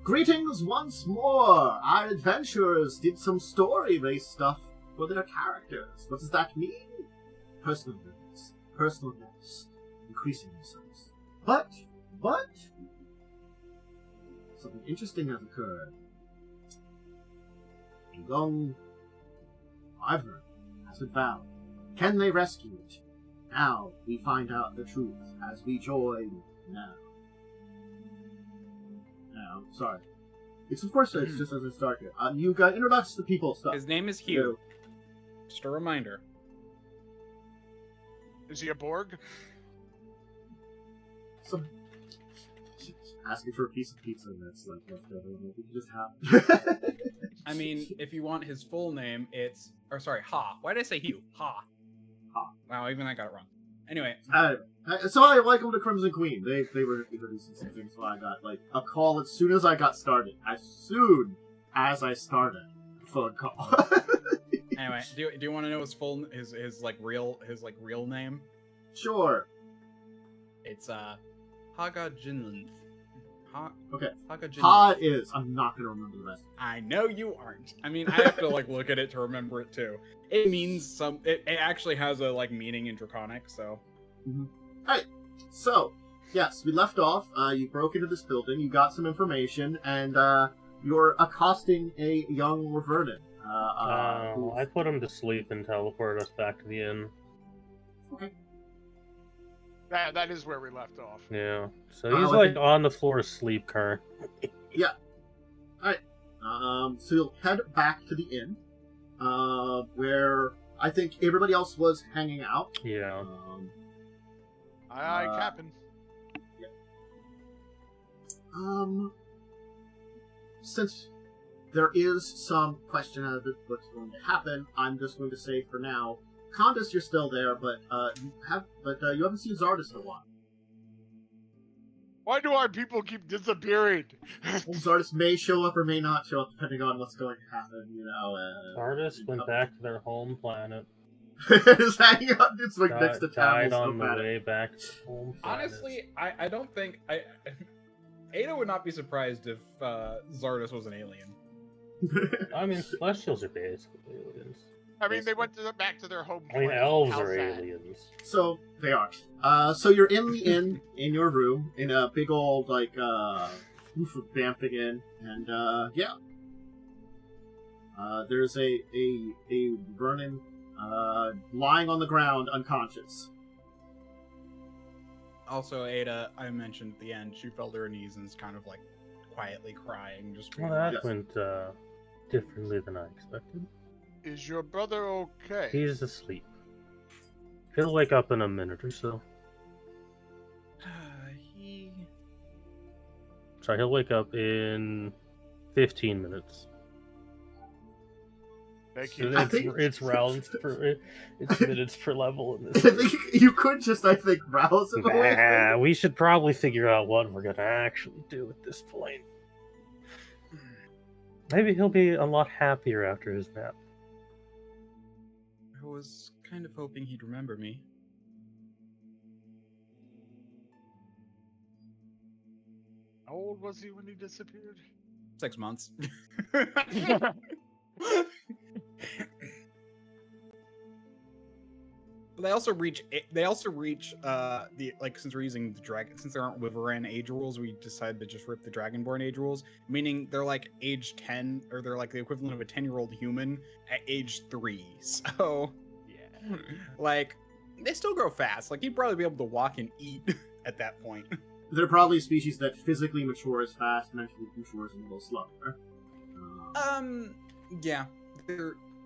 Greetings once more! Our adventurers did some story-based stuff for their characters. What does that mean? Personal notes. Increasing themselves. But, something interesting has occurred. A young Wyvern has been found. Can they rescue it? Now we find out the truth as we join now. Sorry. It's of course it's just as I start here. You got introduce the people stuff. His name is Hugh. Just a reminder. Is he a Borg? Asking for a piece of pizza and that's like leftover. We can just have. I mean, if you want his full name, it's Ha. Why did I say Hugh? Ha. Wow, even I got it wrong. Anyway. So I welcome to Crimson Queen. They were introducing something, so I got like a call as soon as I got started. As soon as I started, a phone call. Anyway, do you want to know his real name? Sure. It's Haga Jinlith. Okay. Haga Jinlith. Ha is. I'm not gonna remember the rest. I know you aren't. I mean, I have to look at it to remember it too. It means it actually has a meaning in Draconic, so. Mm-hmm. Alright, so, yes, we left off, you broke into this building, you got some information, and, you're accosting a young Wyvern. I put him to sleep and teleported us back to the inn. Okay. That is where we left off. Yeah, so he's, on the floor asleep currently. Yeah. Alright, so you'll head back to the inn, where I think everybody else was hanging out. Yeah. Aye, Captain. Yeah. Since there is some question as to what's going to happen, I'm just going to say for now, Khandes, you're still there, but you haven't seen Zardris in a while. Why do our people keep disappearing? Zardris may show up or may not show up, depending on what's going to happen. Zardris went back to their home planet. Just hanging out, it's like next to died Tavel, on the way back to home planet. Honestly, I don't think Ada would not be surprised if Zardris was an alien. I mean, Celestials are basically aliens. I mean, they went back to their home I mean, planet. elves How's are that? aliens. So, they are. So you're in the inn, in your room, in a big old, roof of bamfing inn, and, yeah. There's a Vernon, lying on the ground, unconscious. Also, Ada, I mentioned at the end, she fell to her knees and is kind of, quietly crying. Well, that went, differently than I expected. Is your brother okay? He's asleep. He'll wake up in a minute or so. Sorry, he'll wake up in 15 minutes. Thank you. So it's rounds per... It's minutes per level in this. I think you could just, rouse him away. Nah, we should probably figure out what we're gonna actually do at this point. Maybe he'll be a lot happier after his nap. I was kind of hoping he'd remember me. How old was he when he disappeared? 6 months. They also reach since we're using the dragon, since there aren't Wyvaran age rules, we decided to just rip the Dragonborn age rules, meaning they're age 10, or they're the equivalent of a 10-year-old human at age 3. So yeah, they still grow fast. He'd probably be able to walk and eat at that point. They're probably a species that physically matures fast, mentally matures a little slower. Yeah,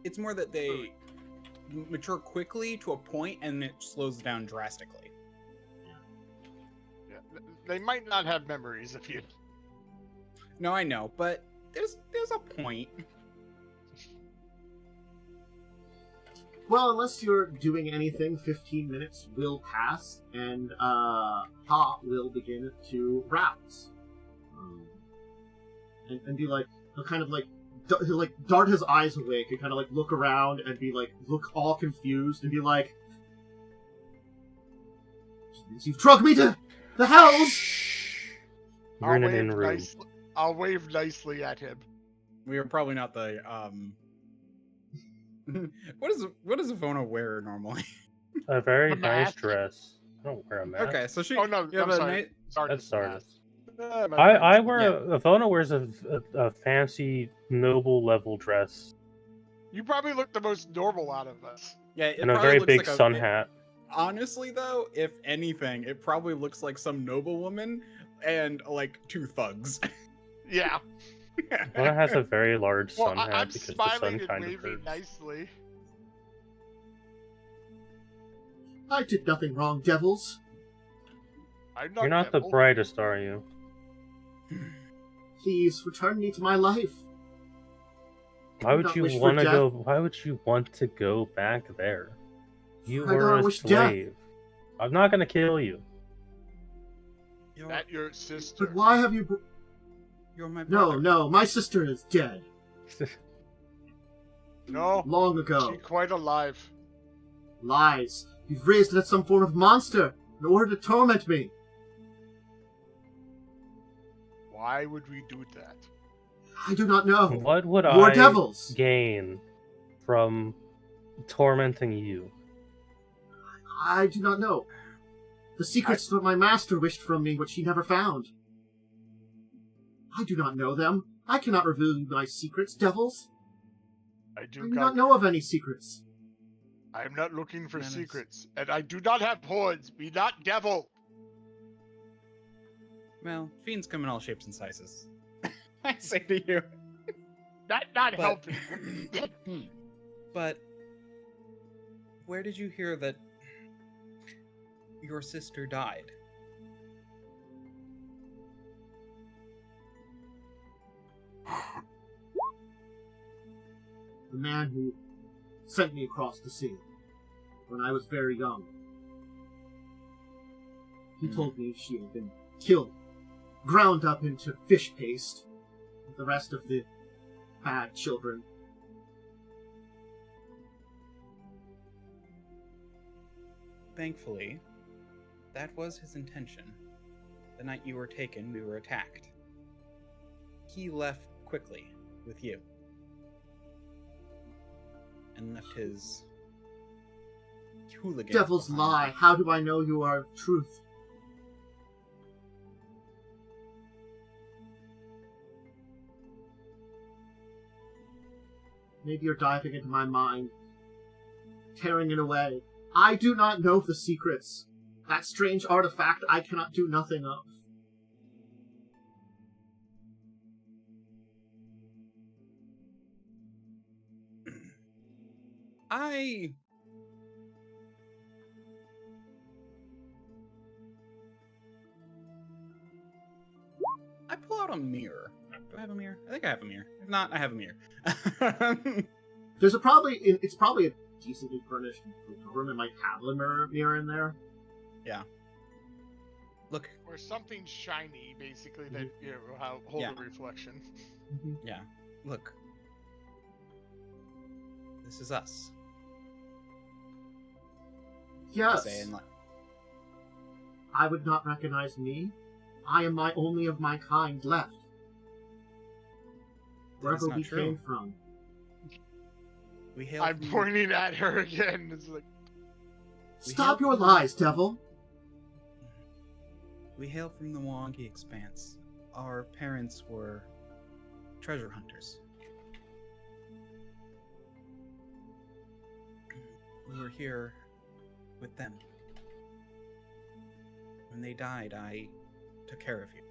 it's more that they mature quickly to a point, and it slows down drastically. Yeah, they might not have memories of you. No, I know, but there's a point. Well, unless you're doing anything, 15 minutes will pass, and Ha will begin to rouse. And be he'll kind of he'll dart his eyes awake and kind of look around and be look all confused and be like, "You've drugged me to the hells!" You're in an inn room. I'll wave nicely at him. We are probably not the what does Ivona wear normally? A very A nice mask. dress. I don't wear a mask. Okay, so she. Oh no, you have I'm a sorry. night. That's Zardris. My I brain's- wear Ivona wears a fancy noble level dress You probably look the most normal out of us. Yeah, it and a probably very looks big like sun hat. Honestly, though, if anything, it probably looks like some noblewoman and like two thugs. Yeah. Ivona has a very large Well, sun hat I'm because the smiling sun and kind of waving hurts. nicely. I did nothing wrong, devils. I'm not You're not the devil. brightest, are you? Please return me to my life. Why would don't you wish for want to death. go? Why would you want to go back there? You I were don't a wish death. slave. I'm not gonna kill you. That your sister. But why have you... You're my No, brother. no, my sister is dead. No, Long ago. she's quite alive. Lies. You've raised it as some form of monster in order to torment me. Why would we do that? I do not know. What would You're I devils. gain from tormenting you? I do not know. The secrets that my master wished from me, which he never found. I do not know them. I cannot reveal my secrets, devils. I I do do not not know of any secrets. I am not looking for Menace. secrets, and I do not have horns. Be not devil. Well, fiends come in all shapes and sizes. I say to you. Not But, helping. but where did you hear that your sister died? The man who sent me across the sea when I was very young. He told me she had been killed, ground up into fish paste with the rest of the bad children. Thankfully, that was his intention. The night you were taken, we were attacked. He left quickly with you. And left his hooligan. Devils behind. lie. How do I know you are of truth? Maybe you're diving into my mind, tearing it away. I do not know the secrets. That strange artifact I cannot do nothing of. I pull out a mirror. Do I have a mirror? I think I have a mirror. If not, I have a mirror. There's it's probably a decently furnished room. It might have a mirror in there. Look, Or something shiny, basically, that will hold Yeah. a reflection. yeah, look. This is us. Yes, Say in like, I would not recognize me. I am my only of my kind left. Wherever not we true. came from. we hail I'm from pointing at her again. It's like, We Stop hail your from- lies, devil. We hail from the Wongi Expanse. Our parents were treasure hunters. We were here with them. When they died, I took care of you.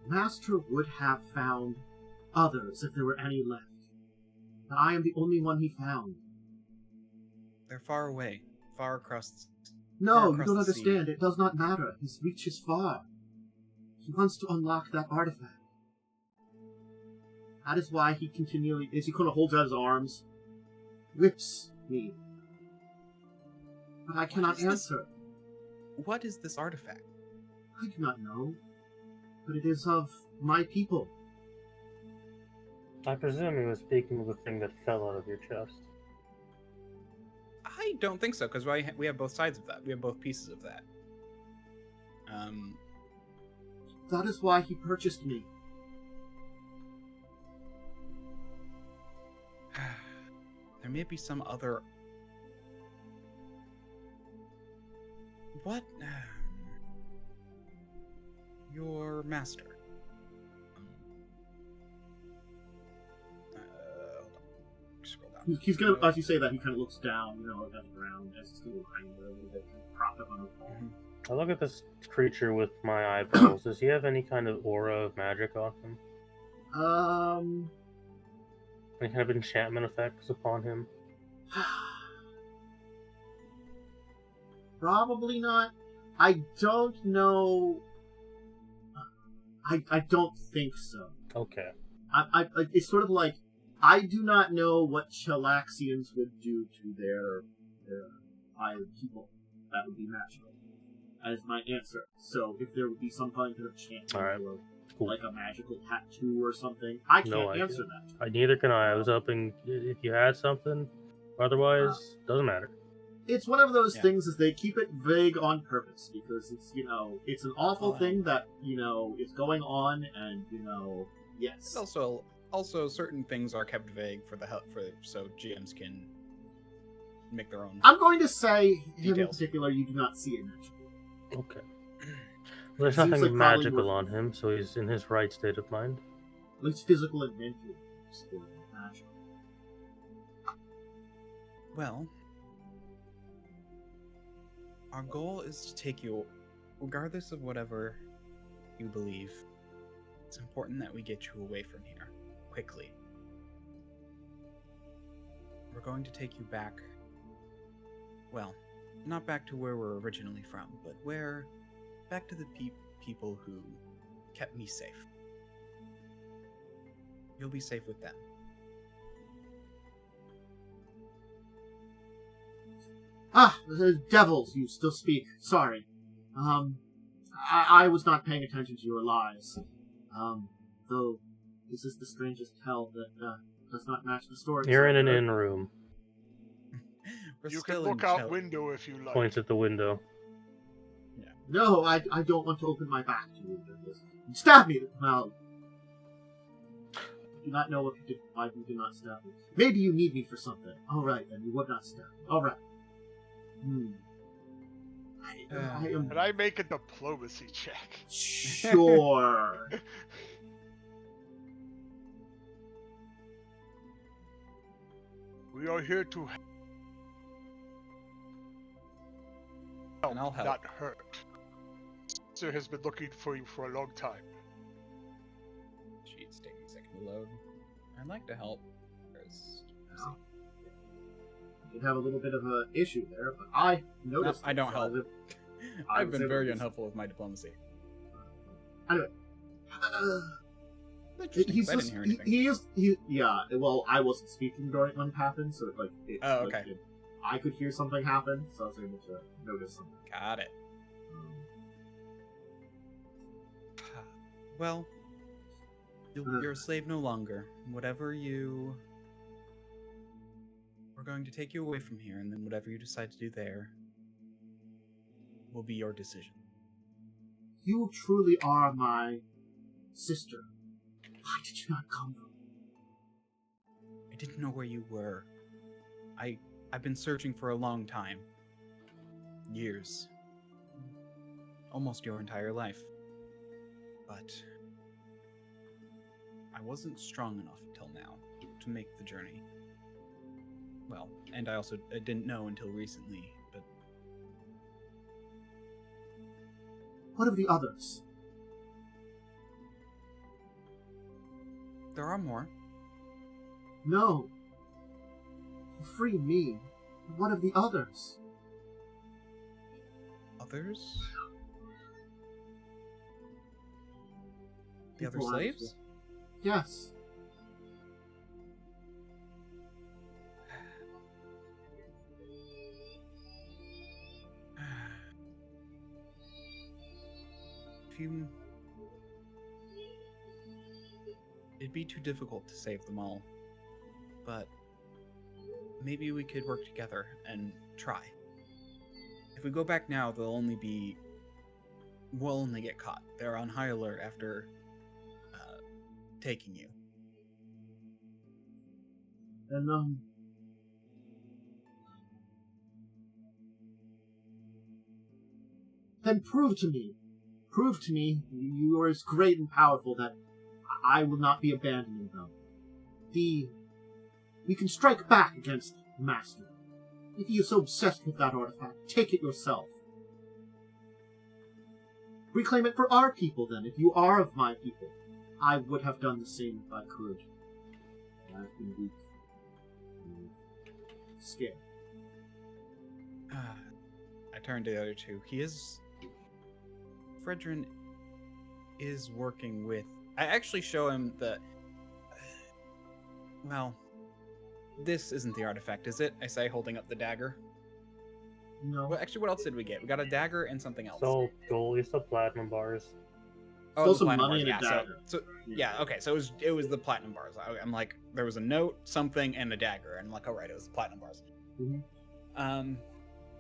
Master would have found others if there were any left. But I am the only one he found. They're far away, far across. No, Far you across don't the sea. understand. It does not matter. His reach is far. He wants to unlock that artifact. That is why he continually, as he kind of holds out his arms, whips me. But I cannot is this? answer. What is this artifact? I do not know. But it is of my people. I presume he was speaking of the thing that fell out of your chest. I don't think so, because we have both sides of that. We have both pieces of that. That is why he purchased me. There may be some other... What? Your master. Hold on. Scroll down. He's gonna, as you say that, he kind of looks down, at the ground, as he's going behind her a little bit, propped up on a wall. I look at this creature with my eyeballs. Does he have any kind of aura of magic on him? Any kind of enchantment effects upon him? Probably not. I don't know. I don't think so. Okay. It's sort of like, I do not know what Chalaxians would do to their people. That would be magical. That is my answer. So if there would be some kind of enchantment, Alright. or Cool. like a magical tattoo or something, I can't No idea. answer that. Neither can I. I was hoping if you had something. Otherwise, doesn't matter. It's one of those Yeah. things is they keep it vague on purpose because it's it's an awful Oh, thing that is going on, and yes. Also, certain things are kept vague for so GMs can make their own. I'm going to say him in Details. particular. You do not see it naturally. Okay. Well, there's Seems nothing like probably magical more- on him, so he's in his right state of mind. At least physical and mental. Magical. Well, our goal is to take you, regardless of whatever you believe. It's important that we get you away from here quickly. We're going to take you back. Well, not back to where we're originally from, but back to the people who kept me safe. You'll be safe with them. The devils, you still speak. Sorry. I was not paying attention to your lies. Though, this is the strangest hell that does not match the story. You're in an I've heard. inn room. We're You still can look in out Chel- window if you like. Points at the window. No, I don't want to open my back to you. Stab me! Well, I do not know why you did not stab me. Maybe you need me for something. Alright, then you would not stab me. Alright. I am Can I make a diplomacy check? sure. We are here to help, And I'll help. not hurt. Sister has been looking for you for a long time. She's taking a second to load. I'd like to help. You'd have a little bit of an issue there, but I noticed. I don't so help. I I've was been able very to- unhelpful with my diplomacy. Anyway. Interesting, He's 'cause I just, didn't hear anything. yeah, well, I wasn't speaking during when it happened, so Oh, okay. I could hear something happen, so I was able to notice something. Got it. Well, you're a slave no longer. Whatever you... We're going to take you away from here, and then whatever you decide to do there will be your decision. You truly are my sister. Why did you not come from me? I didn't know where you were. I've been searching for a long time. Years. Almost your entire life. But I wasn't strong enough until now to make the journey. Well, and I didn't know until recently, but What of the others? there are more. No. Free me. What of the others? Others? The other People slaves? Yes. It'd be too difficult to save them all, but maybe we could work together and try. If we go back now, there'll only be will only get caught. They're on high alert after taking you. And, then prove to me you are as great and powerful that I will not be abandoning them. We can strike back against the Master. If he is so obsessed with that artifact, take it yourself. Reclaim it for our people, then, if you are of my people. I would have done the same if I could. I've been weak. And scared. I turn to the other two. Fredrin is working with... I actually show him the... Well, this isn't the artifact, is it? I say, holding up the dagger. No. Well, actually, what else did we get? We got a dagger and something else. So, gold, it's the platinum bars. Oh, Still the some platinum money bars, and a yeah, dagger. So yeah, okay, so it was the platinum bars. I'm like, there was a note, something, and a dagger, and I'm like, all right, it was the platinum bars. Mm-hmm.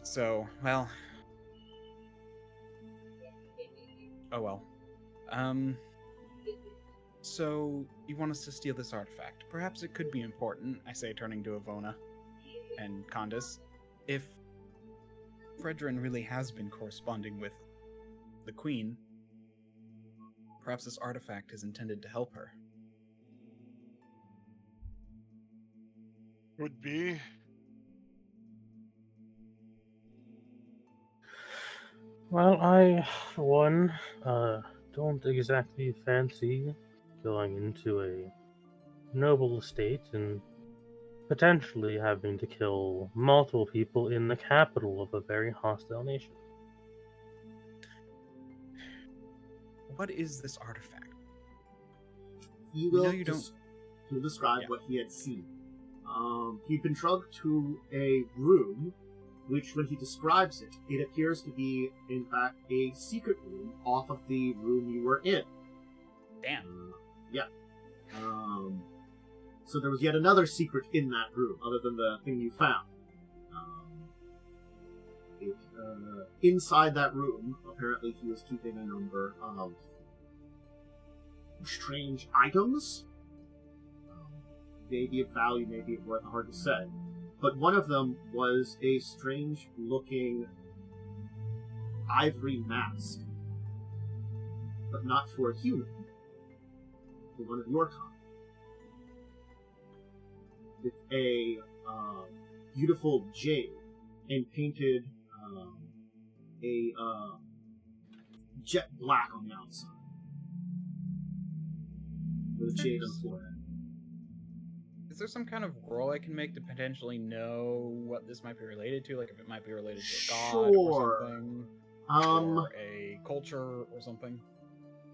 So, well, oh well. So you want us to steal this artifact? Perhaps it could be important, I say, turning to Ivona and Khandes. If Fredrin really has been corresponding with the Queen, perhaps this artifact is intended to help her. Would be. Well, I, for one, don't exactly fancy going into a noble estate and potentially having to kill multiple people in the capital of a very hostile nation. What is this artifact? He'll describe Yeah. what he had seen. He'd been drugged to a room, which, when he describes it, it appears to be, in fact, a secret room off of the room you were in. Damn. Yeah. So there was yet another secret in that room, other than the thing you found. Inside that room, apparently he was keeping a number of strange items. Maybe of value, maybe of worth, hard to say. But one of them was a strange-looking ivory mask. But not for a human. For one of your kind. With a beautiful jade and painted jet black on the outside. With a jade on the forehead. Is there some kind of roll I can make to potentially know what this might be related to? Like if it might be related to a god or something? Or a culture or something?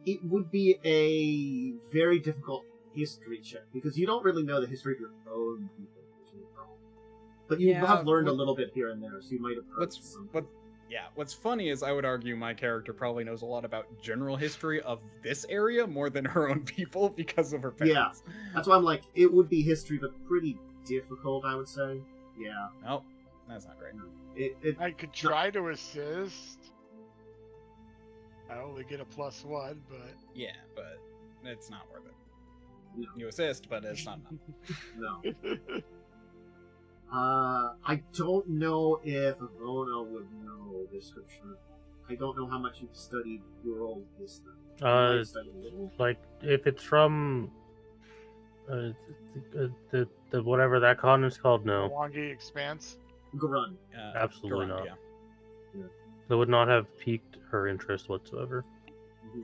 It would be a very difficult history check, because you don't really know the history of your own people. But you have learned a little bit here and there, so you might have heard something. What's funny is I would argue my character probably knows a lot about general history of this area more than her own people because of her parents. Yeah, that's why I'm like, it would be history, but pretty difficult, I would say. Yeah. Nope, that's not great. I could try to assist. I only get a +1, but... Yeah, but it's not worth it. No. You assist, but it's not enough. No. I don't know if Ivona would know this scripture. I don't know how much you've studied world history. Like, if it's from the whatever that continent's called, no. Wangi Expanse? Garun. Absolutely not. Yeah. That would not have piqued her interest whatsoever. Mm-hmm.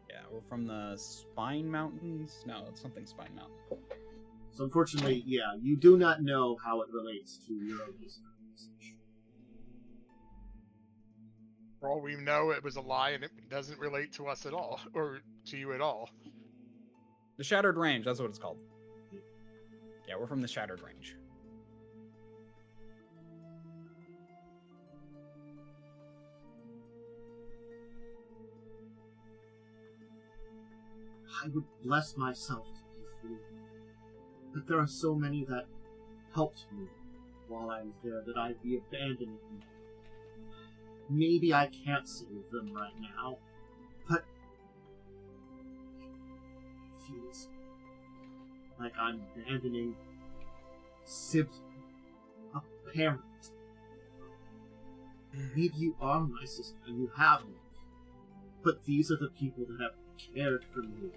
Yeah, we're from the Spine Mountains? No, it's something Spine Mountain. So unfortunately, yeah, you do not know how it relates to your own history. For all we know, it was a lie and it doesn't relate to us at all, or to you at all. The Shattered Range, that's what it's called. Yeah, we're from the Shattered Range. I would bless myself to be free. But there are so many that helped me while I was there that I'd be abandoning them. maybe I can't save them right now, but it feels like I'm abandoning a sibling, a parent. Maybe you are my sister and you have me, but these are the people that have cared for me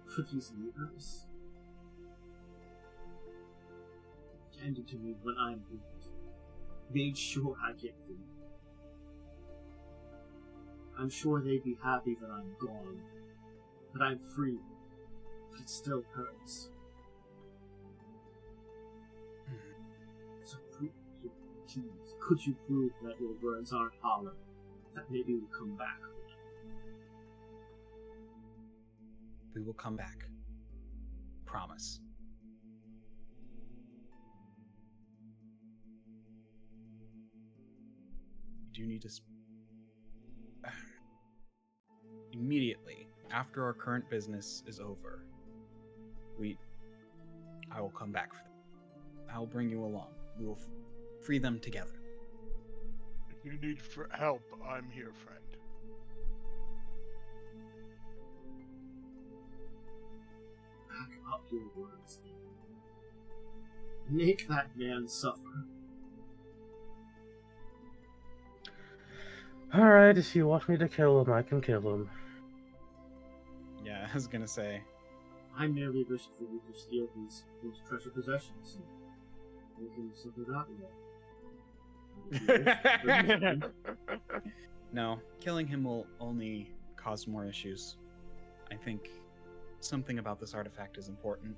for these years. Tended to me when I'm weak, made sure I get food. I'm sure they'd be happy that I'm gone, that I'm free, but it still hurts. So please, could you prove that your words aren't hollow, that maybe we'll come back? We will come back. Promise. We do need to... Immediately, after our current business is over, I will come back for them. I will bring you along. We will free them together. If you need help, I'm here, friend. Back up your words, then. Make that man suffer. Alright, if you want me to kill him, I can kill him. Yeah, I was gonna say. I merely wish for you to steal those treasure possessions and make him suffer that way. No, killing him will only cause more issues. I think something about this artifact is important.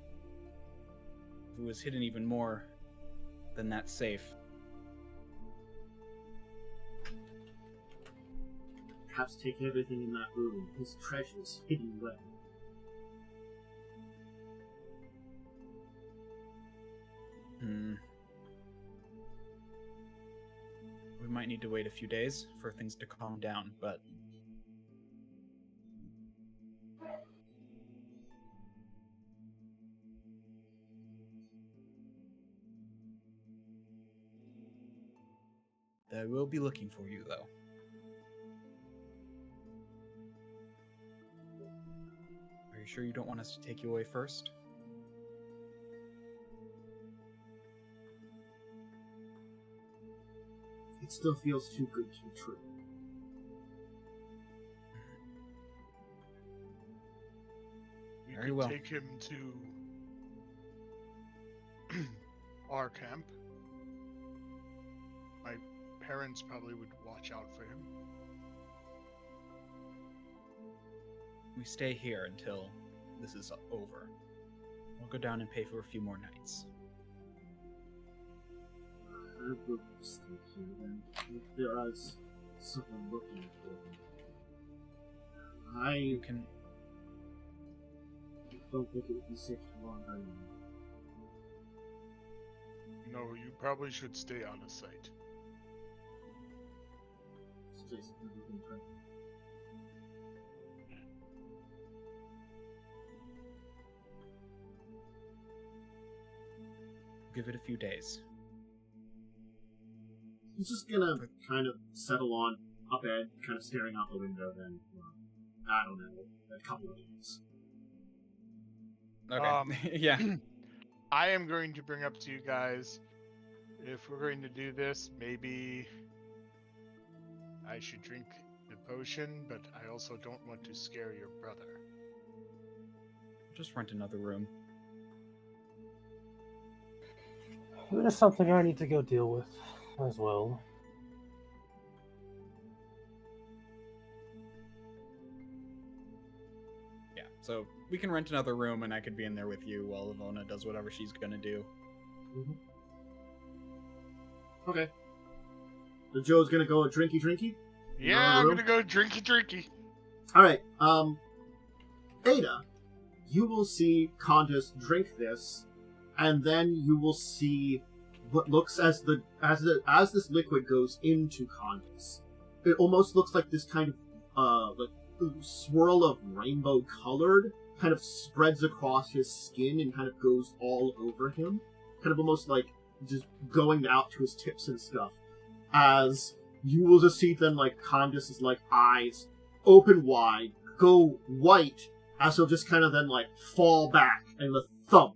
If it was hidden even more than that safe. Perhaps take everything in that room, his treasures hidden away. We might need to wait a few days for things to calm down, but... I will be looking for you, though. Are you sure you don't want us to take you away first? It still feels too good to be true. Very well. Take him to our camp. My parents probably would watch out for him. We stay here until this is over. We'll go down and pay for a few more nights. I will stay here then, if there is someone looking for me. You can... don't think it would be safe to wander in. No, you probably should stay out of sight. Give it a few days. He's just gonna kind of settle on a bed, kind of staring out the window then for, I don't know, a couple of days. Okay, yeah. I am going to bring up to you guys, if we're going to do this, maybe I should drink the potion, but I also don't want to scare your brother. Just rent another room. There's something I need to go deal with as well. Yeah, so we can rent another room and I could be in there with you while Ivona does whatever she's gonna do. Mm-hmm. Okay. So Joe's gonna go drinky? Yeah, I'm gonna go drinky. Alright, Ada, you will see Khandes drink this, and then you will see what looks as this liquid goes into Khandes. It almost looks like this kind of swirl of rainbow colored kind of spreads across his skin and kind of goes all over him, kind of almost like just going out to his tips and stuff, as you will just see then, like, Khandes' like, eyes open wide, go white, as he'll just kind of then, like, fall back and the thump,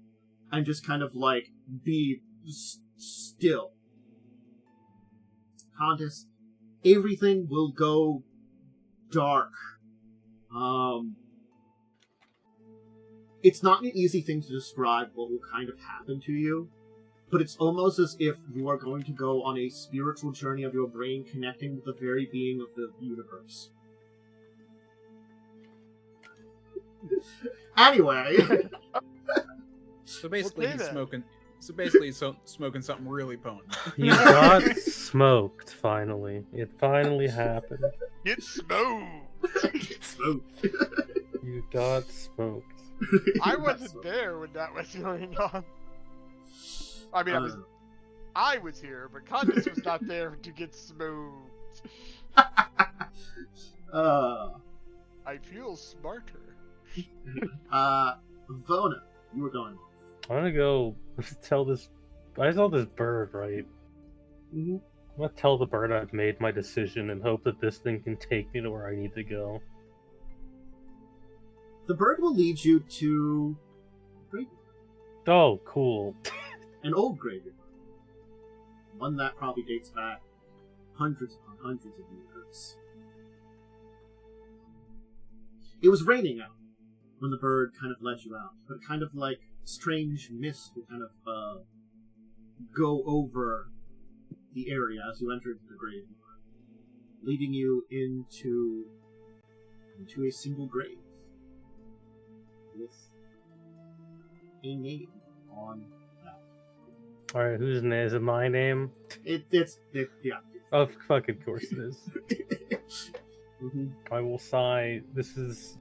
and just kind of, like, be still. Khandes, everything will go dark. It's not an easy thing to describe what will kind of happen to you, but it's almost as if you are going to go on a spiritual journey of your brain connecting with the very being of the universe. Anyway. So basically, Okay, he's then. smoking. So basically, he's smoking something really potent. You got smoked, finally. It finally happened. Get smoked! Smoked. You got smoked. I wasn't there when that was going on. I mean, I was here, but Khandes was not there to get smoked. I feel smarter. Ivona, you were going. I'm gonna go tell this. I saw this bird, right? Mm-hmm. I'm gonna tell the bird I've made my decision and hope that this thing can take me to where I need to go. The bird will lead you to a graveyard. Oh, cool. An old graveyard. One that probably dates back hundreds upon hundreds of years. It was raining out when the bird kind of let you out, but kind of like strange mist will kind of go over the area as you entered the graveyard, leading you into a single grave with a name on that. Alright, whose name? Is it my name? Yeah. Oh, fucking course it is. Mm-hmm. I will sigh. This is...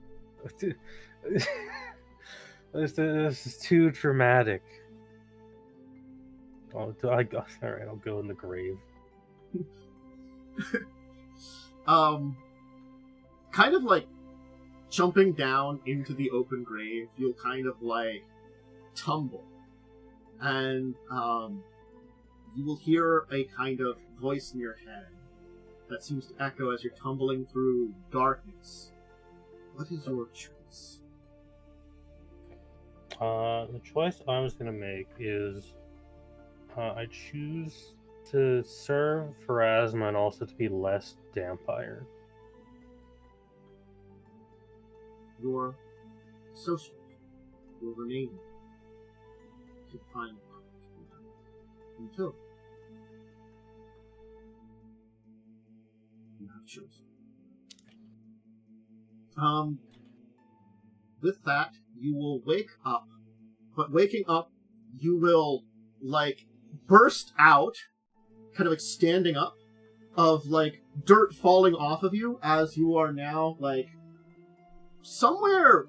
this is too dramatic. Oh, alright, I'll go in the grave. Kind of like jumping down into the open grave, you'll kind of like tumble, and you will hear a kind of voice in your head that seems to echo as you're tumbling through darkness. What is your choice? The choice I was gonna make is I choose to serve for Aasimar and also to be less Dhampir. Your social will remain to find until you have chosen. With that, you will wake up, but waking up, you will, like, burst out, kind of like standing up, of, like, dirt falling off of you as you are now, like, somewhere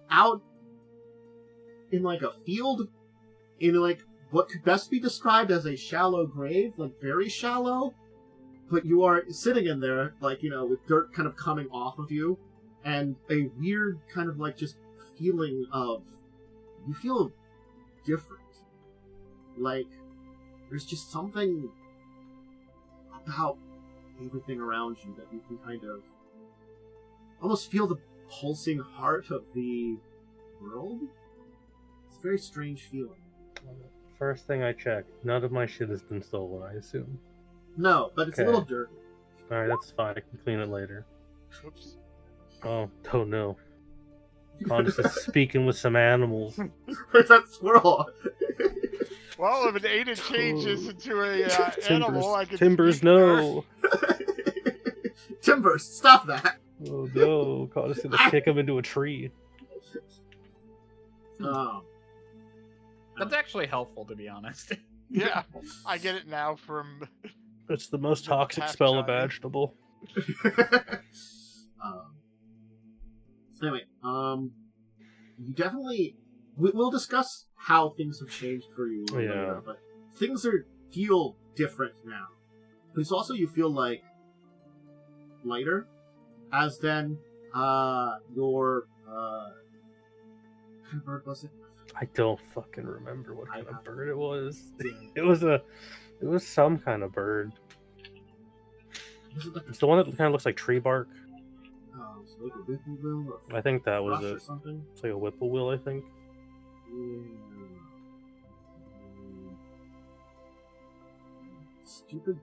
out in, like, a field, in, like, what could best be described as a shallow grave, like, very shallow, but you are sitting in there, like, you know, with dirt kind of coming off of you, and a weird kind of, like, just feeling of, you feel different. Like, there's just something about everything around you that you can kind of almost feel the pulsing heart of the world. It's a very strange feeling. First thing I check, none of my shit has been stolen, I assume. No, but it's a Okay. little dirty. Alright, that's fine. I can clean it later. Whoops. Oh no. Khandes is speaking with some animals. Where's that squirrel? Well, if an Ada changes into a animal, I can Timbers, speak to her. no! Timbers, stop that! Oh no, Khandes is gonna kick him into a tree. That's actually helpful, to be honest. Yeah, I get it now from. It's the most The toxic half spell giant. imaginable. Anyway, you definitely... We'll discuss how things have changed for you later, but things feel different now. But it's also, you feel like lighter, as then your what kind of bird was it? I don't fucking remember what kind of bird it was. It was some kind of bird. Was it like It's the one that kind of looks like tree bark. so like a whippoorwill or I think that was thrush or it. something? It's like a whippoorwill, I think. Yeah. Stupid.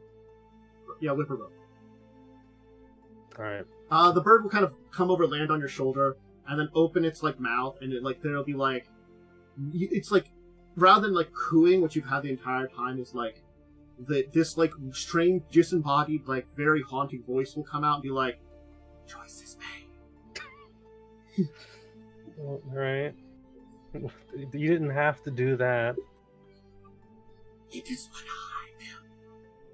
Yeah, whippoorwill. Alright. The bird will kind of come over, land on your shoulder, and then open its like mouth, and it like there'll be like, it's like rather than like cooing, which you've had the entire time, is like this like strange, disembodied, like very haunting voice will come out and be like, "Choice is made." Alright. You didn't have to do that. It is what I am,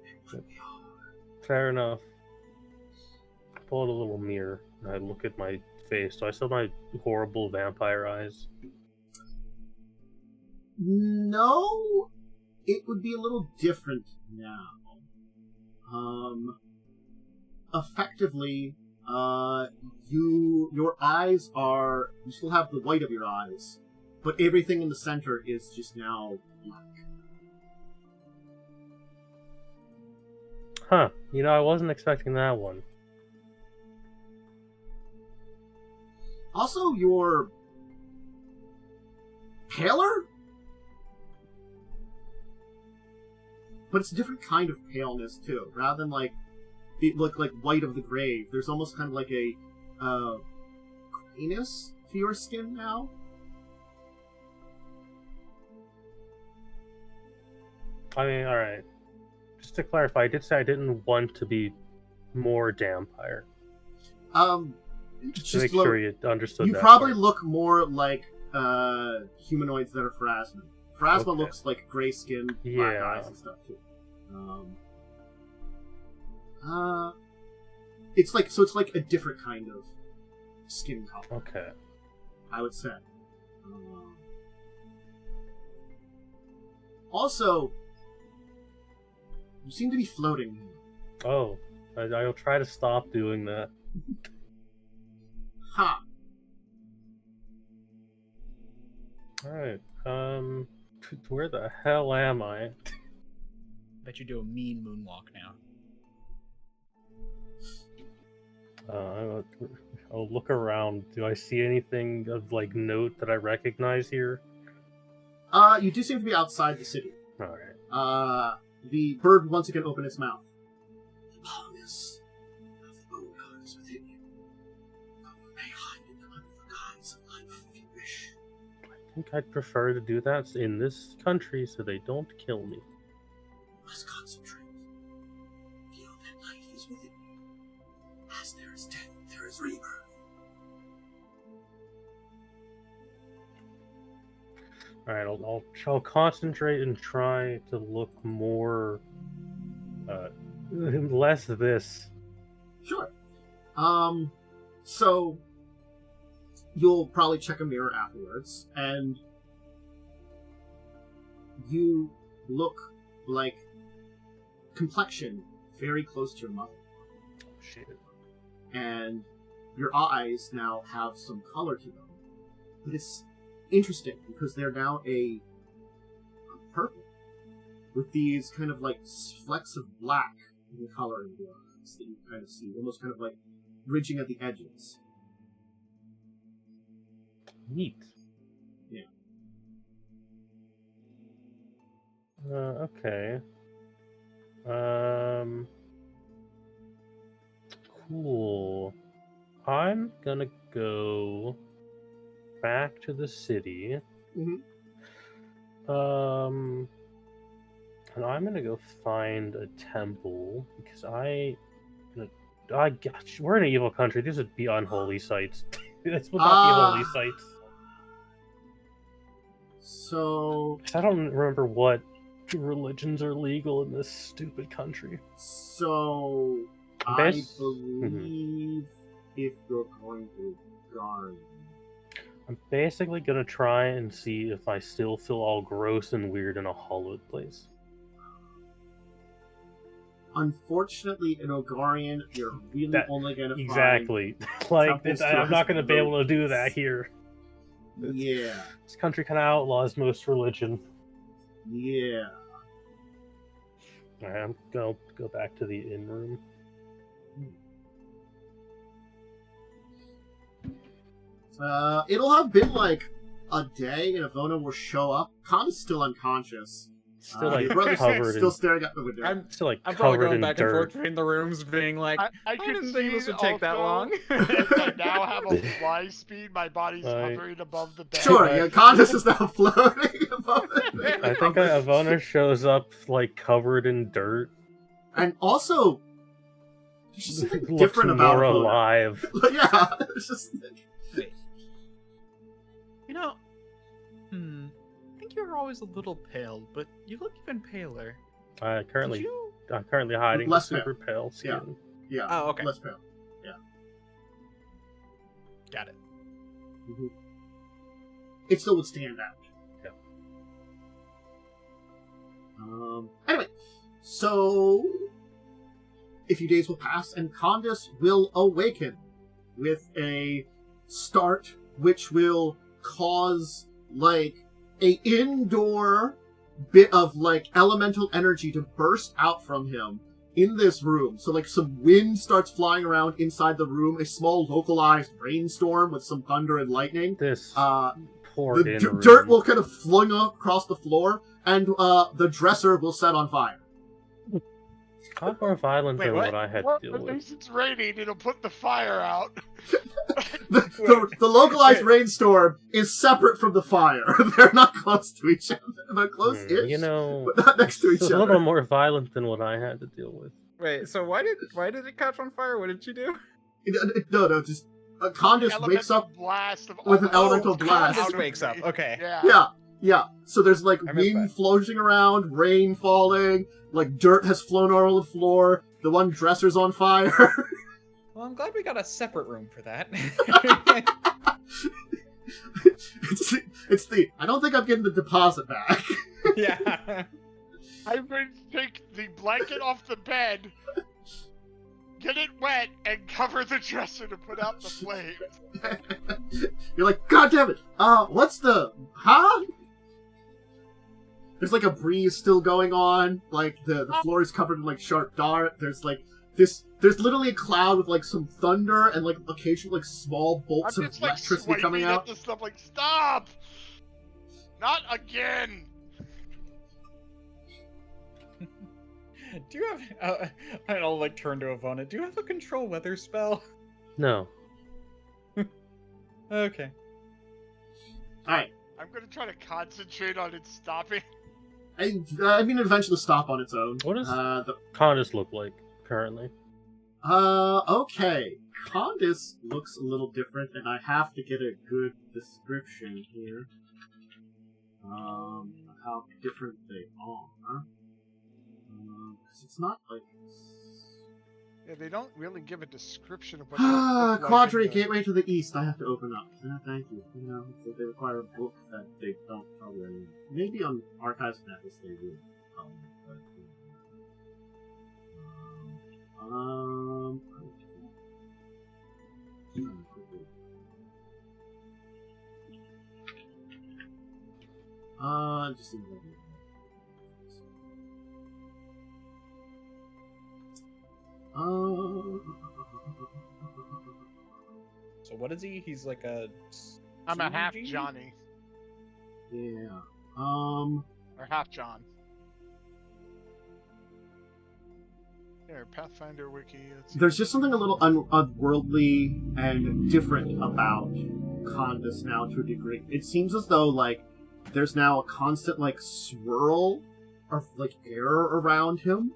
and what we are. Fair enough. Pull out a little mirror and I look at my face. Do I still have my horrible vampire eyes? No, it would be a little different now. Effectively, your eyes are, you still have the white of your eyes, but everything in the center is just now black. Huh. You know, I wasn't expecting that one. Also, you're paler? But it's a different kind of paleness, too. Rather than, like, it look like white of the grave, there's almost kind of like a, grayness to your skin now. I mean, alright. Just to clarify, I did say I didn't want to be more Dhampir. Just to make sure you understood you that. probably part. look more like humanoids that are Pharasma. Pharasma Okay. looks like gray skin, black Yeah. eyes and stuff too. It's like a different kind of skin color, Okay. I would say. Also, you seem to be floating. Oh, I'll try to stop doing that. Ha! Alright, where the hell am I? Bet you do a mean moonwalk now. I'll look around. Do I see anything of, like, note that I recognize here? You do seem to be outside the city. Alright. The bird once again opened its mouth. The promise of the Owner is within you. But you may hide it under the guise of life if you wish. I think I'd prefer to do that in this country so they don't kill me. You must concentrate. Feel that life is within you. As there is death, there is rebirth. Alright, I'll concentrate and try to look more, less this. Sure. So you'll probably check a mirror afterwards, and you look like complexion very close to your mother. Shit. And your eyes now have some color to them. But it's interesting because they're now a purple with these kind of like flecks of black in the color in your eyes that you kind of see, almost kind of like ridging at the edges. Neat. Yeah. Okay. Cool. I'm gonna go back to the city. Mm-hmm. And I'm gonna go find a temple because we're in an evil country. These would be unholy sites. This would not be holy sites. So 'Cause I don't remember what religions are legal in this stupid country. I Bas- believe if you're going to guard, I'm basically gonna try and see if I still feel all gross and weird in a hollowed place. unfortunately, in Ogarian, you're really only going to find... Exactly. Like, temples I'm not gonna be able to do that religions. here. Yeah. This country kind of outlaws most religion. Yeah. Alright, I'm gonna go back to the inn room. It'll have been like a day, and Ivona will show up. Khandes still unconscious. Still Your like brother's covered still in, staring at the window. I'm still like I'm probably covered going in back and forth dirt. between the rooms, being like, I didn't can think this see would take that also long. that I now have a fly speed. My body's Right. hovering above the bed. Sure, yeah, Khandes is now floating above it. I think Ivona shows up like covered in dirt. And also, there's just something Looks different about more Ivona. alive. Yeah, it's just... Wait. You know, I think you were always a little pale, but you look even paler. I'm currently Did you? hiding the Less super pale skin. Yeah. Oh, okay. Less pale. Got it. Mm-hmm. It still would stand out. Yeah. Anyway, so a few days will pass, and Khandes will awaken with a start, which will cause like a indoor bit of like elemental energy to burst out from him in this room. So like some wind starts flying around inside the room, a small localized rainstorm with some thunder and lightning. This The poured in room. dirt will kind of flung across the floor, and the dresser will set on fire. A lot more violent Wait, than what? what I had Well, to deal at with. least it's raining. It'll put the fire out. The localized rainstorm is separate from the fire. They're not close to each other. They're close-ish, You know, but not next to each it's a other. little more violent than what I had to deal with. Wait, so why did it catch on fire? What did you do? No, just Khandes wakes up. Blast of with an all- elemental blast. Khandes wakes up. Okay. Yeah. Yeah. So there's like I missed wind that. floating around, rain falling, like dirt has flown all over the floor. The one dresser's on fire. Well, I'm glad we got a separate room for that. it's the I don't think I'm getting the deposit back. Yeah. I'm going to take the blanket off the bed, get it wet, and cover the dresser to put out the flames. You're like, God damn it! What's the There's like a breeze still going on. Like the floor is covered in like sharp dart. There's like this. There's literally a cloud with like some thunder and like occasional like small bolts I'm of just like electricity coming swiping out. at the stuff like, stop! Not again! Do you have? I'll like turn to Ivona. Do you have a control weather spell? No. Okay. All right. I'm gonna try to concentrate on it stopping. I mean, eventually stop on its own. What does the Khandes look like currently? Okay. Khandes looks a little different, and I have to get a good description here. How different they are. 'Cause it's not like... Yeah, they don't really give a description of what they look like Quadri, in the- gateway to the east, I have to open up. Thank you. You know, so they require a book that they don't tell you anything. Maybe on Archives of Atlas they would tell me, but... just in So what is he? He's like a. I'm a half Genie? Johnny. yeah. Or half John. Here, Pathfinder wiki. Let's see. There's just something a little unworldly and different about Khandes now to a degree. It seems as though, like, there's now a constant, like, swirl of, like, air around him.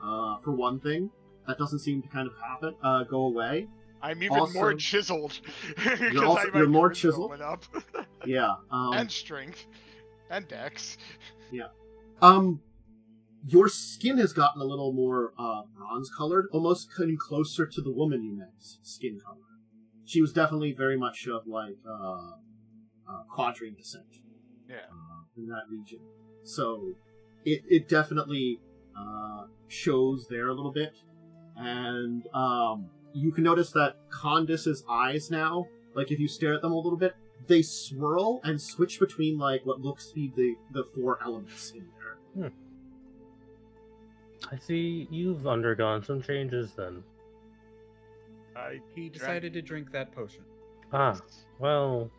For one thing. That doesn't seem to kind of happen, go away. I'm even Also- more chiseled. 'Cause you're more charisma chiseled? went up. Yeah, And strength. And dex. your skin has gotten a little more, bronze-colored, almost getting closer to the woman you met's skin color. She was definitely very much of, like, Quadrian descent. Yeah. In that region. So, it definitely, shows there a little bit. And, you can notice that Khandes's eyes now, like, if you stare at them a little bit, they swirl and switch between, like, what looks to be the four elements in there. I see you've undergone some changes then. I He decided to drink that potion. Ah, well,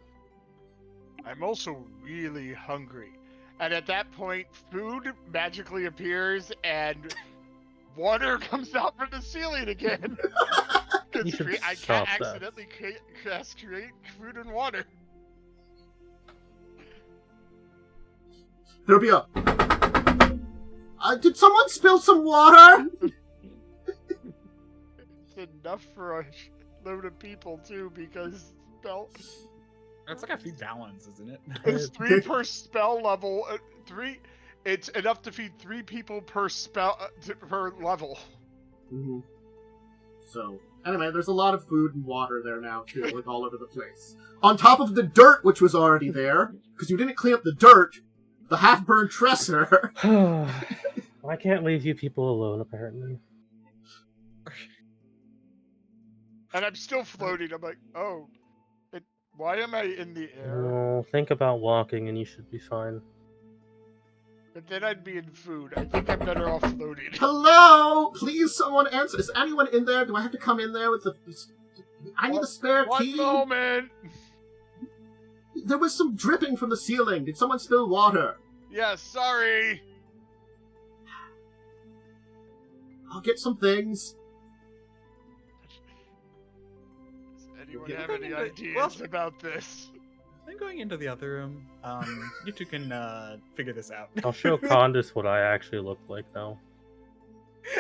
I'm also really hungry. And at that point, food magically appears and water comes out from the ceiling again. You should I stop can't that. accidentally create food and water. There'll be a... did someone spill some water? It's enough for a load of people, too, because spell... It's like a feed balance, isn't it? It's 3 per spell level. 3... It's enough to feed 3 people per spell per level. Mm-hmm. So, anyway, there's a lot of food and water there now, too, like all over the place. On top of the dirt, which was already there, because you didn't clean up the dirt, the half-burned Tresser. I can't leave you people alone, apparently. And I'm still floating. I'm like, oh, why am I in the air? Oh, think about walking and you should be fine. But then I'd be in food. I think I'm better off floating. Hello? Please, someone answer. Is anyone in there? Do I have to come in there with the... I need a spare key. 1 moment! There was some dripping from the ceiling. Did someone spill water? Yeah, sorry. I'll get some things. Does anyone Yeah, have we're going any into- ideas about this? I'm going into the other room. You two can figure this out. I'll show Khandes what I actually look like now.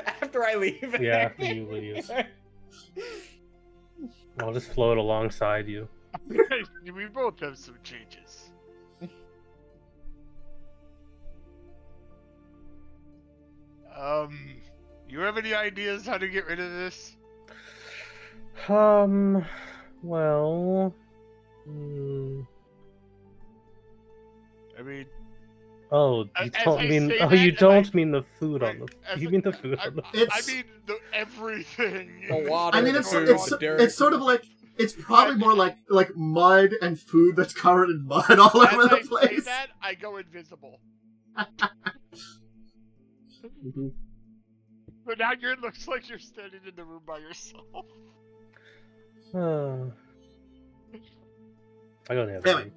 After I leave. Yeah, after you leave. I'll just float alongside you. We both have some changes. You have any ideas how to get rid of this? Well... I mean, Oh, you As don't I mean... say Oh, that, you and don't mean the food on Right, the... as You a- mean the food I, on the... I It's- mean everything. The water, I mean, the it's food, it's the dirt. it's sort of like it's probably more like mud and food that's covered in mud all As over the I say place. that, I go invisible. Mhm. But now it looks like you're standing in the room by yourself. I go to the other Anyway.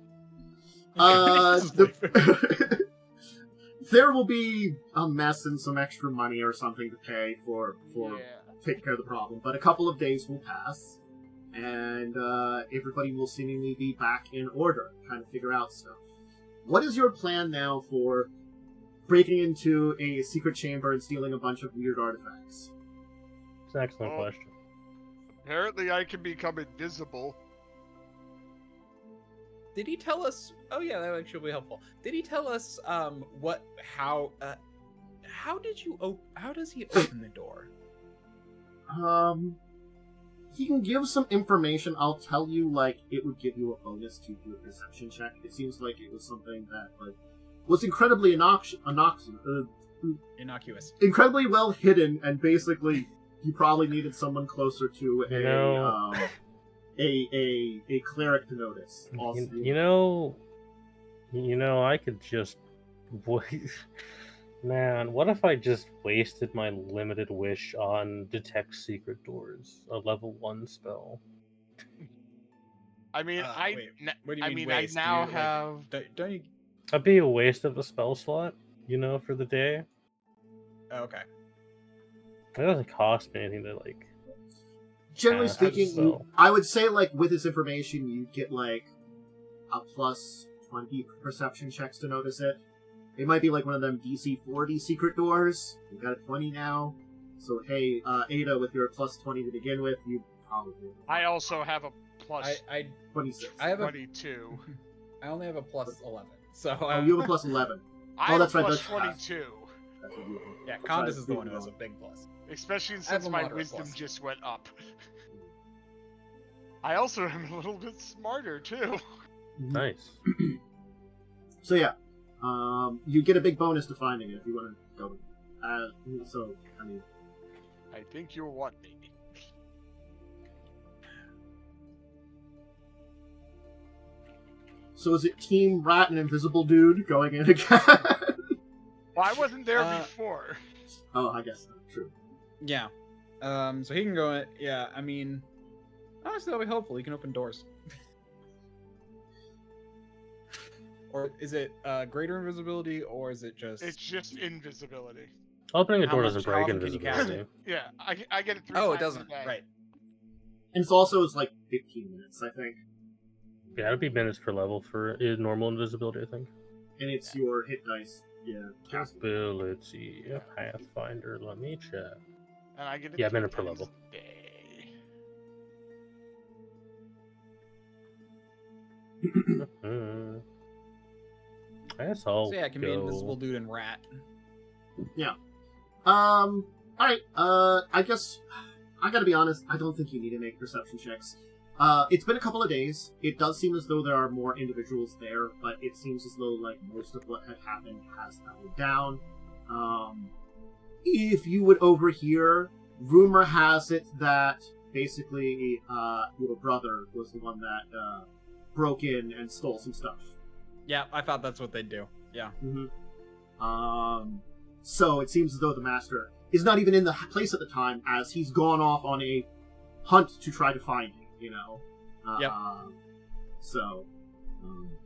room. There will be a mess and some extra money or something to pay for Yeah. taking care of the problem, but a couple of days will pass, and everybody will seemingly be back in order, trying to figure out stuff. What is your plan now for breaking into a secret chamber and stealing a bunch of weird artifacts? It's an excellent Oh. question. Apparently, I can become invisible. Did he tell us? Oh yeah, that actually will be helpful. Did he tell us how did you how does he open the door? He can give some information. I'll tell you, like, it would give you a bonus to do a perception check. It seems like it was something that, like, was incredibly Innocuous. incredibly well hidden, and basically, he probably needed someone closer to You know- a cleric to notice. Also, You know, I could just... Man, what if I just wasted my limited wish on Detect Secret Doors, a level 1 spell? I mean, Wait, what do you I mean mean, waste? I now Do you, like, have. Don't you? That'd be a waste of a spell slot, for the day. Oh, okay. It doesn't cost me anything to, like... generally Yeah, speaking, so- I would say, like, with this information, you get, like, a plus 20 perception checks to notice it. It might be like one of them DC 40 secret doors. You got a 20 now. So, hey, Ada, with your plus 20 to begin with, you probably... I also have a plus I 26. I have a 22. I only have a plus 11. So Oh, you have a plus 11. I have that's a right, plus that's 22. That's what you have. yeah, That's Khandes right, is the one who you has a know. big plus. Especially I have since a my moderate wisdom plus. just went up. I also am a little bit smarter, too. Nice. So, yeah. You get a big bonus to finding it if you want to go. So, I mean... I think you'll want me. So is it Team Rat and Invisible Dude going in again? Well, I wasn't there Uh, before. Oh, I guess not. True. Yeah. So he can go in. Yeah, I mean, honestly, that'll be helpful. He can open doors. Or is it greater invisibility, or is it just... It's just invisibility. Opening a How door much- doesn't how break often can you cast invisibility. Yeah, I get it 3 Oh, times it doesn't. a day. Right. And it's like 15 minutes, I think. Yeah, it'd be minutes per level for normal invisibility, I think. And it's your hit dice. Yeah. Cast. Ability, Pathfinder, let me check. And I get it Yeah, 3 minute per times level. a day. I guess I'll So yeah, it can be go- invisible dude and rat. Alright, I guess, I gotta be honest, I don't think you need to make perception checks. It's been a couple of days. It does seem as though there are more individuals there, but it seems as though, like, most of what had happened has died down. If you would overhear, rumor has it that, basically, your brother was the one that, broke in and stole some stuff. Yeah, I thought that's what they'd do. Yeah. So it seems as though the master is not even in the place at the time, as he's gone off on a hunt to try to find him, you know? Yep. So,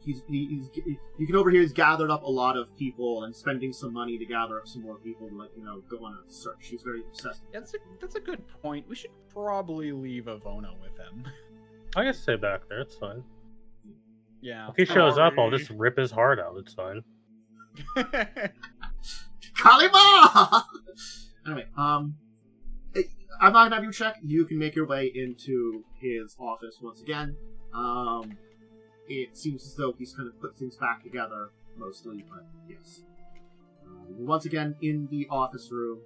he's you can overhear he's gathered up a lot of people and spending some money to gather up some more people to, like, you know, go on a search. He's very obsessed. Yeah, that's a good point. We should probably leave Ivona with him. I guess stay back there, it's fine. Yeah. If he shows up, I'll Sorry. just rip his heart out, it's fine. Kalima! Anyway, I'm not gonna have you check. You can make your way into his office once again. It seems as though he's kind of put things back together, mostly, but yes. Once again, in the office room,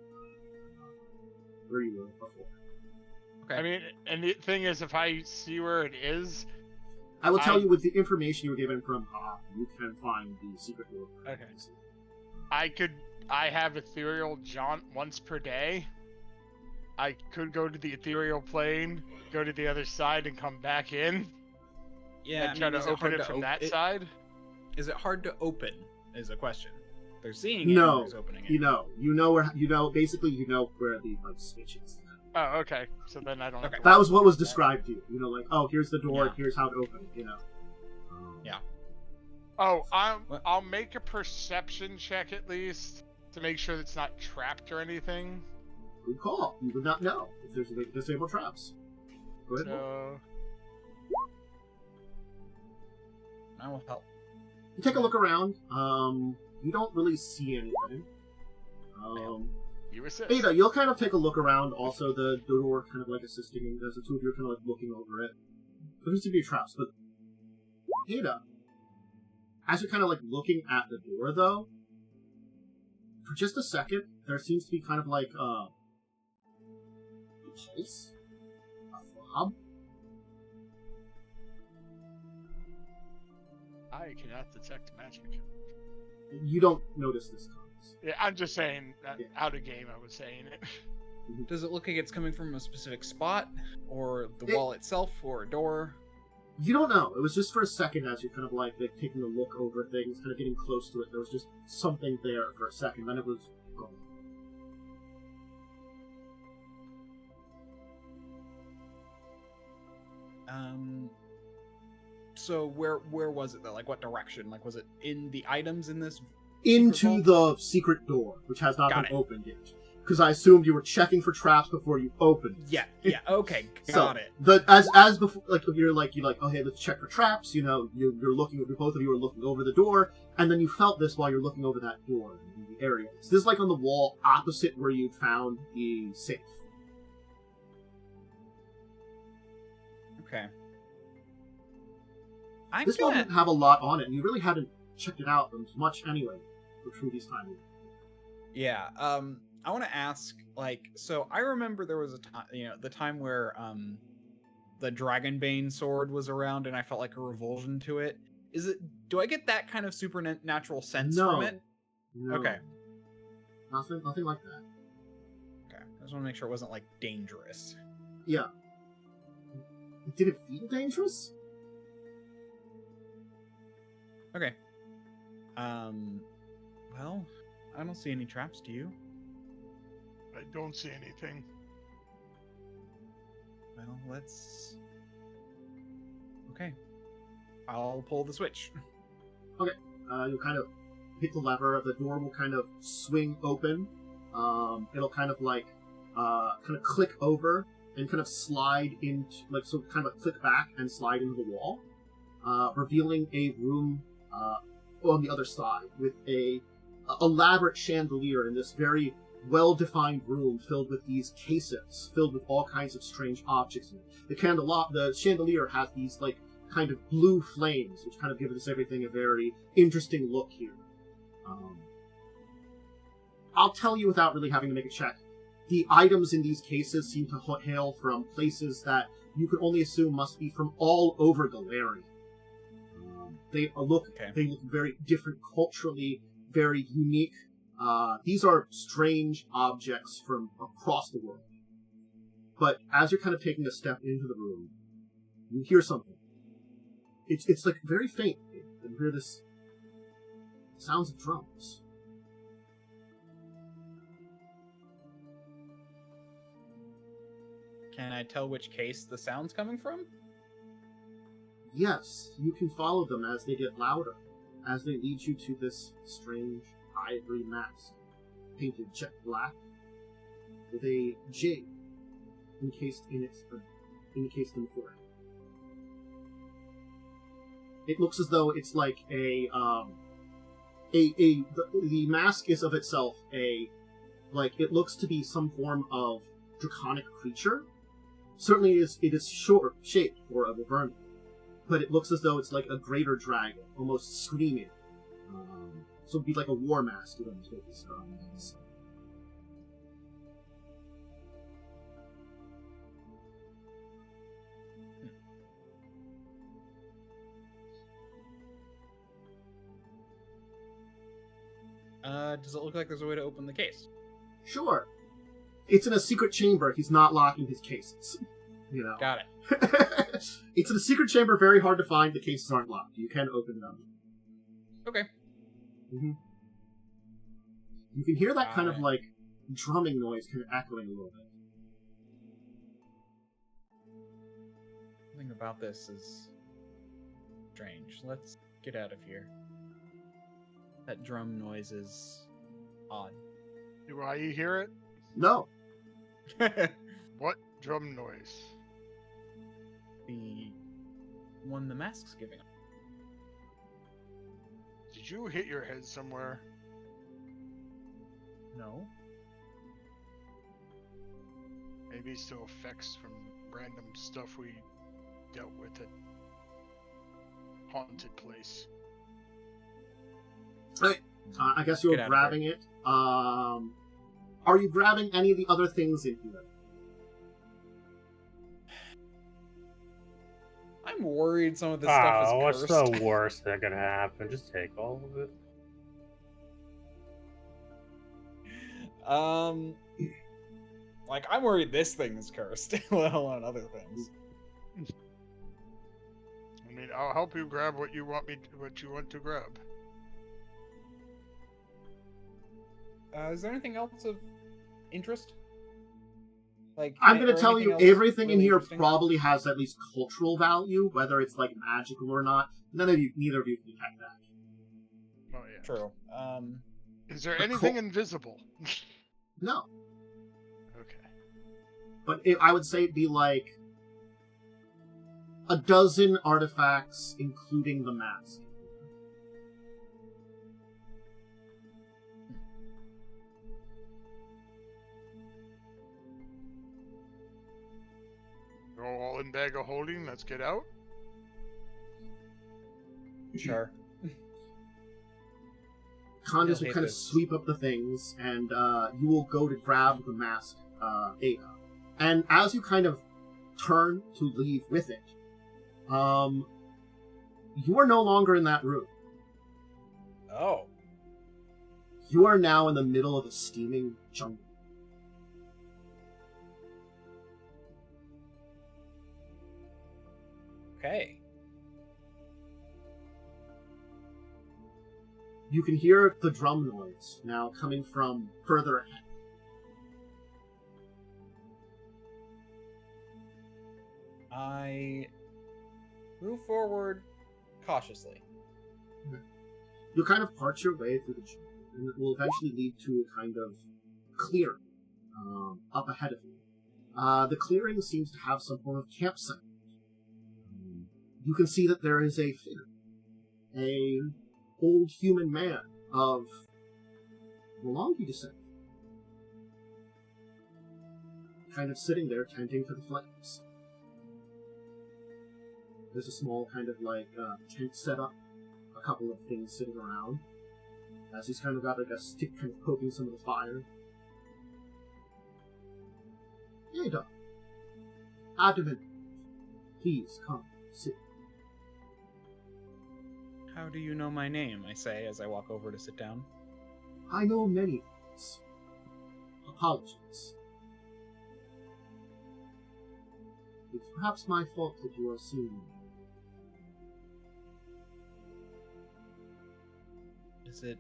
where you were before. Okay. I mean, and the thing is, if I see where it is, I will tell you with the information you were given from you can find the secret door. Okay. I have ethereal jaunt once per day. I could go to the ethereal plane, go to the other side, and come back in. Yeah, And try to open it from that side. Is it hard to open? Is a question. They're seeing it. No, and there's opening it. you know where the like switch is. Oh, okay. So then I don't. Have Okay. to That worry was what was about that. described to you. You know, like, oh, here's the door, Yeah. here's how to open it. You know. Yeah. Oh, What? I'll make a perception check at least to make sure it's not trapped or anything. Good call. You would not know if there's a way to disable traps. Go ahead. So I will help. You take a look around. You don't really see anything. you assist. Ada, you'll kind of take a look around. Also, the door kind of like assisting, and as the two of you are kind of like looking over it. There seems to be traps, but Ada, as you're kind of like looking at the door, though, for just a second, there seems to be kind of like a pulse, a throb. I cannot detect magic. You don't notice this comes. Yeah, I'm just saying that Yeah. out of game. I was saying it. Does it look like it's coming from a specific spot, or the It- wall itself, or a door? You don't know. It was just for a second as you're kind of like taking a look over things, kind of getting close to it. There was just something there for a second, then it was gone. So where was it though? Like what direction? Like was it in the items in this? Into vault? the secret door, which has not Got been it. opened yet. Because I assumed you were checking for traps before you opened it. Yeah. Okay, got it. As before, like you're like oh hey, let's check for traps. You know, you're looking. Both of you are looking over the door, and then you felt this while you're looking over that door in the area. So this is like on the wall opposite where you found the safe. Okay. I'm This one gonna. didn't have a lot on it, and you really hadn't checked it out much anyway for Trudy's time. Yeah. I want to ask, like, so I remember there was a time, the time where the Dragonbane sword was around, and I felt like a revulsion to it. Do I get that kind of supernatural sense No. from it? No. Okay. Nothing like that. Okay. I just want to make sure it wasn't like dangerous. Yeah. Did it feel dangerous? Okay. Well, I don't see any traps. Do you? I don't see anything. Well, let's. Okay. I'll pull the switch. you'll kind of hit the lever. The door will kind of swing open. It'll kind of click over and kind of slide into, kind of click back and slide into the wall, revealing a room on the other side with a elaborate chandelier in this very well-defined room filled with these cases, filled with all kinds of strange objects in it. The chandelier has these, kind of blue flames, which kind of give this everything a very interesting look here. I'll tell you without really having to make a check. The items in these cases seem to hail from places that you could only assume must be from all over Galeria. They look very different culturally, very unique. These are strange objects from across the world. But as you're kind of taking a step into the room, you hear something. It's very faint. You hear this sounds of drums. Can I tell which case the sound's coming from? Yes, you can follow them as they get louder, as they lead you to this strange ivory mask, painted jet black, with a jade encased in the forehead. It looks as though it's like the mask is of itself it looks to be some form of draconic creature. Certainly it is short shaped for a Wyvern, but it looks as though it's like a greater dragon, almost screaming. So it'd be like a war mask, is what this is. Does it look like there's a way to open the case? Sure. It's in a secret chamber. He's not locking his cases. Got it. It's in a secret chamber, very hard to find. The cases aren't locked. You can open them. Okay. Mm-hmm. You can hear that kind of drumming noise kind of echoing a little bit. Something about this is strange. Let's get out of here. That drum noise is odd. Do I hear it? No. What drum noise? The one the mask's giving. Did you hit your head somewhere? No. Maybe still effects from random stuff we dealt with at Haunted Place. I guess you're grabbing it. Are you grabbing any of the other things in here? I'm worried some of this stuff is cursed. What's the worst that could happen? Just take all of it. I'm worried this thing is cursed, let alone other things. I mean, I'll help you grab what you want to grab. Is there anything else of interest? I'm going to tell you, everything in here probably has at least cultural value, whether it's magical or not. Neither of you can detect that. Oh yeah. True. Is there anything invisible? No. Okay. But I would say it'd be a dozen artifacts, including the mask. Go all in bag of holding. Let's get out. Sure. Khandes will kind of sweep up the things, and you will go to grab the mask, Ada. And as you kind of turn to leave with it, you are no longer in that room. Oh. You are now in the middle of a steaming jungle. Okay. You can hear the drum noise now coming from further ahead. I move forward cautiously. You kind of part your way through the jungle, and it will eventually lead to a kind of clearing up ahead of you. The clearing seems to have some form of campsite. You can see that there is a figure, a old human man of Molongi descent, kind of sitting there tending to the flames. There's a small kind of tent set up, a couple of things sitting around, as he's kind of got like a stick kind of poking some of the fire. Hey, Doc. Adamant, please come, sit. How do you know my name? I say as I walk over to sit down. I know many things. Apologies. It's perhaps my fault that you are seeing me. Is it...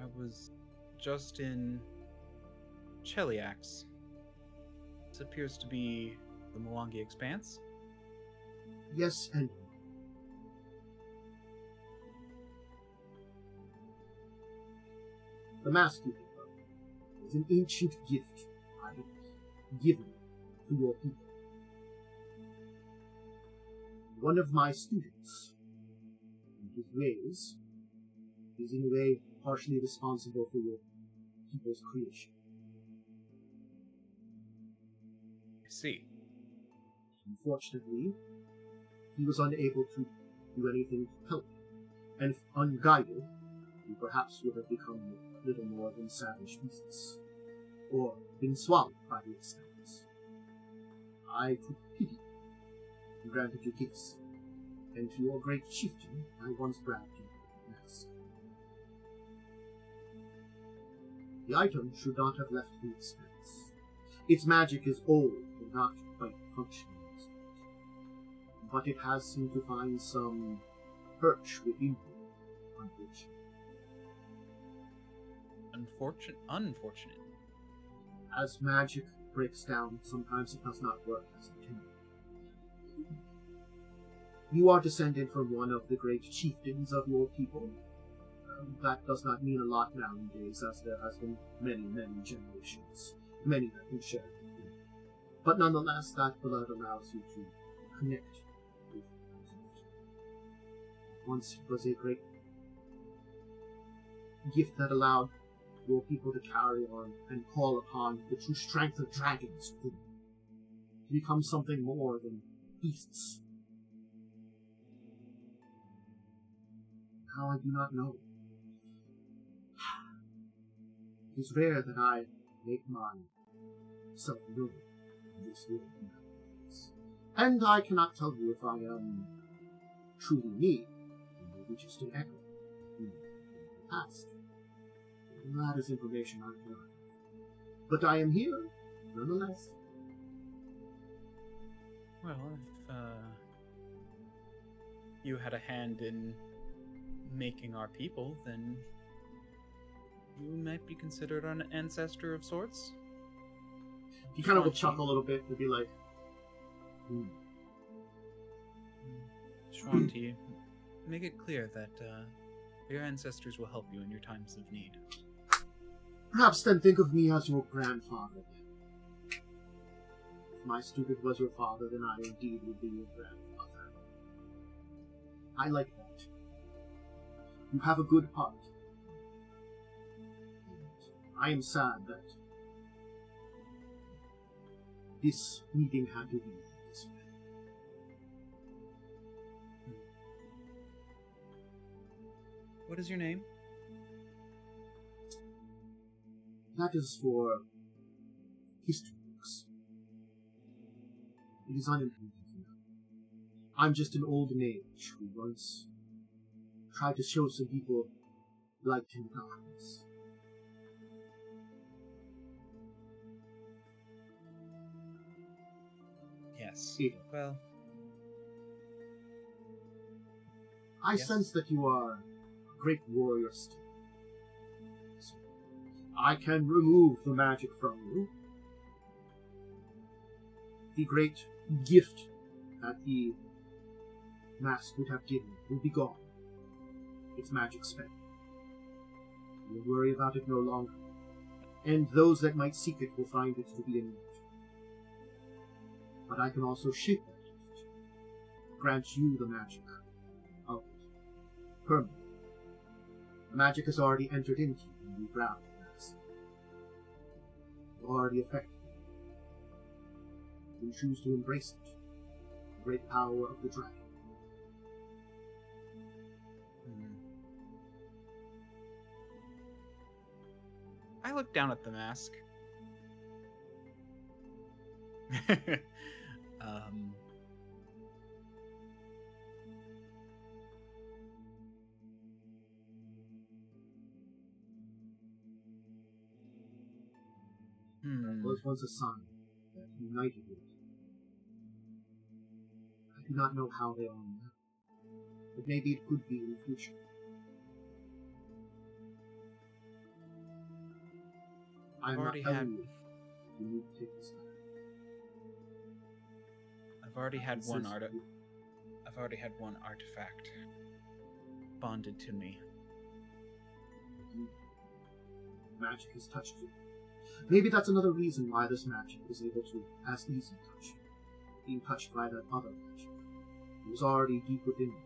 I was just in Cheliax. This appears to be the Molongi Expanse. Yes, and the mask you pick up is an ancient gift I have given to your people. One of my students, in his ways, is in a way partially responsible for your people's creation. I see. Unfortunately, he was unable to do anything to help you, and if unguided, you perhaps would have become little more than savage beasts, or been swallowed by the expanse. I took pity and granted you gifts, and to your great chieftain I once grabbed you mask. The item should not have left the expanse. Its magic is old and not quite functioning, but it has seemed to find some perch within you, unfortunately. Unfortunate. As magic breaks down, sometimes it does not work as intended. You are descended from one of the great chieftains of your people. That does not mean a lot nowadays, as there has been many generations, many that can share with you. But nonetheless, that blood allows you to connect with the gift. Once it was a great gift that allowed your people to carry on and call upon the true strength of dragons within them, to become something more than beasts. How I do not know. It is rare that I make myself known in this world nowadays. And I cannot tell you if I am truly me, or maybe just an echo of the past. That is information I cannot have. But I am here, nonetheless. Well, if you had a hand in making our people, then you might be considered an ancestor of sorts. He kind of will chuckle a little bit and be like, Shwanti, make it clear that your ancestors will help you in your times of need. Perhaps then think of me as your grandfather. If my student was your father, then I indeed would be your grandfather. I like that. You have a good heart. And I am sad that this meeting had to be this way. What is your name? That is for history books. It is unimportant now. I'm just an old mage who once tried to show some people light in the darkness. Yes. Well, Well, I yes. sense that you are a great warrior still. So I can remove the magic from you. The great gift that the mask would have given will be gone. its magic spent. We'll worry about it no longer, and those that might seek it will find it to be an illusion. But I can also shape that gift, grant you the magic of it, permanently. The magic has already entered into you when you grabbed the mask. It's already affected you. You choose to embrace it, the great power of the dragon. I look down at the mask. That was once a sign that united it. I do not know how they are now, but maybe it could be in the future. I am not telling you need to take this. I've already had one artifact bonded to me. Magic has touched you. Maybe that's another reason why this magic is able to, as easily touch you. Being touched by that other magic. It was already deep within you.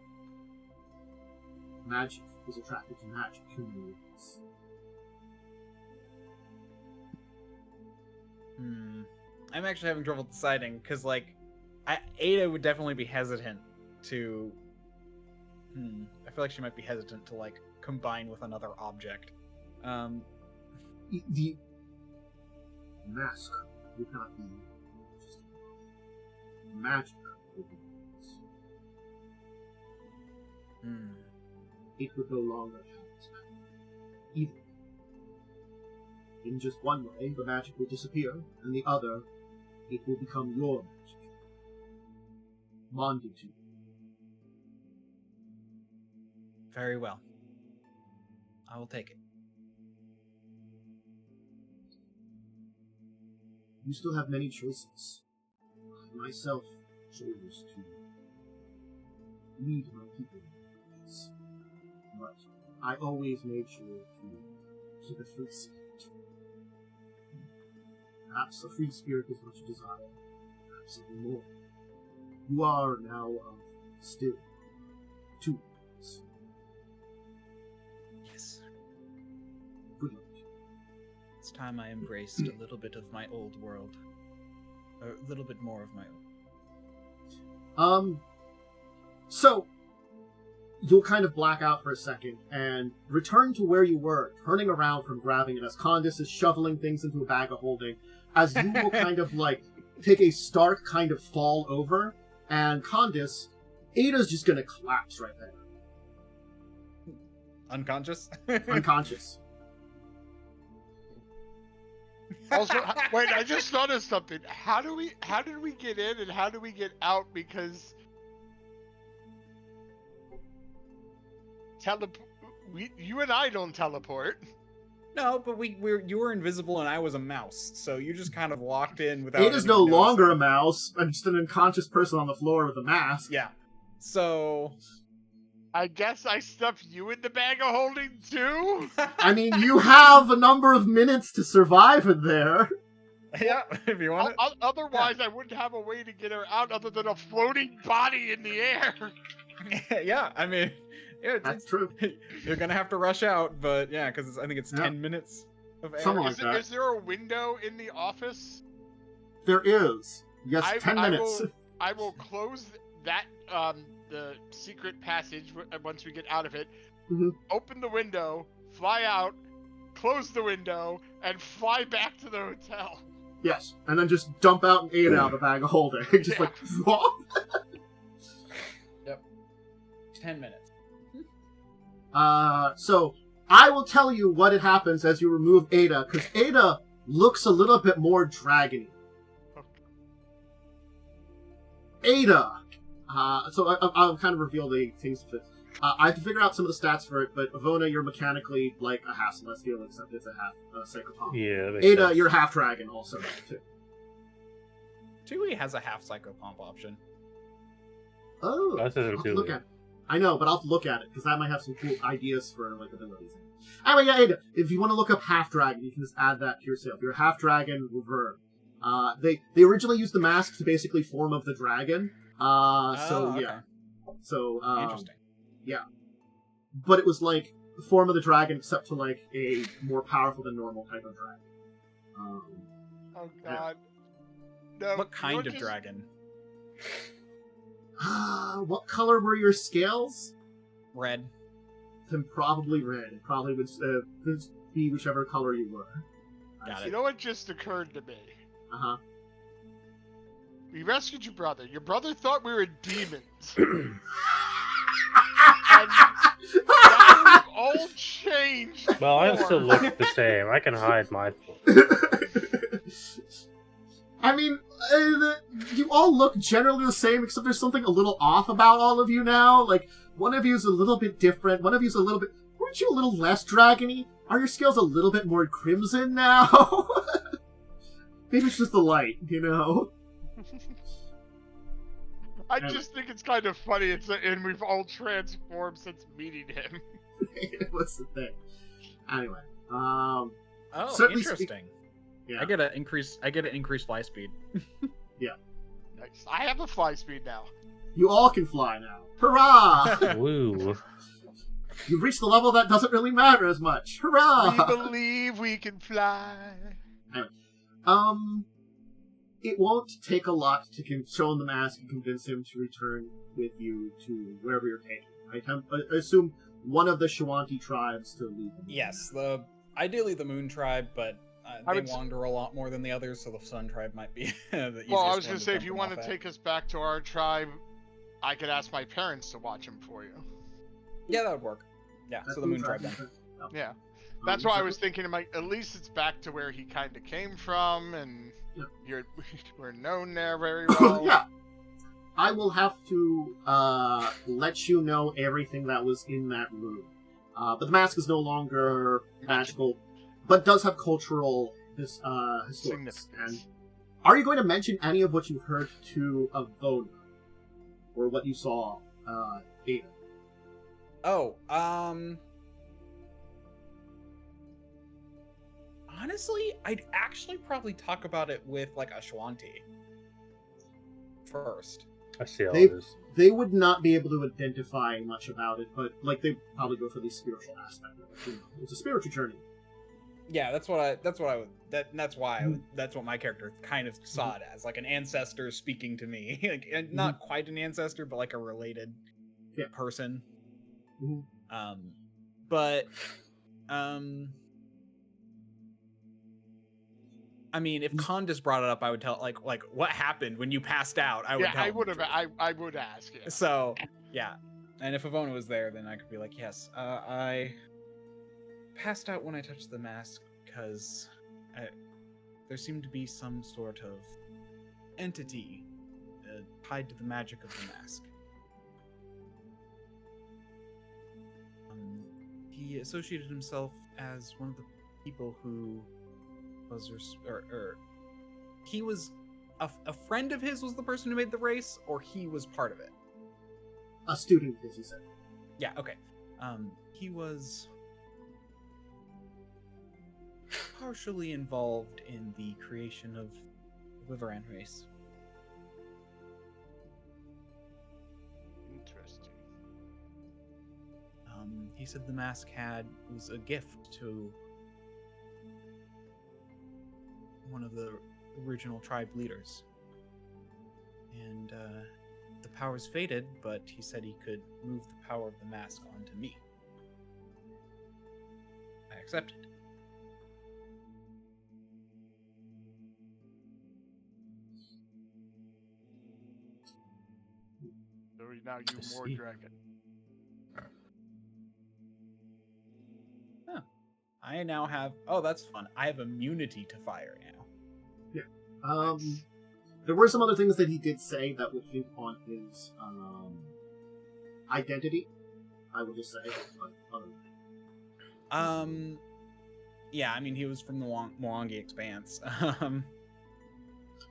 Magic is attracted to magic, human beings. I'm actually having trouble deciding, because, like, Ada would definitely be hesitant to... I feel like she might be hesitant to, like, combine with another object. The mask would not be just magic would be It would no longer have its power. Either. In just one way, the magic will disappear, and the other, it will become your magic. Bonded to you. Very well. I will take it. You still have many choices. I myself chose to lead my people in ways, but I always made sure to keep a free spirit. Perhaps a free spirit is what you desire, perhaps something more. You are now still 2 worlds. Yes. Good luck. It's time I embraced a little bit of my old world. Or a little bit more of my own. So, you'll kind of black out for a second, and return to where you were, turning around from grabbing it as Khandes is shoveling things into a bag of holding, as you will kind of, like, take a stark kind of fall over, and Khandes, Ada's just gonna collapse right there. Unconscious? Unconscious. Also, wait, I just noticed something. How did we get in and how do we get out? Because you and I don't teleport. No, but you were invisible and I was a mouse, so you just kind of walked in without. Ada's no longer a mouse, and just an unconscious person on the floor with a mask. Yeah. So I guess I stuffed you in the bag of holding too? I mean, you have a number of minutes to survive in there. Yeah, if you want it. Otherwise, I wouldn't have a way to get her out other than a floating body in the air. Yeah, I mean, yeah, that's true. You're gonna have to rush out, but yeah, because I think it's 10 minutes of air. Something like that. Is there a window in the office? There is. Yes, 10 minutes. I will close that the secret passage once we get out of it. Mm-hmm. Open the window, fly out, close the window, and fly back to the hotel. Yes, and then just dump out and Ada out of the bag of holding. Just like, what? Yep. 10 minutes. So, I will tell you what it happens as you remove Ada, because Ada looks a little bit more dragony. Ada! So I'll kind of reveal the things of it. I have to figure out some of the stats for it, but Ivona, you're mechanically like a half celestial, except it's a half psychopomp. Yeah. Ada, sense. you're half dragon also, too. Tui has a half psychopomp option. Oh, That says I'll it have too. to look at it. I know, but I'll have to look at it, because that might have some cool ideas for, like, abilities. Anyway, yeah, if you want to look up half-dragon, you can just add that to yourself. You're a half-dragon reverb. They originally used the mask to basically form of the dragon. Okay. So, Interesting. Yeah. But it was, like, the form of the dragon, except to, like, a more powerful than normal type of dragon. Oh, God. No, What kind of dragon? What color were your scales? Red. Then probably red. It probably would be whichever color you were. Got it. You know what just occurred to me? Uh-huh. We rescued your brother. Your brother thought we were demons. And now we've all changed. Well, I form. still look the same. I can hide my... I mean, you all look generally the same, except there's something a little off about all of you now. Like, one of you's a little bit different, one of you's a little bit... Weren't you a little less dragony? Are your scales a little bit more crimson now? Maybe it's just the light, you know? I just think it's kind of funny, and we've all transformed since meeting him. What's the thing? Anyway, Oh, certainly interesting. yeah. I get an increased fly speed. Nice. I have a fly speed now. You all can fly now. Hurrah! Woo. You've reached the level that doesn't really matter as much. Hurrah! We believe we can fly. It won't take a lot to show him the mask and convince him to return with you to wherever you're taking. I assume one of the Shawanti tribes to lead him. Yes, ideally the Moon tribe, but they wander a lot more than the others, so the Sun tribe might be the easiest. Well, I was going to say, if you want to take us back to our tribe, I could ask my parents to watch him for you. Yeah, that would work. Yeah, so the Moon tribe then. Yeah. That's why I was thinking, at least it's back to where he kind of came from, and we're known there very well. Yeah. I will have to let you know everything that was in that room. But the mask is no longer magical, but does have cultural historics. And are you going to mention any of what you heard to Ivona? Or what you saw Ada? Oh, honestly, I'd actually probably talk about it with, like, a Shawanti first. I see how it is. They would not be able to identify much about it, but, like, they probably go for the spiritual aspect of it. You know? It's a spiritual journey. Yeah, that's what my character kind of saw it as, like an ancestor speaking to me. Like, and not quite an ancestor, but like a related person. Mm-hmm. I mean, if Khandes brought it up, I would tell, like what happened when you passed out. I would tell him. I would ask. Yeah. So yeah, and if Ivona was there, then I could be like, yes, I passed out when I touched the mask because there seemed to be some sort of entity tied to the magic of the mask. He associated himself as one of the people who was, he was a friend of his was the person who made the race, or he was part of it. A student, as you said. Yeah. Okay. He was partially involved in the creation of the Wyvaran race. Interesting. He said the mask was a gift to one of the original tribe leaders. And the powers faded, but he said he could move the power of the mask onto me. I accepted. So now you more dragon. I now have... Oh, that's fun. I have immunity to fire now. Yeah. There were some other things that he did say that would hint on his identity. I would just say. Yeah, I mean, he was from the Mwangi Expanse.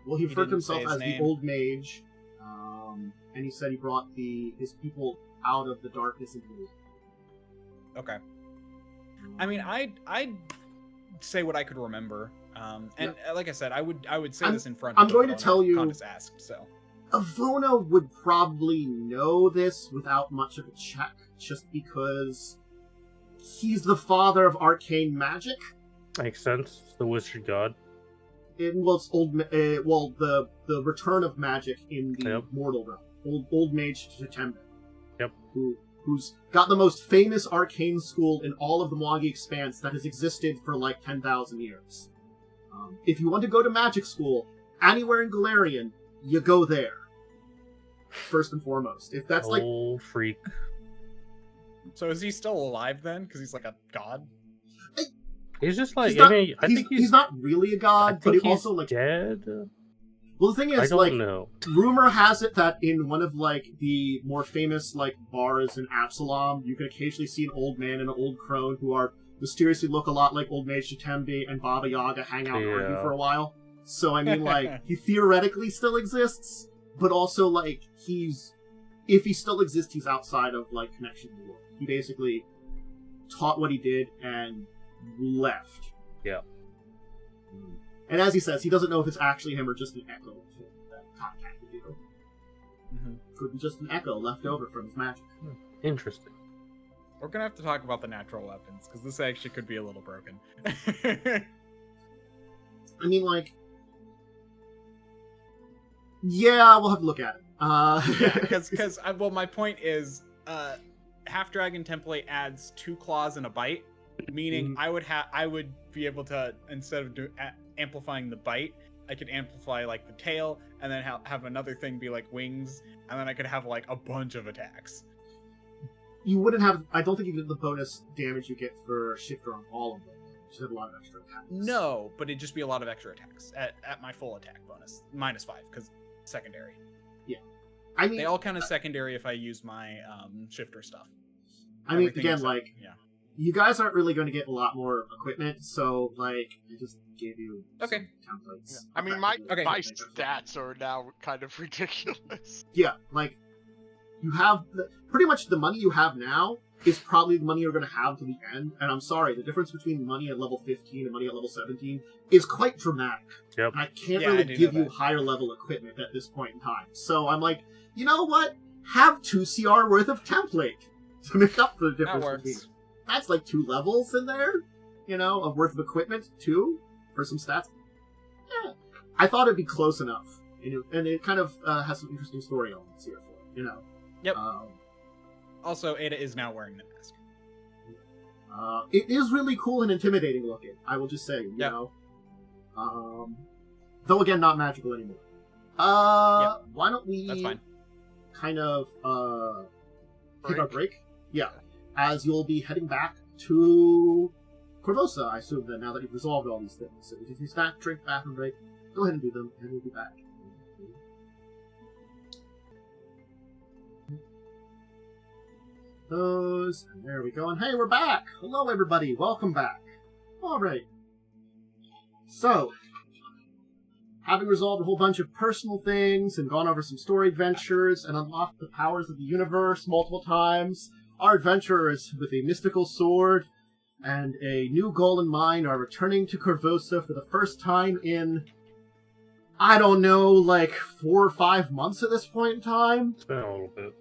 Well, he referred to himself as the Old Mage, And he said he brought his people out of the darkness into the light. Okay. I mean, I'd say what I could remember. And like I said, I would say this in front of I'm going to tell you. Khandes asked, so. Ivona would probably know this without much of a check, just because he's the father of arcane magic. Makes sense. It's the wizard god. It's the return of magic in the mortal realm. Old mage Chitembe. Yep. Who's got the most famous arcane school in all of the Mwangi Expanse that has existed for like 10,000 years. If you want to go to magic school anywhere in Galarian, you go there. First and foremost. If that's freak. So is he still alive then? Because he's like a god? He's just like, I think he's not really a god, but he's also like dead. Well, the thing is, I don't know. Rumor has it that in one of like the more famous like bars in Absalom, you can occasionally see an old man and an old crone who are mysteriously look a lot like Old Mage Chitembe and Baba Yaga hang out and argue for a while. So I mean, like, he theoretically still exists, but also like if he still exists, he's outside of like connection to the world. He basically taught what he did and left. Yeah. And as he says, he doesn't know if it's actually him or just an echo of him that contacted you. Mm-hmm. Could be just an echo left over from his magic. Interesting. We're gonna have to talk about the natural weapons, because this actually could be a little broken. I mean, like... Yeah, we'll have to look at it. Because my point is, Half Dragon template adds 2 claws and a bite, meaning I would be able to, instead of amplifying the bite, I could amplify like the tail, and then have another thing be like wings, and then I could have like a bunch of attacks. You wouldn't have. I don't think you get the bonus damage you get for Shifter on all of them. You just have a lot of extra attacks. No, but it'd just be a lot of extra attacks at my full attack bonus, -5, because secondary. Yeah, I mean they all count as secondary if I use my Shifter stuff. I mean, again, like, you guys aren't really going to get a lot more equipment, so, like, I just gave you some templates. Yeah. I mean, my stats are now kind of ridiculous. Yeah, like, you have... pretty much the money you have now is probably the money you're going to have to the end, and I'm sorry, the difference between money at level 15 and money at level 17 is quite dramatic. Yep. And I can't really give you higher level equipment at this point in time. So I'm like, you know what? Have 2 CR worth of template to make up for the difference between... That's like 2 levels in there, of worth of equipment, too, for some stats. Yeah. I thought it'd be close enough. And it kind of has some interesting story elements here for it, Yep. Also, Ada is now wearing the mask. It is really cool and intimidating looking, I will just say, you know. Though, again, not magical anymore. Why don't we kind of take our break? Yeah. As you'll be heading back to Korvosa, I assume, that now that you've resolved all these things. So if you snack, drink, bathroom break, go ahead and do them, and we'll be back. Those, and there we go. And hey, we're back! Hello, everybody. Welcome back. Alright. So, having resolved a whole bunch of personal things and gone over some story adventures and unlocked the powers of the universe multiple times, our adventurers with a mystical sword and a new goal in mind are returning to Korvosa for the first time in, I don't know, like 4 or 5 months at this point in time. It's been a little bit.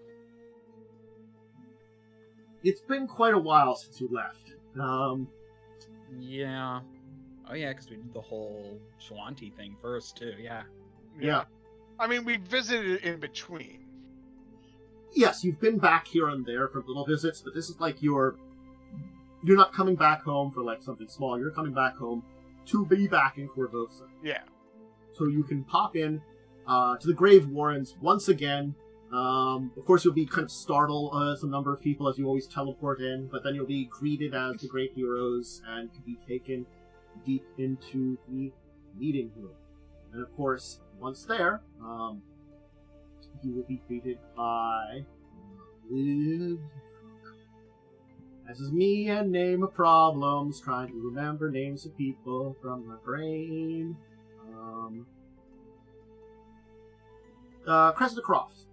It's been quite a while since you left. Yeah. Oh yeah, because we did the whole Shawanti thing first too. Yeah. I mean, we visited in between. Yes, you've been back here and there for little visits, but this is like you're not coming back home for like something small. You're coming back home to be back in Korvosa. Yeah. So you can pop in to the Grave Warrens once again. Of course, you'll be kind of startle some number of people as you always teleport in, but then you'll be greeted as the great heroes and can be taken deep into the meeting room. And of course, once there, you will be greeted by Liv. This is me and name of problems, trying to remember names of people from my brain. Cressida Croft.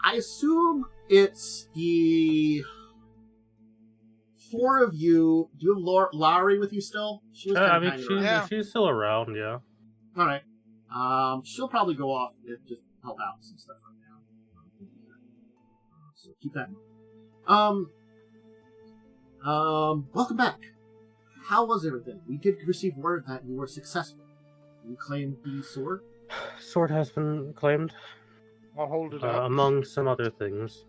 I assume it's the 4 of you. Do you have Lowry with you still? She was I mean, she's still around, yeah. Alright. She'll probably go off and just help out with some stuff right now. So keep that in mind. Welcome back. How was everything? We did receive word that you were successful. You claimed the sword? Sword has been claimed. I'll hold it up. Among some other things.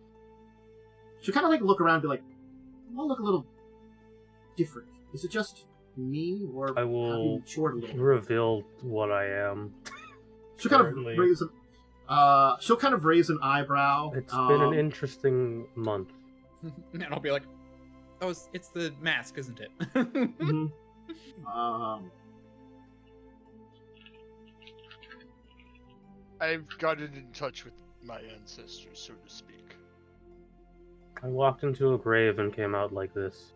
She'll kind of like look around and be like, I look a little different. Is it just me, or I will short a little? Reveal what I am. She'll kind of raise an eyebrow. It's been an interesting month. And I'll be like, oh, it's the mask, isn't it? Mm-hmm. I've gotten in touch with my ancestors, so to speak. I walked into a grave and came out like this.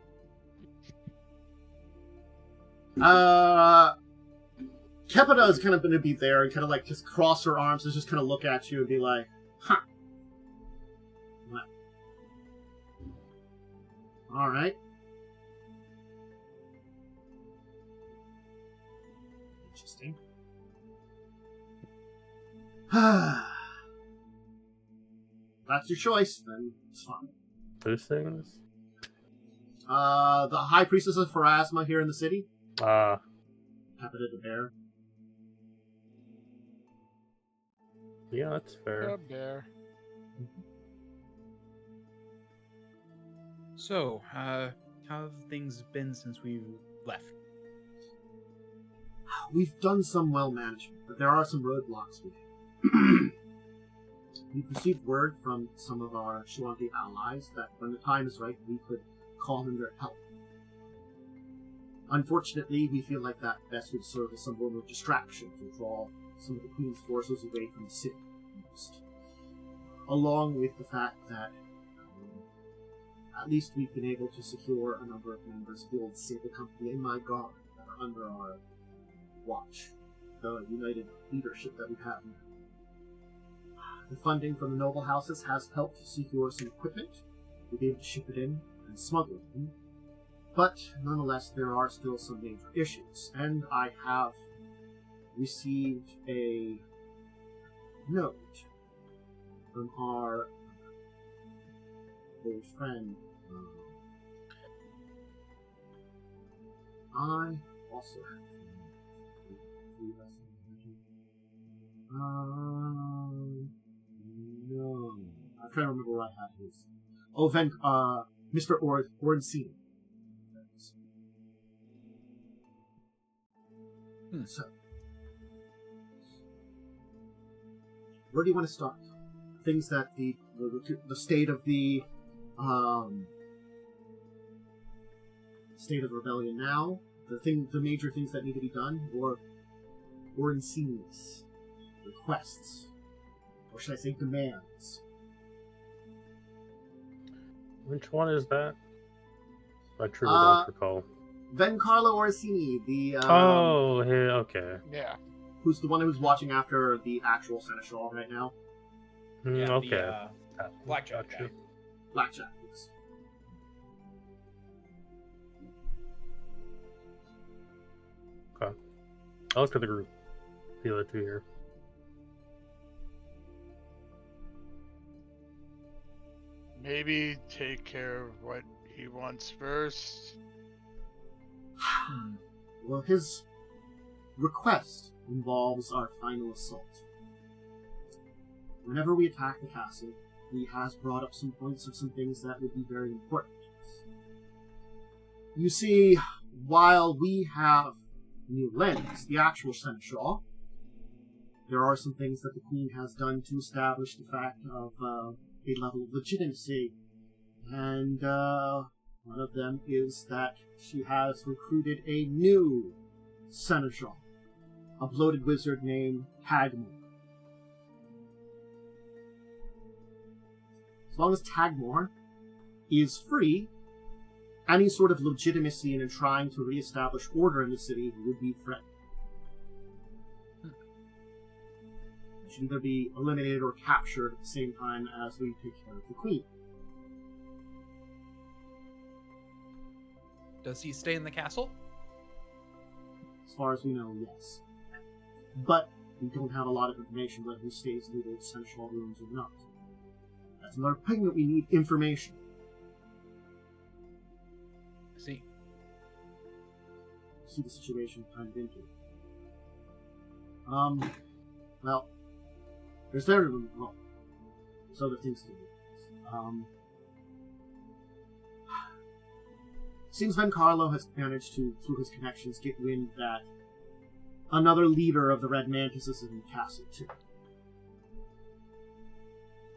Kepida is kind of going to be there and kind of like just cross her arms and just kind of look at you and be like, huh. What? Alright. Interesting. That's your choice, then it's fine. Those things? The High Priestess of Pharasma here in the city. Kepida the Bear. Yeah, that's fair. Bear. So, how have things been since we left? We've done some well management, but there are some roadblocks we We've received word from some of our Shuanti allies that when the time is right, we could call in their help. Unfortunately, we feel like that best would serve as some form of distraction to draw some of the Queen's forces away from the city. Along with the fact that at least we've been able to secure a number of members of the old Sable Company and my guard that are under our watch, the united leadership that we have now. The funding from the noble houses has helped to secure some equipment. We'll be able to ship it in and smuggle it in. But nonetheless, there are still some major issues, and I have received a note from our old friend. I also have no. I'm trying to remember where I had his. Oh, Mr. Orensini. So, where do you want to start? Things that the state of the state of rebellion now, the major things that need to be done, or Orensini's requests, or should I say demands? Which one is that? I truly don't recall. Carlo Orsini, the okay. Yeah. Who's the one who's watching after the actual Seneschal right now? Yeah, Okay. Blackjack guy. Blackjack, yes. Okay. I'll look to the group. The other two here. Maybe take care of what he wants first. Well, his request involves our final assault. Whenever we attack the castle, he has brought up some points of some things that would be very important to us. You see, while we have New Lens, the actual Seneschal, there are some things that the Queen has done to establish the fact of a level of legitimacy, and one of them is that she has recruited a new Seneschal, a bloated wizard named Tagmor. As long as Tagmor is free, any sort of legitimacy in trying to reestablish order in the city would be threatened. should either be eliminated or captured at the same time as we take care of the Queen. Does he stay in the castle? As far as we know, yes. But we don't have a lot of information whether he stays in the central rooms or not. That's another thing that we need information. See the situation kind of into. Well, there's their room. Well, there's other things to do. Seems Vencarlo has managed to, through his connections, get wind that another leader of the Red Mantis is in the castle too.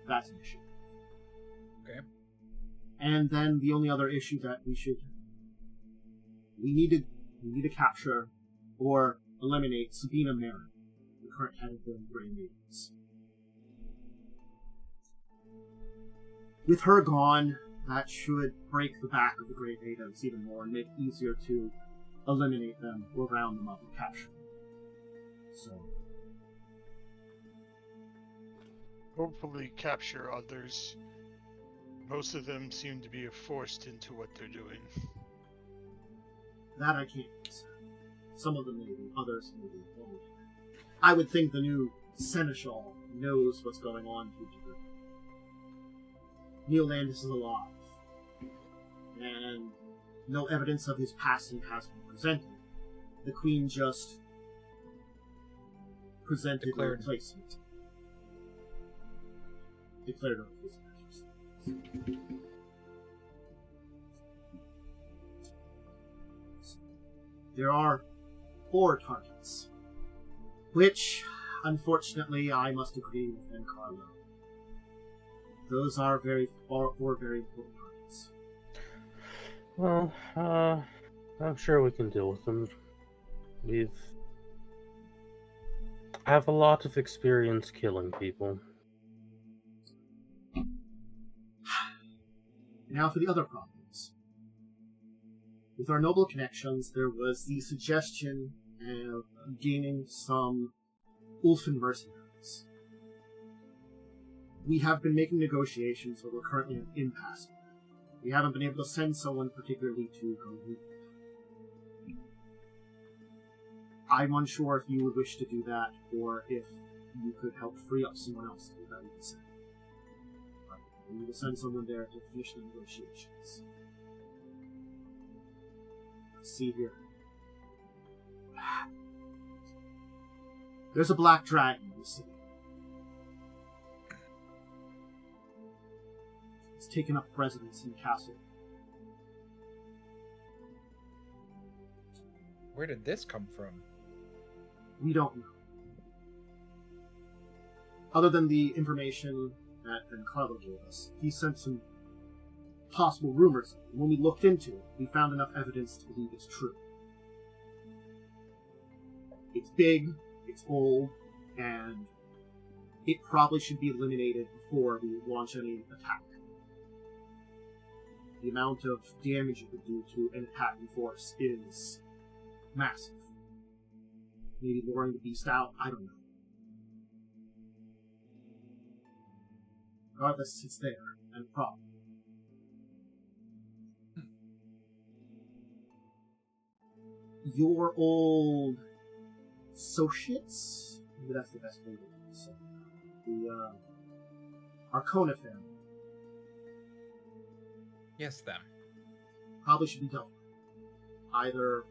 That's an issue. Okay. And then the only other issue that we need to capture or eliminate Sabina Marin, the current head of the Grey Maidens. With her gone, that should break the back of the Grey Maidens even more and make it easier to eliminate them or round them up and capture them. So, hopefully capture others. Most of them seem to be forced into what they're doing. that I can't say. Some of them maybe, others maybe won't. I would think the new Seneschal knows what's going on to Jupiter. Neil Landis is alive, and no evidence of his passing has been presented. The Queen just presented a replacement. Declared a replacement. There are 4 targets, which, unfortunately, I must agree with Vencarlo. Those are four very important targets. Well, I'm sure we can deal with them. We have a lot of experience killing people. Now for the other problems. With our noble connections, there was the suggestion of gaining some Ulfin mercenaries. We have been making negotiations, but we're currently at an impasse. We haven't been able to send someone particularly to go with. I'm unsure if you would wish to do that, or if you could help free up someone else to do that instead. But we need to send someone there to finish the negotiations. Let's see here. There's a black dragon in the city. It's taken up residence in the castle. Where did this come from? We don't know. Other than the information that Vencarlo gave us, he sent some possible rumors. And when we looked into it, we found enough evidence to believe it's true. It's big, it's old, and it probably should be eliminated before we launch any attack. The amount of damage it would do to an attacking force is massive. Maybe luring the beast out, I don't know. Regardless, it's there, and a problem. Your old associates? Maybe that's the best way to say it. The Arcona family. Yes, them. Probably should be dealt with. Either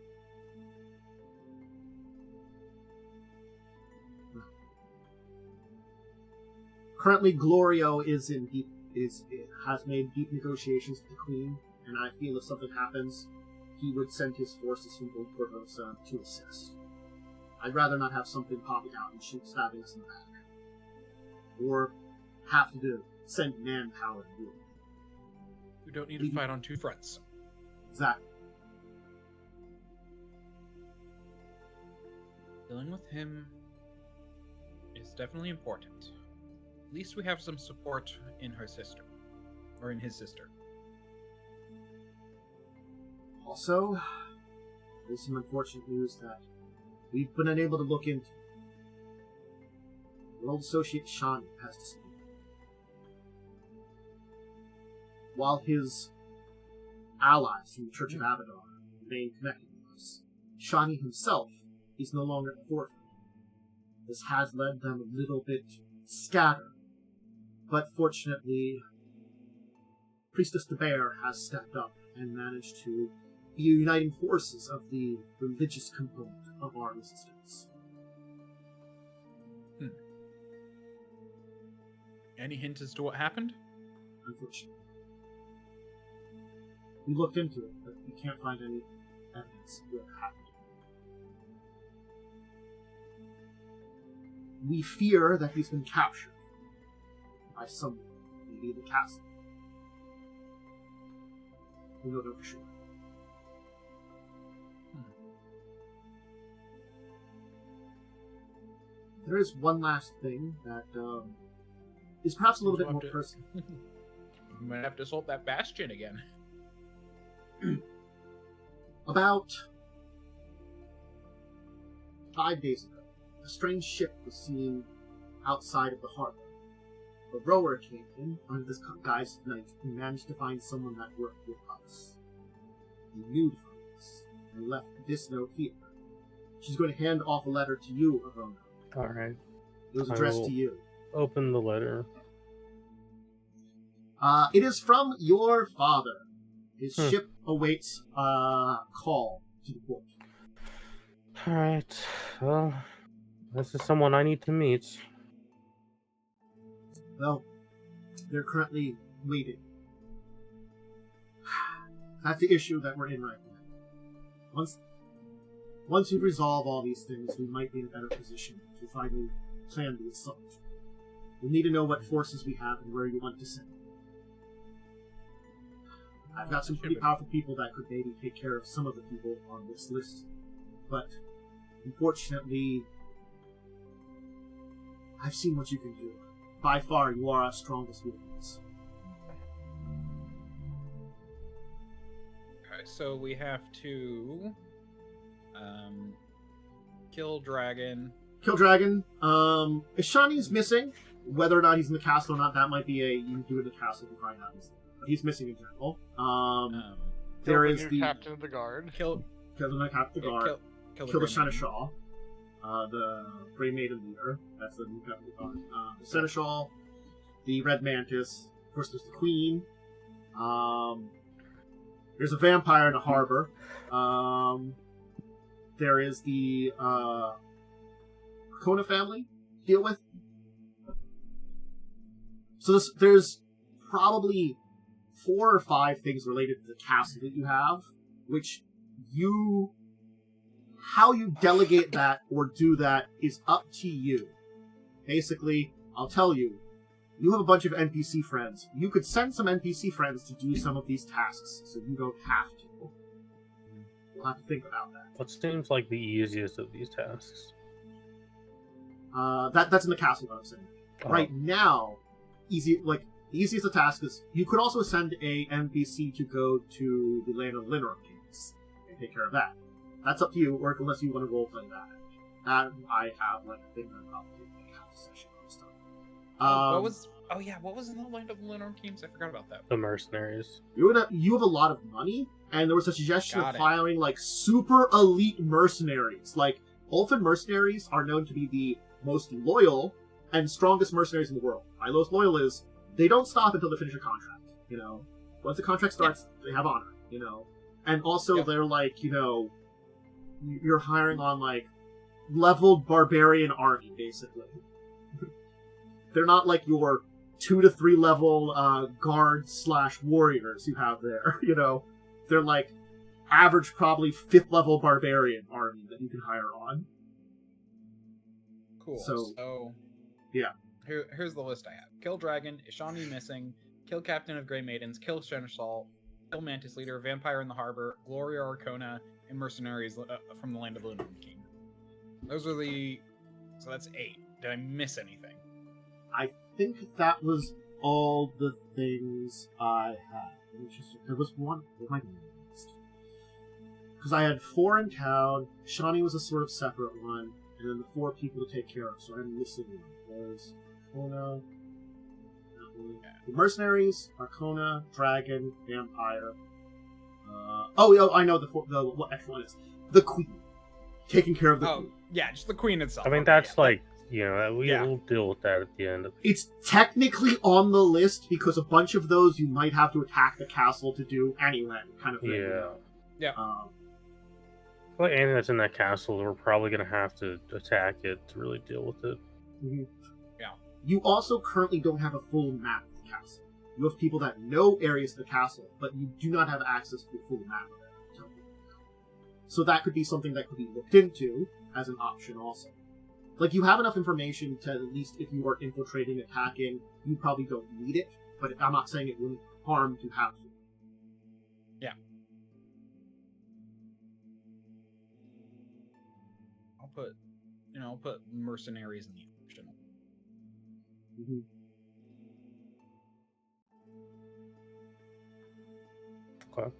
currently, Glorio has made deep negotiations with the Queen, and I feel if something happens, he would send his forces from Old Korvosa to assist. I'd rather not have something popping out and stabbing us in the back, or have to send manpower to do it. We don't need to fight on 2 fronts. Exactly. Dealing with him is definitely important. At least we have some support in her sister. Or in his sister. Also, there's some unfortunate news that we've been unable to look into. Your old associate Shani has disappeared. While his allies from the Church of Abadar remain connected with us, Shani himself is no longer at the forefront. This has led them a little bit scattered, but fortunately, Priestess the Bear has stepped up and managed to be uniting forces of the religious component of our resistance. Any hint as to what happened? Unfortunately. We looked into it, but we can't find any evidence of what happened. We fear that he's been captured by someone, maybe in the castle. We don't know for sure. There is one last thing that is perhaps a little bit more personal. You might have to assault that bastion again. About 5 days ago, a strange ship was seen outside of the harbor. A rower came in under this guise of night and managed to find someone that worked with us. He knew from us and left this note here. She's going to hand off a letter to you, Ivona. Alright. It was addressed to you. Open the letter. It is from your father. His ship awaits a call to the port. Alright. Well, this is someone I need to meet. Well, they're currently waiting. That's the issue that we're in right now. Once we resolve all these things, we might be in a better position to finally plan the assault. We need to know what forces we have and where you want to send them. I've got some pretty powerful people that could maybe take care of some of the people on this list, but unfortunately, I've seen what you can do. By far, you are our strongest weakness. Okay, so we have to kill dragon. Kill dragon. Ishani's missing. Whether or not he's in the castle or not, that might be you can do it in the castle to find out he's there. But he's missing in general. There is the captain of the guard. Kill the captain of the guard. Kill the seneschal. The Grey Maiden leader. That's the new captain of the guard. The seneschal. The Red Mantis. Of course, there's the queen. There's a vampire in the harbor. There is the Kona family to deal with. So there's probably 4 or 5 things related to the castle that you have, which how you delegate that or do that is up to you. Basically, I'll tell you, you have a bunch of NPC friends. You could send some NPC friends to do some of these tasks, so you don't have to. You'll have to think about that. What seems like the easiest of these tasks? That's in the castle, that I'm saying. Oh. Right now, the easiest of the task is you could also send a NPC to go to the land of Linor Kings and take care of that. That's up to you, or unless you want to roleplay that. That I have a thing that I'll probably half a session on stuff. What was in the land of Linor Kings? I forgot about that. The mercenaries. You have a lot of money, and there was a suggestion of hiring super elite mercenaries. Ultimate mercenaries are known to be the most loyal and strongest mercenaries in the world. My most loyal is they don't stop until they finish a contract. Once the contract starts, they have honor. And also they're you're hiring on leveled barbarian army basically. They're not like your 2 to 3 level guards / warriors you have there. They're average probably 5th level barbarian army that you can hire on. Cool. So yeah. Here's the list I have. Kill Dragon, Ishani missing, kill Captain of Grey Maidens, kill Seneschal, kill Mantis Leader, Vampire in the Harbor, Gloria Arcona, and Mercenaries from the Land of Lunar King. So that's 8. Did I miss anything? I think that was all the things I had. There was one. Because I had 4 in town. Shani was a sort of separate one, and then the 4 people to take care of. So I'm missing one. There's Arcona, the mercenaries, Arcona, Dragon, Vampire. I know what next one is. The Queen. Taking care of the Queen. Yeah, just the Queen itself. I mean, that's we'll deal with that at the end. It's technically on the list because a bunch of those you might have to attack the castle to do anyway, kind of thing. Yeah. Well, anything that's in that castle, we're probably going to have to attack it to really deal with it. Mm-hmm. Yeah. You also currently don't have a full map of the castle. You have people that know areas of the castle, but you do not have access to a full map of it. So that could be something that could be looked into as an option also. Like, you have enough information to, at least if you are infiltrating, attacking, you probably don't need it, but I'm not saying it wouldn't harm to have to. Yeah. I'll put mercenaries in the optional. Mm-hmm. Okay.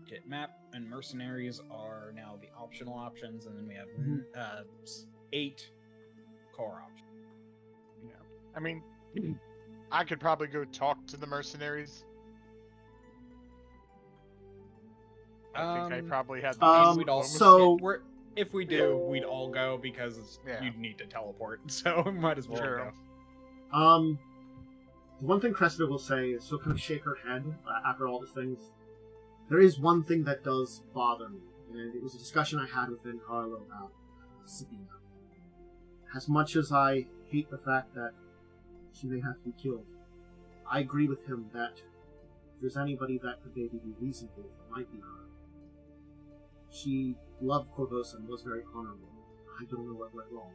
Kit map and mercenaries are now the optional options, and then we have 8 core options. Yeah. I mean, I could probably go talk to the mercenaries. I think I probably had the we'd all so if we do, we'd all go because you'd need to teleport, so we might as well go. The one thing Cressida will say is she'll kind of shake her head after all these things. There is one thing that does bother me, and it was a discussion I had with Carlo about Sabina. As much as I hate the fact that she may have to be killed, I agree with him that if there's anybody that could maybe be reasonable, it might be her. She loved Korvosa and was very honorable. I don't know what went wrong.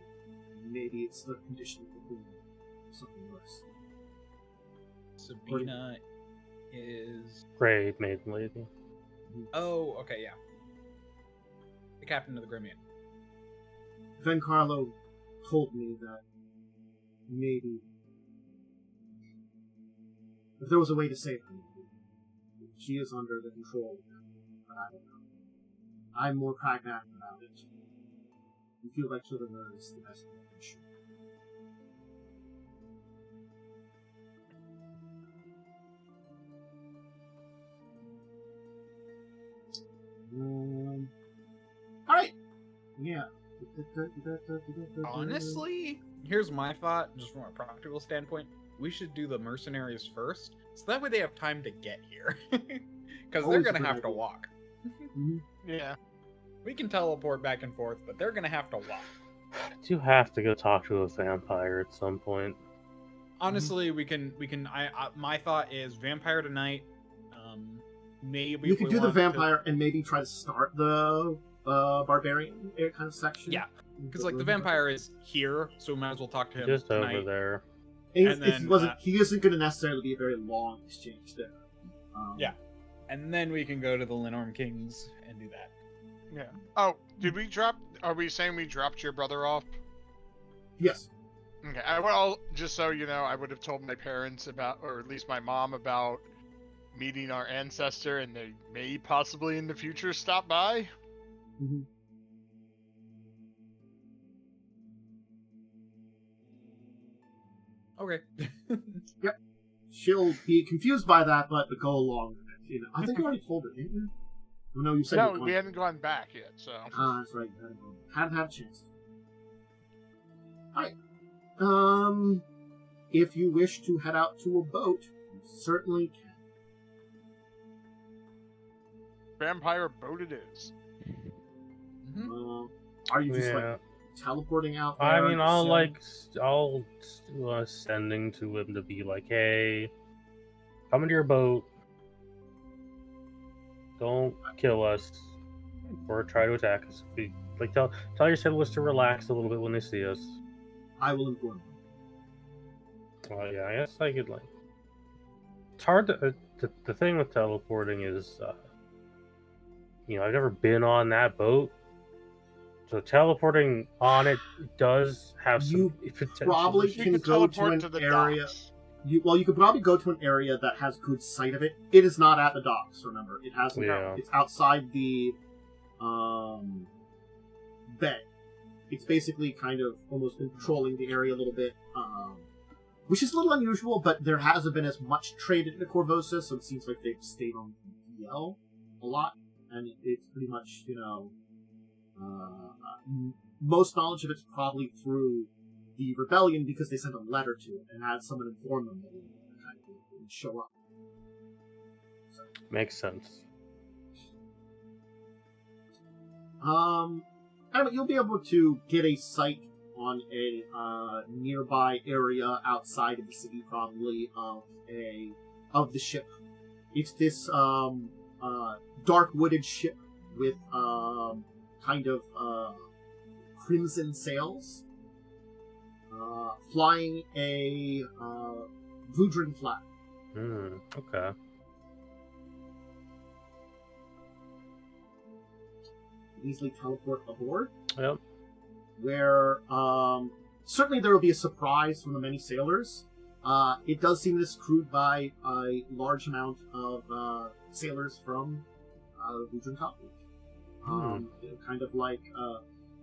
Maybe it's the condition of the queen, or something worse. Sabina is... Grey Maiden Lady. Oh, okay, yeah. The captain of the Grimian. Carlo told me that maybe if there was a way to save her, she is under the control of them, but I don't know. I'm more pragmatic about it. I feel like killing her is the best option. Alright. Yeah. Honestly, here's my thought, just from a practical standpoint. We should do the mercenaries first, so that way they have time to get here. Because they're going to have to walk. Yeah. We can teleport back and forth, but they're going to have to walk. Do have to go talk to a vampire at some point. Honestly, we can. My thought is vampire tonight. Maybe you could do the vampire and maybe try to start the barbarian kind of section. Yeah, because like the vampire is here, so we might as well talk to him just tonight. over there. And he isn't going to necessarily be a very long exchange there. Yeah, and then we can go to the Lenorm Kings and do that. Yeah. Oh, did we drop? Are we saying we dropped your brother off? Yes. Okay. Well, just so you know, I would have told my parents about, or at least my mom about meeting our ancestor, and they may possibly in the future stop by. Mm-hmm. Okay. Yep. She'll be confused by that, but go along with it. You know, I think you already told her, didn't you? Oh, no, you said no, we hadn't gone back yet, so. That's right. Hadn't had a chance. Alright. If you wish to head out to a boat, you certainly can. Vampire boat it is. Mm-hmm. Are you just like teleporting out there? I mean, I'll sending to him to be like, hey, come into your boat. Don't kill us or try to attack us. Tell your settlers to relax a little bit when they see us. I will inform them. Well, yeah, I guess I could it's hard to. The thing with teleporting is, I've never been on that boat, so teleporting on it does have some potential. Probably can go to an area. You could probably go to an area that has good sight of it. It is not at the docks. Remember, it has. It's outside the bay. It's basically kind of almost been patrolling the area a little bit, which is a little unusual, but there hasn't been as much trade into Korvosa, so it seems like they've stayed on DL a lot, and it's pretty much, most knowledge of it's probably through the rebellion because they sent a letter to it and had someone inform them that it kind of would show up. So, Makes sense. anyway, you'll be able to get a sight on a nearby area outside of the city, probably of the ship. It's this dark wooded ship with kind of crimson sails, flying a Vudrin flag. Okay. Easily teleport aboard. Yep. Where certainly there will be a surprise from the many sailors. It does seem this crewed by a large amount of sailors from Vudrin Company. Kind of like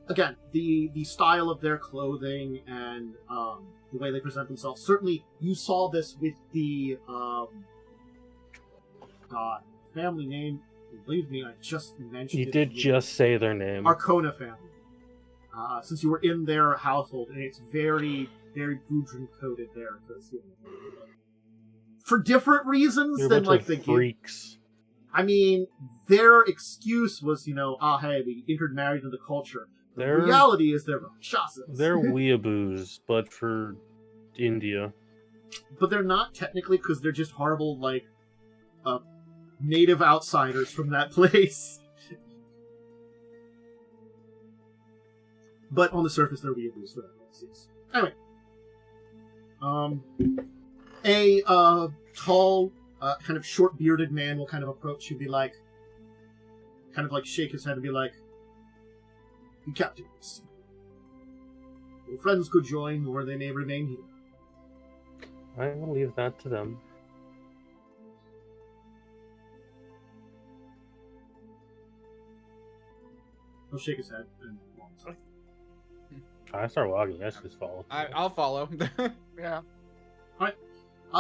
again, the style of their clothing and the way they present themselves. Certainly, you saw this with the family name. Believe me, I just mentioned You it. did just say their name. Arcona family. Since you were in their household, and it's very, very Gudrun coded there, because for different reasons You're a than bunch like of the freaks. I mean, their excuse was, hey, we intermarried into the culture. The They're- reality is they're Rakshasas. They're weeaboos, but for India. But they're not technically, because they're just horrible, native outsiders from that place. But on the surface, they're weeaboos, whatever else is. Anyway. A tall, kind of short-bearded man will kind of approach you and be like, shake his head and be like, Captains, your friends could join, or they may remain here. I will leave that to them. He'll shake his head and walk. I start walking. I should just follow. I'll follow. Yeah.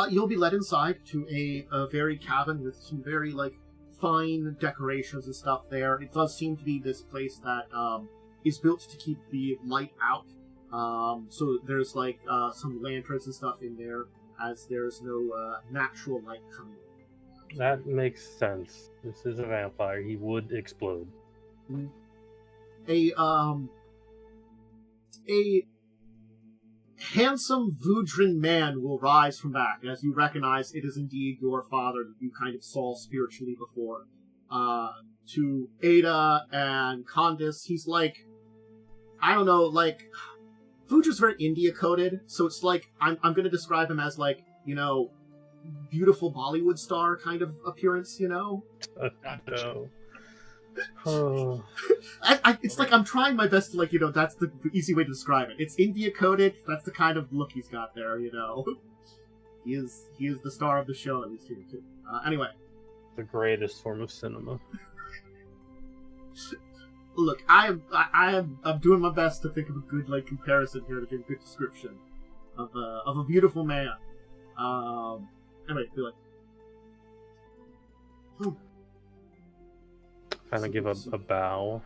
You'll be led inside to a very cabin with some very, fine decorations and stuff there. It does seem to be this place that is built to keep the light out. So there's, some lanterns and stuff in there, as there's no natural light coming in. That makes sense. This is a vampire. He would explode. A handsome Vudrin man will rise from back as you recognize it is indeed your father that you kind of saw spiritually before. To Ada and Khandes, he's Vudrin's very India-coded, so it's I'm going to describe him as beautiful Bollywood star kind of appearance, No. It's I'm trying my best to that's the easy way to describe it. It's India coded. That's the kind of look he's got there. He is the star of the show, at least here too. Anyway, The greatest form of cinema. look, I'm doing my best to think of a good comparison here to give a good description of a beautiful man. Anyway, be Kind of give a bow.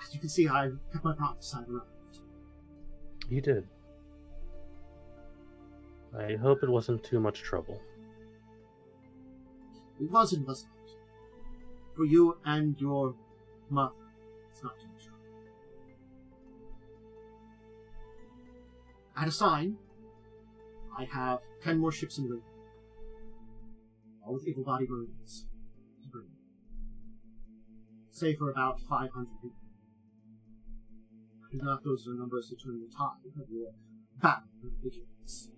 As you can see, I kept my promise. I arrived. You did. I hope it wasn't too much trouble. It wasn't, was it? For you and your mother, it's not too much trouble. At a sign, I have 10 more ships in route. All with able-bodied marines to bring. Say for about 500 people. I do not those are numbers to turn the tide of your battle begins.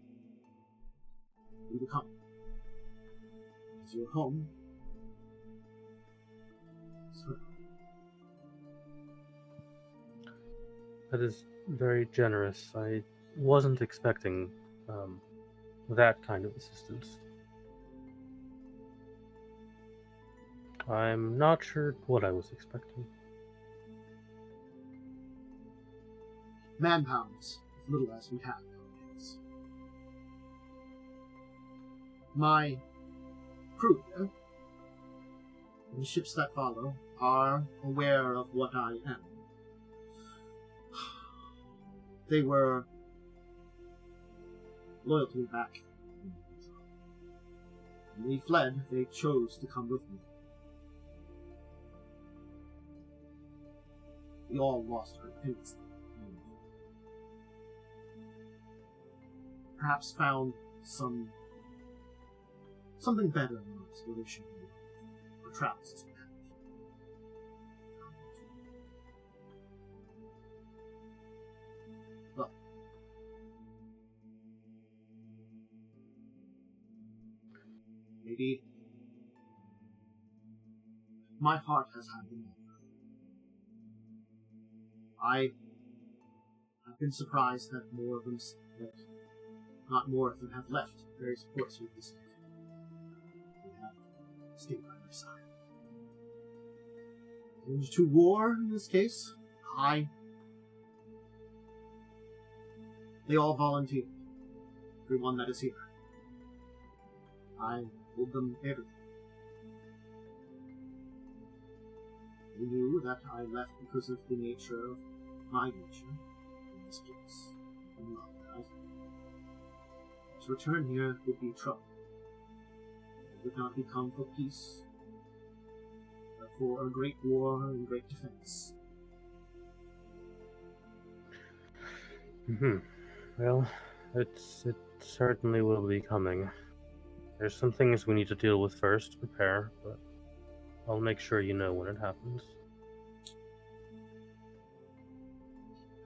We will come. As your home. So, That is very generous. I wasn't expecting that kind of assistance. I'm not sure what I was expecting. Manpounds, as little as we have nowadays. My crew here, and the ships that follow, are aware of what I am. They were loyal to me back. When we fled, they chose to come with me. We all lost our opinions. Perhaps found something better in our exploration or travels as we had. But maybe my heart has had enough. I have been surprised that not more of them have left various ports with this. They have stayed by my side. And to war, in this case, they all volunteered. Everyone that is here. I told them everything. They knew that I left because of the nature of my nature in this place. And love that I felt. To return here would be trouble. It would not become for peace, but for a great war and great defense. Well, it certainly will be coming. There's some things we need to deal with first to prepare, but I'll make sure you know when it happens.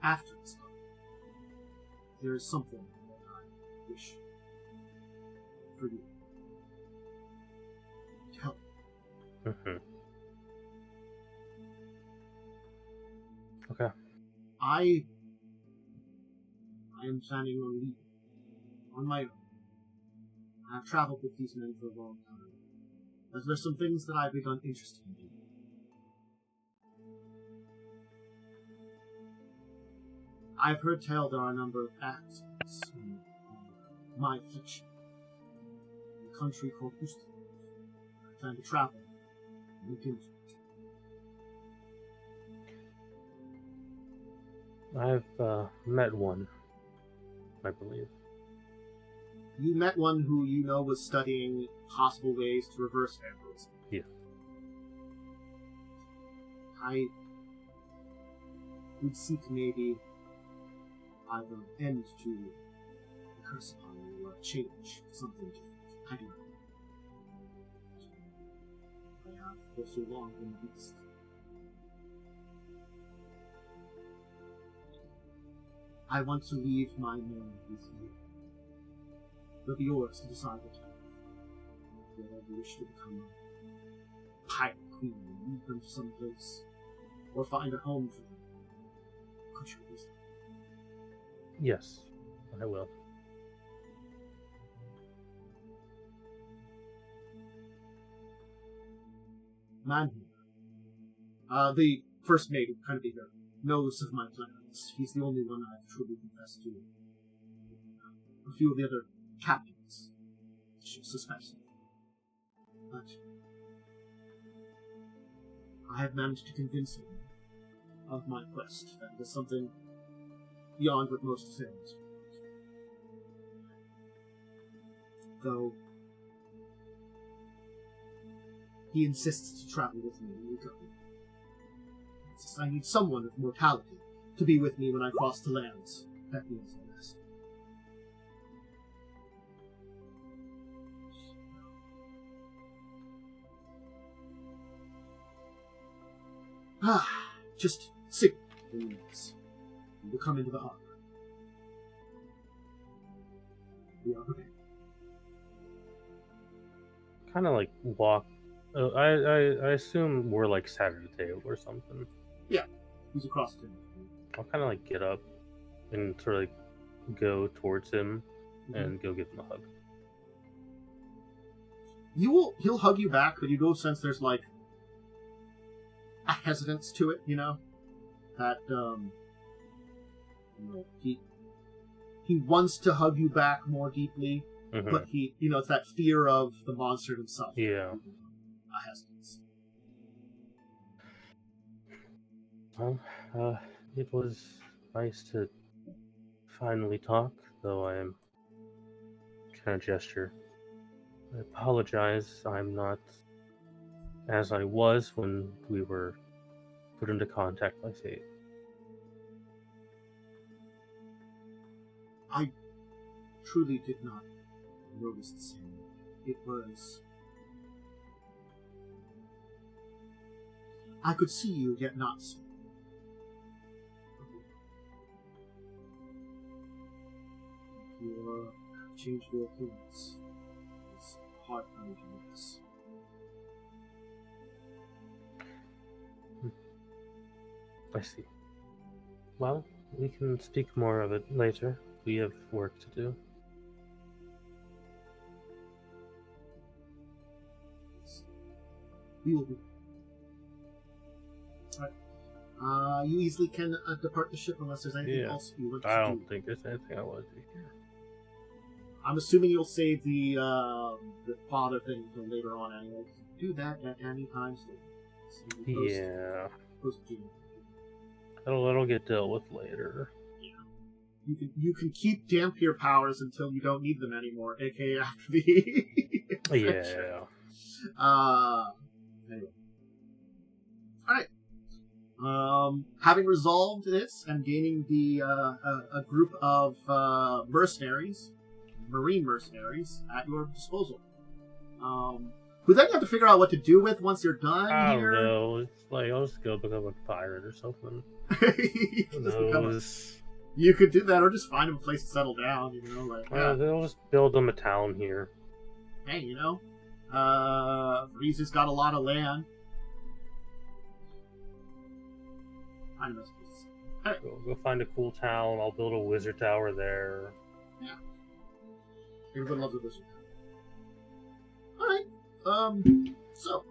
After this, there is something that I wish for you to help. Okay. I am planning on leaving on my own. I've traveled with these men for a long time, but there's some things that I've begun interested in doing. I've heard tell there are a number of accidents in my affliction, in a country called Houston. I plan to travel and look into it. I've met one, I believe. You met one who you know was studying possible ways to reverse vampirism. Yeah. I would seek maybe either an end to the curse upon you or a change to something different. I don't know. I have for so long been a beast. I want to leave my men with you. It'll be yours to decide what to do. Whether you wish to become a pirate queen and lead them to some place, or find a home for them. Could you please? Yes, I will. Man here. The first mate, kind of bigger, knows of my plans. He's the only one I've truly confessed to. A few of the other captains suspect something. But I have managed to convince him of my quest, that there's something beyond what most sailors want. Though he insists to travel with me when we go. I need someone of mortality to be with me when I cross the lands. That means the rest. Just signal the units. We will come into the harbor. We are prepared. Kind of like walk. I assume we're like sat at a table or something. Yeah, he's across the table. I'll kind of like get up and sort of like go towards him and go give him a hug. He'll hug you back, but you go sense there's like a hesitance to it, that he wants to hug you back more deeply, but it's that fear of the monster himself. Yeah. A hesitance. Well, it was nice to finally talk, though I am kind of gesture. I apologize, I'm not as I was when we were put into contact by fate. I truly did not notice the same. It was... I could see you, yet not see. You changed your appearance. It's hard for me to notice. I see. Well, we can speak more of it later. We have work to do. We will be. Alright. You easily can depart the ship unless there's anything else you want to do. I don't think there's anything I want to do here. I'm assuming you'll save the father thing until later on anyway. Do that at any time soon. Yeah. Post-game. It'll get dealt with later. Yeah. You can keep Dhampir powers until you don't need them anymore, aka after the Yeah. Anyway. Alright. Having resolved this and gaining the a group of mercenaries, marine mercenaries, at your disposal. Who then you have to figure out what to do with once you're done I here. don't know. It's like, I'll just go become a pirate or something. You could do that, or just find a place to settle down, They'll just build them a town here. Hey, Varisian's got a lot of land. I know. Go find a cool town, I'll build a wizard tower there. Yeah. Everyone loves a wizard tower. Alright. So,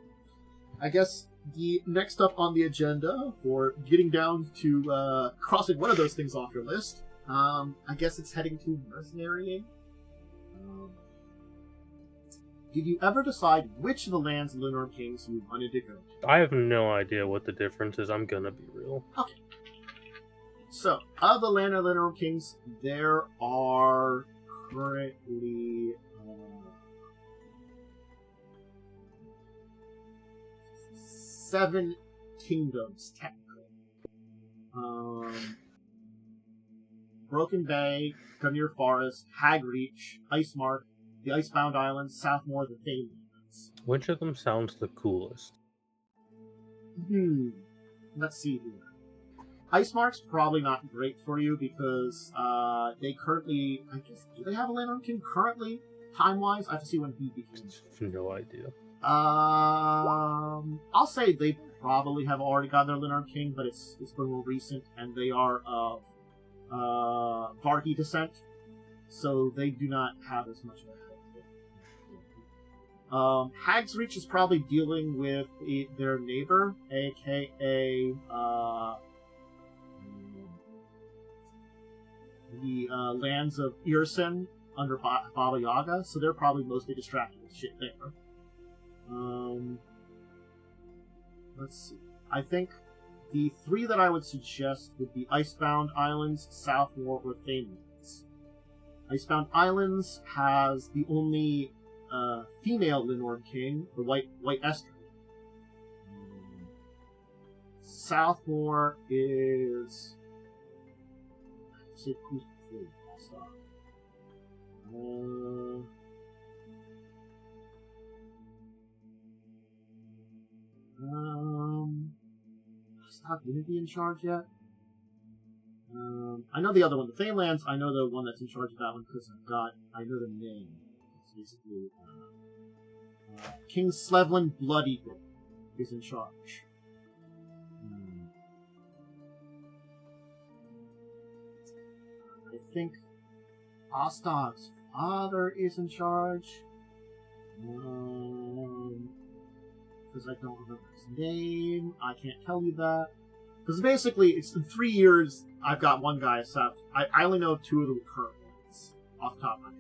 I guess the next up on the agenda for getting down to crossing one of those things off your list, I guess it's heading to mercenarying. Did you ever decide which of the lands of the Linor Kings you wanted to go to? I have no idea what the difference is, I'm gonna be real. Okay. So, of the land of the Linor Kings, there are currently 7 kingdoms, technically. Broken Bay, Gunir Forest, Hagreach, Icemark, the Icebound Islands, Southmoor, the Thanelands. Which of them sounds the coolest? Let's see here. Icemark's probably not great for you because they currently... I guess, do they have a Landlord King currently? Time-wise? I have to see when he became. No idea. I'll say they probably have already got their Linard King, but it's been more recent, and they are of Varki descent, so they do not have as much of a head. Hag's Reach is probably dealing with their neighbor, aka the lands of Irsen under Baba Yaga, so they're probably mostly distracted with shit there. Let's see. I think the 3 that I would suggest would be Icebound Islands, Southmoor, or Thanelands. Icebound Islands has the only female Linord King, the White Esther. Southmoor is... who's before? I'll stop. Is not going to be in charge yet? I know the other one, the Thanelands. I know the one that's in charge of that one because I know the name. It's basically King Slevlin Blood Eagle is in charge. I think Ostog's father is in charge. because I don't remember his name. I can't tell you that. Because basically, it's in 3 years, I've got one guy accept. I only know 2 of the current ones, off the top of my head.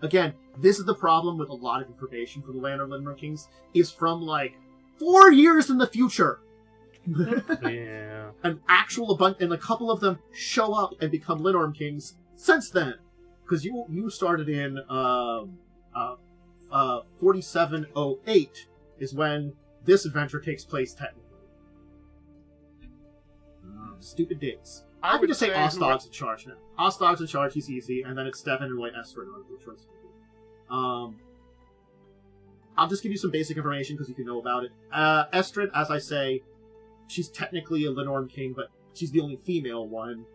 Again, this is the problem with a lot of information for the Land of Linmer Kings, is from, like, 4 years in the future! Yeah. An actual bunch, and a couple of them show up and become Linorm Kings since then. Because you started in 4708 is when this adventure takes place technically. Stupid dates. I can just say Ostog's in charge now. Ostog's in charge, he's easy, and then it's Stefan and White Estrad are the choice. I'll just give you some basic information because you can know about it. Estrad, as I say, she's technically a Linorm King, but she's the only female one.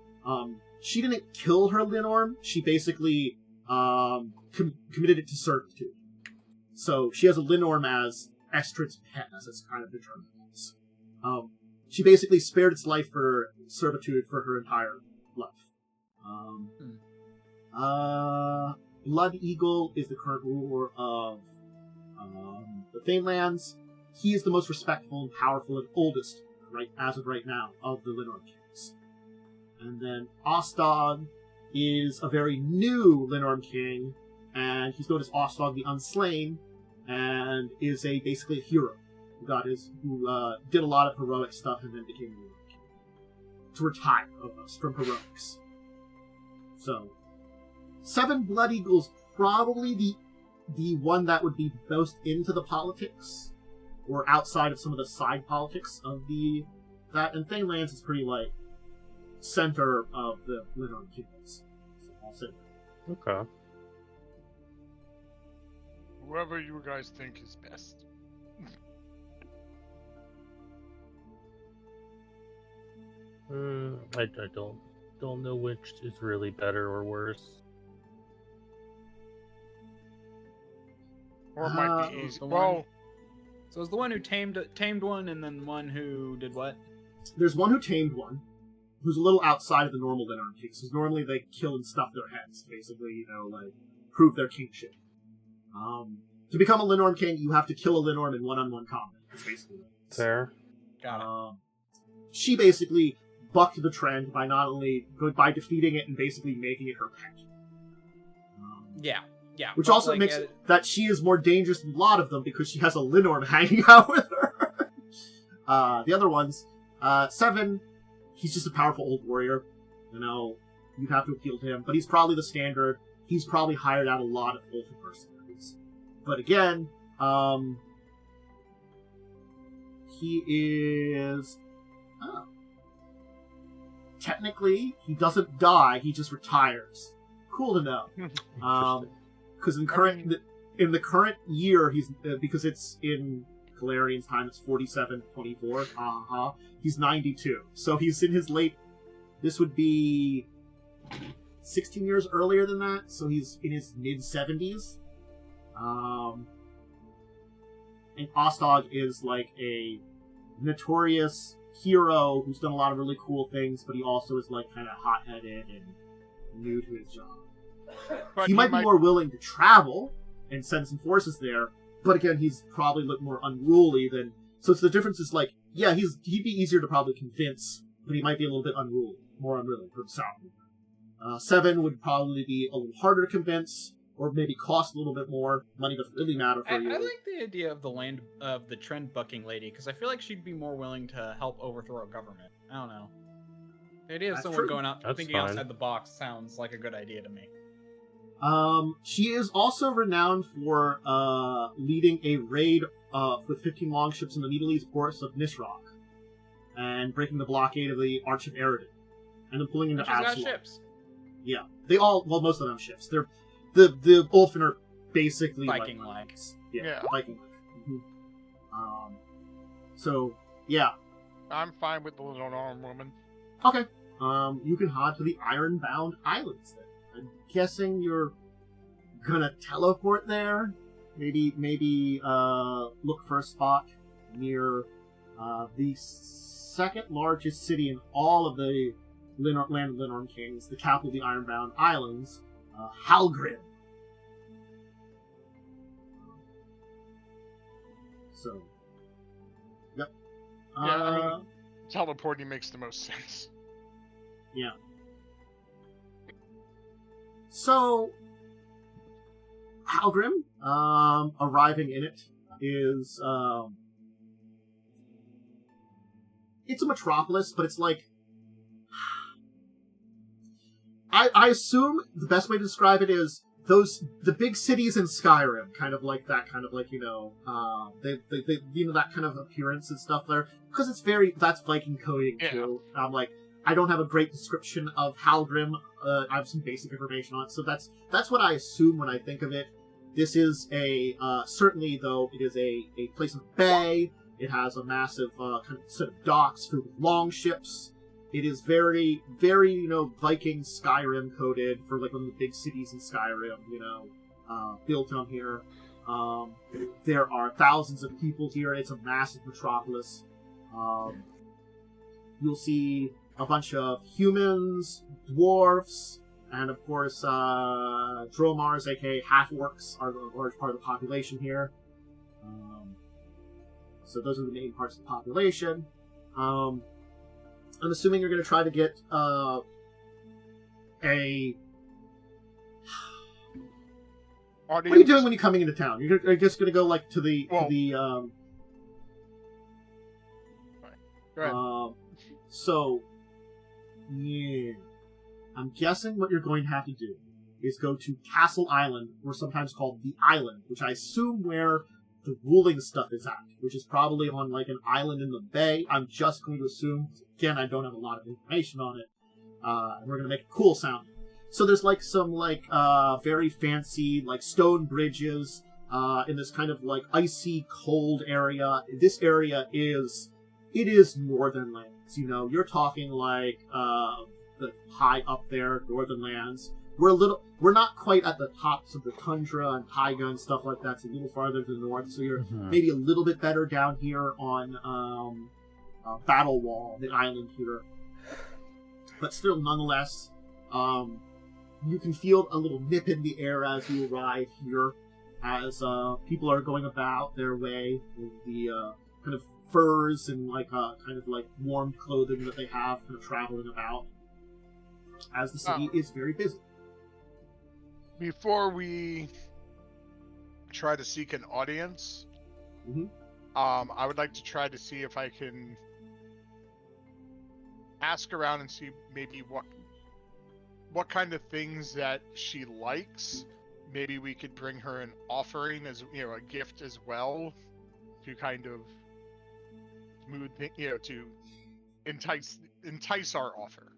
She didn't kill her Linorm, she basically committed it to servitude. So she has a Linorm as Estrad's pet, as it's kind of determined. She basically spared its life for servitude for her entire life. Blood Eagle is the current ruler of the Fanelands. He is the most respectful and powerful and oldest, right as of right now, of the Linorm Kings. And then Ostog is a very new Linorm King, and he's known as Ostog the Unslain, and is basically a hero. Who did a lot of heroic stuff and then became a Linorm King. To retire almost from heroics. So, 7 Blood Eagles probably the one that would be most into the politics, or outside of some of the side politics of that. And Fanelands is pretty like center of the Linorm Kingdoms. So I'll say that. Okay. Whoever you guys think is best. I don't know which is really better or worse. Or it might be easy. So it's the one who tamed one, and then one who did what? There's one who tamed one, who's a little outside of the normal Linorm Kings, because normally they kill and stuff their heads, basically, like, prove their kingship. To become a Linorm King, you have to kill a Linorm in one-on-one combat. That's basically what it is. Fair. Got it. She basically bucked the trend by defeating it and basically making it her pet. Yeah. Which also makes it that she is more dangerous than a lot of them because she has a Linorm hanging out with her. The other ones, 7, he's just a powerful old warrior. You'd have to appeal to him, but he's probably the standard. He's probably hired out a lot of old mercenaries. But again, he is... technically, he doesn't die, he just retires. Cool to know. Because in the current year, he's because it's in Galarian's time, it's 4724. He's 92, so he's in his late. This would be 16 years earlier than that, so he's in his mid 70s. And Ostog is like a notorious hero who's done a lot of really cool things, but he also is like kind of hot-headed and new to his job. He might be more willing to travel and send some forces there, but again, he's probably look more unruly than. So it's the difference is like, yeah, he'd be easier to probably convince, but he might be a little bit more unruly for himself. 7 would probably be a little harder to convince, or maybe cost a little bit more. Money doesn't really matter for you. I like the idea of the trend bucking lady, because I feel like she'd be more willing to help overthrow a government. I don't know. The idea of someone going out thinking outside the box sounds like a good idea to me. She is also renowned for leading a raid with 15 longships in the Middle East ports of Nisroch and breaking the blockade of the Arch of Eredin, and then pulling into Abyssal. She's got ships. Yeah, most of them ships. They're the Ulfin are basically Viking-like. Yeah. Viking-like. Mm-hmm. So yeah, I'm fine with the Linorm woman. Okay. You can head to the Ironbound Islands then. I'm guessing you're gonna teleport there. Maybe look for a spot near the second largest city in all of the land of Linorm Kings, the capital of the Ironbound Islands, Halgrim. So, yep. Yeah, I mean, teleporting makes the most sense. Yeah. So, Halgrim, arriving in it is, it's a metropolis, but it's like, I assume the best way to describe it is the big cities in Skyrim, kind of like that, kind of like, they that kind of appearance and stuff there, because that's Viking coding too. I'm like, I don't have a great description of Halgrim. I have some basic information on it, so that's what I assume when I think of it. This is certainly though, it is a place in the bay. It has a massive kind of set of docks filled with long ships. It is very, very, Viking Skyrim coded for like one of the big cities in Skyrim, built on here. There are thousands of people here. It's a massive metropolis. You'll see a bunch of humans, dwarves, and of course, Dromars, aka half-orcs, are a large part of the population here. So those are the main parts of the population. I'm assuming you're going to try to get a... What are you doing when you're coming into town? You're just going to go like to the Go ahead. So, yeah. I'm guessing what you're going to have to do is go to Castle Island, or sometimes called the Island, which I assume where the ruling stuff is at, which is probably on like an island in the bay. I'm just going to assume. Again, I don't have a lot of information on it. And we're going to make it cool sounding. So there's like some like very fancy like stone bridges in this kind of like icy cold area. This area is northern lands. You're talking like the high up there northern lands. We're not quite at the tops of the tundra and taiga and stuff like that. It's a little farther to the north, so you're maybe a little bit better down here on Battle Wall, the island here. But still, nonetheless, you can feel a little nip in the air as you arrive here, as people are going about their way with the kind of furs and like kind of like warm clothing that they have, kind of traveling about, as the city is very busy. Before we try to seek an audience, I would like to try to see if I can ask around and see maybe what kind of things that she likes. Maybe we could bring her an offering as a gift as well, to kind of smooth to entice our offer.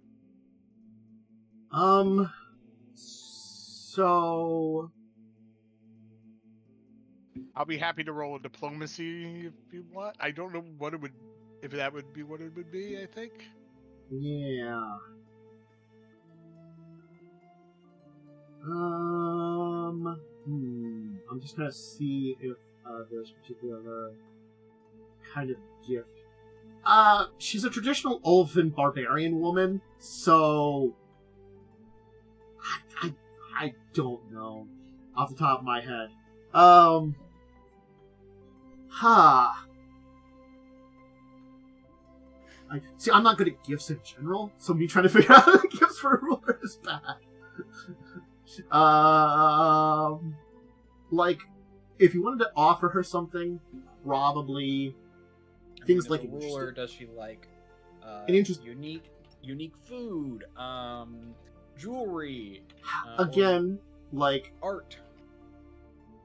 So I'll be happy to roll a diplomacy if you want. I don't know if that would be what it would be, I think. Yeah. I'm just gonna see if there's a particular kind of gift. She's a traditional elven barbarian woman, so I don't know off the top of my head. I'm not good at gifts in general, so me trying to figure out the gifts for a ruler is bad. Like, if you wanted to offer her something, probably things like a ruler. Does she like unique food, jewelry? Again, like art.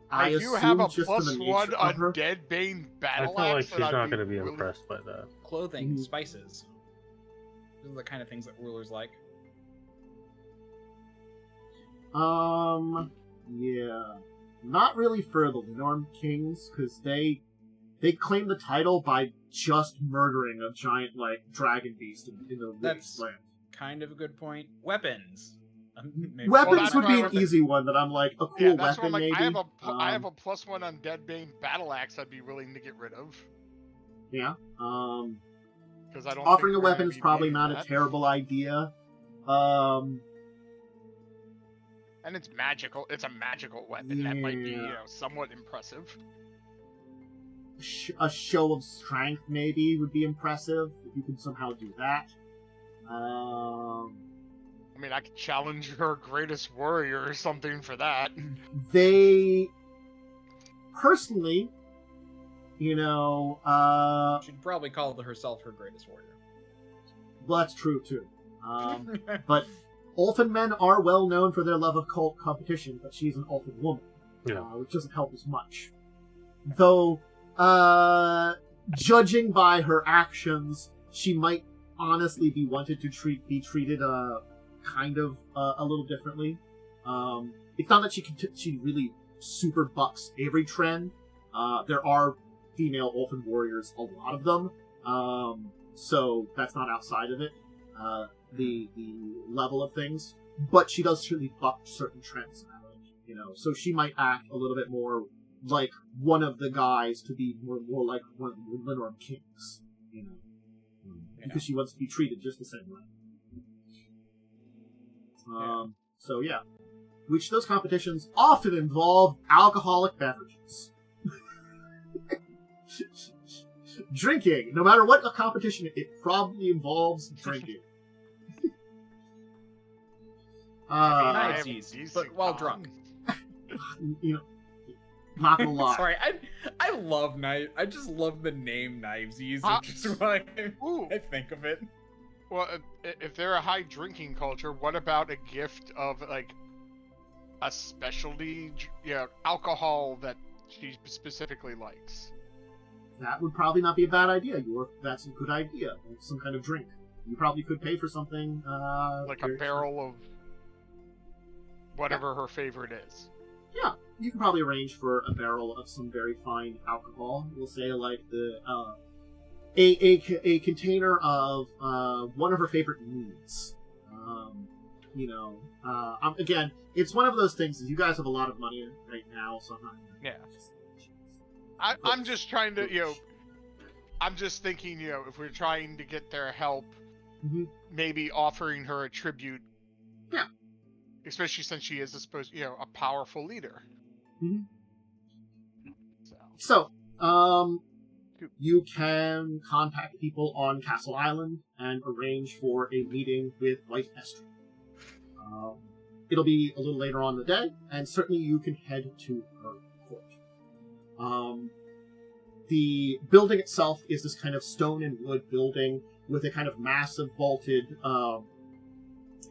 I do have a +1 on Dead Bane Battle I feel like Axe. she's not going to be impressed by that. Clothing, spices. Those are the kind of things that rulers like. Yeah. Not really for the Norm Kings, because they claim the title by just murdering a giant, like, dragon beast in the wasteland. Kind of a good point. Weapons. Weapons would be an easy one that I'm like, a cool weapon, maybe. I have a +1 on Dead Bane Battle Axe I'd be willing to get rid of. Yeah. Because I don't offering a weapon is probably not a terrible idea. And it's magical. It's a magical weapon that might be, somewhat impressive. a show of strength maybe would be impressive if you could somehow do that. I mean, I could challenge her greatest warrior or something for that. They personally, She'd probably call herself her greatest warrior. well, that's true too. But Elfin men are well known for their love of cult competition, but she's an Elfin woman, which doesn't help as much. Though, judging by her actions, she might honestly be wanted to be treated kind of a little differently. It's not that she really super bucks every trend. There are female Elfin warriors, a lot of them, so that's not outside of it. The level of things, but she does certainly buck certain trends now, so she might act a little bit more like one of the guys to be more like one of the Lenorm kings, because she wants to be treated just the same way. So yeah, which those competitions often involve alcoholic beverages. Drinking, no matter what a competition, it probably involves drinking. Knives easy, but while drunk. Not gonna lie. Sorry, I love knives. I just love the name Knivesies, which is why I think of it. Well, if they're a high drinking culture, what about a gift of like a specialty, alcohol that she specifically likes? That would probably not be a bad idea. That's a good idea. Some kind of drink. You probably could pay for something like a barrel of whatever her favorite is. Yeah, you can probably arrange for a barrel of some very fine alcohol. We'll say like a container of one of her favorite meads. Again, it's one of those things. You guys have a lot of money right now, so I'm not. Yeah. I'm just trying to, I'm just thinking, if we're trying to get their help, maybe offering her a tribute. Yeah. Especially since she is, a powerful leader. Mm-hmm. So, you can contact people on Castle Island and arrange for a meeting with White Esther. It'll be a little later on in the day, and certainly you can head to her court. The building itself is this kind of stone and wood building with a kind of massive vaulted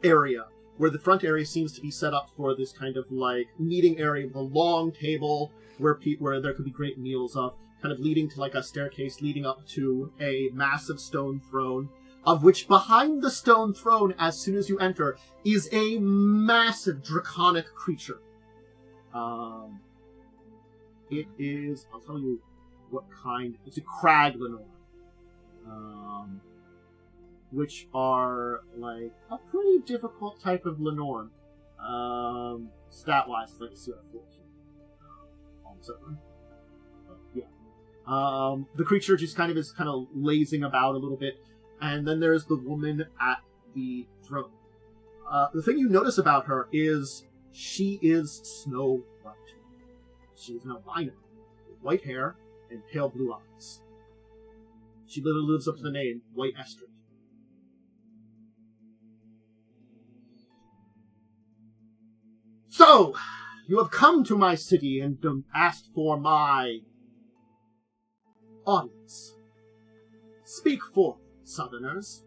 area, where the front area seems to be set up for this kind of like meeting area with a long table where there could be great meals of, kind of leading to like a staircase leading up to a massive stone throne, of which behind the stone throne, as soon as you enter, is a massive draconic creature. It is, I'll tell you what kind, it's a crag Lenore. Which are like a pretty difficult type of Lenorn. Stat-wise, it's like a CR14. Almost everyone. Yeah. The creature just kind of is lazing about a little bit, and then there's the woman at the throne. The thing you notice about her is she is snow white. She is an albino, with white hair and pale blue eyes. She literally lives up to the name, White Esther. So, you have come to my city and asked for my audience. Speak forth, Southerners.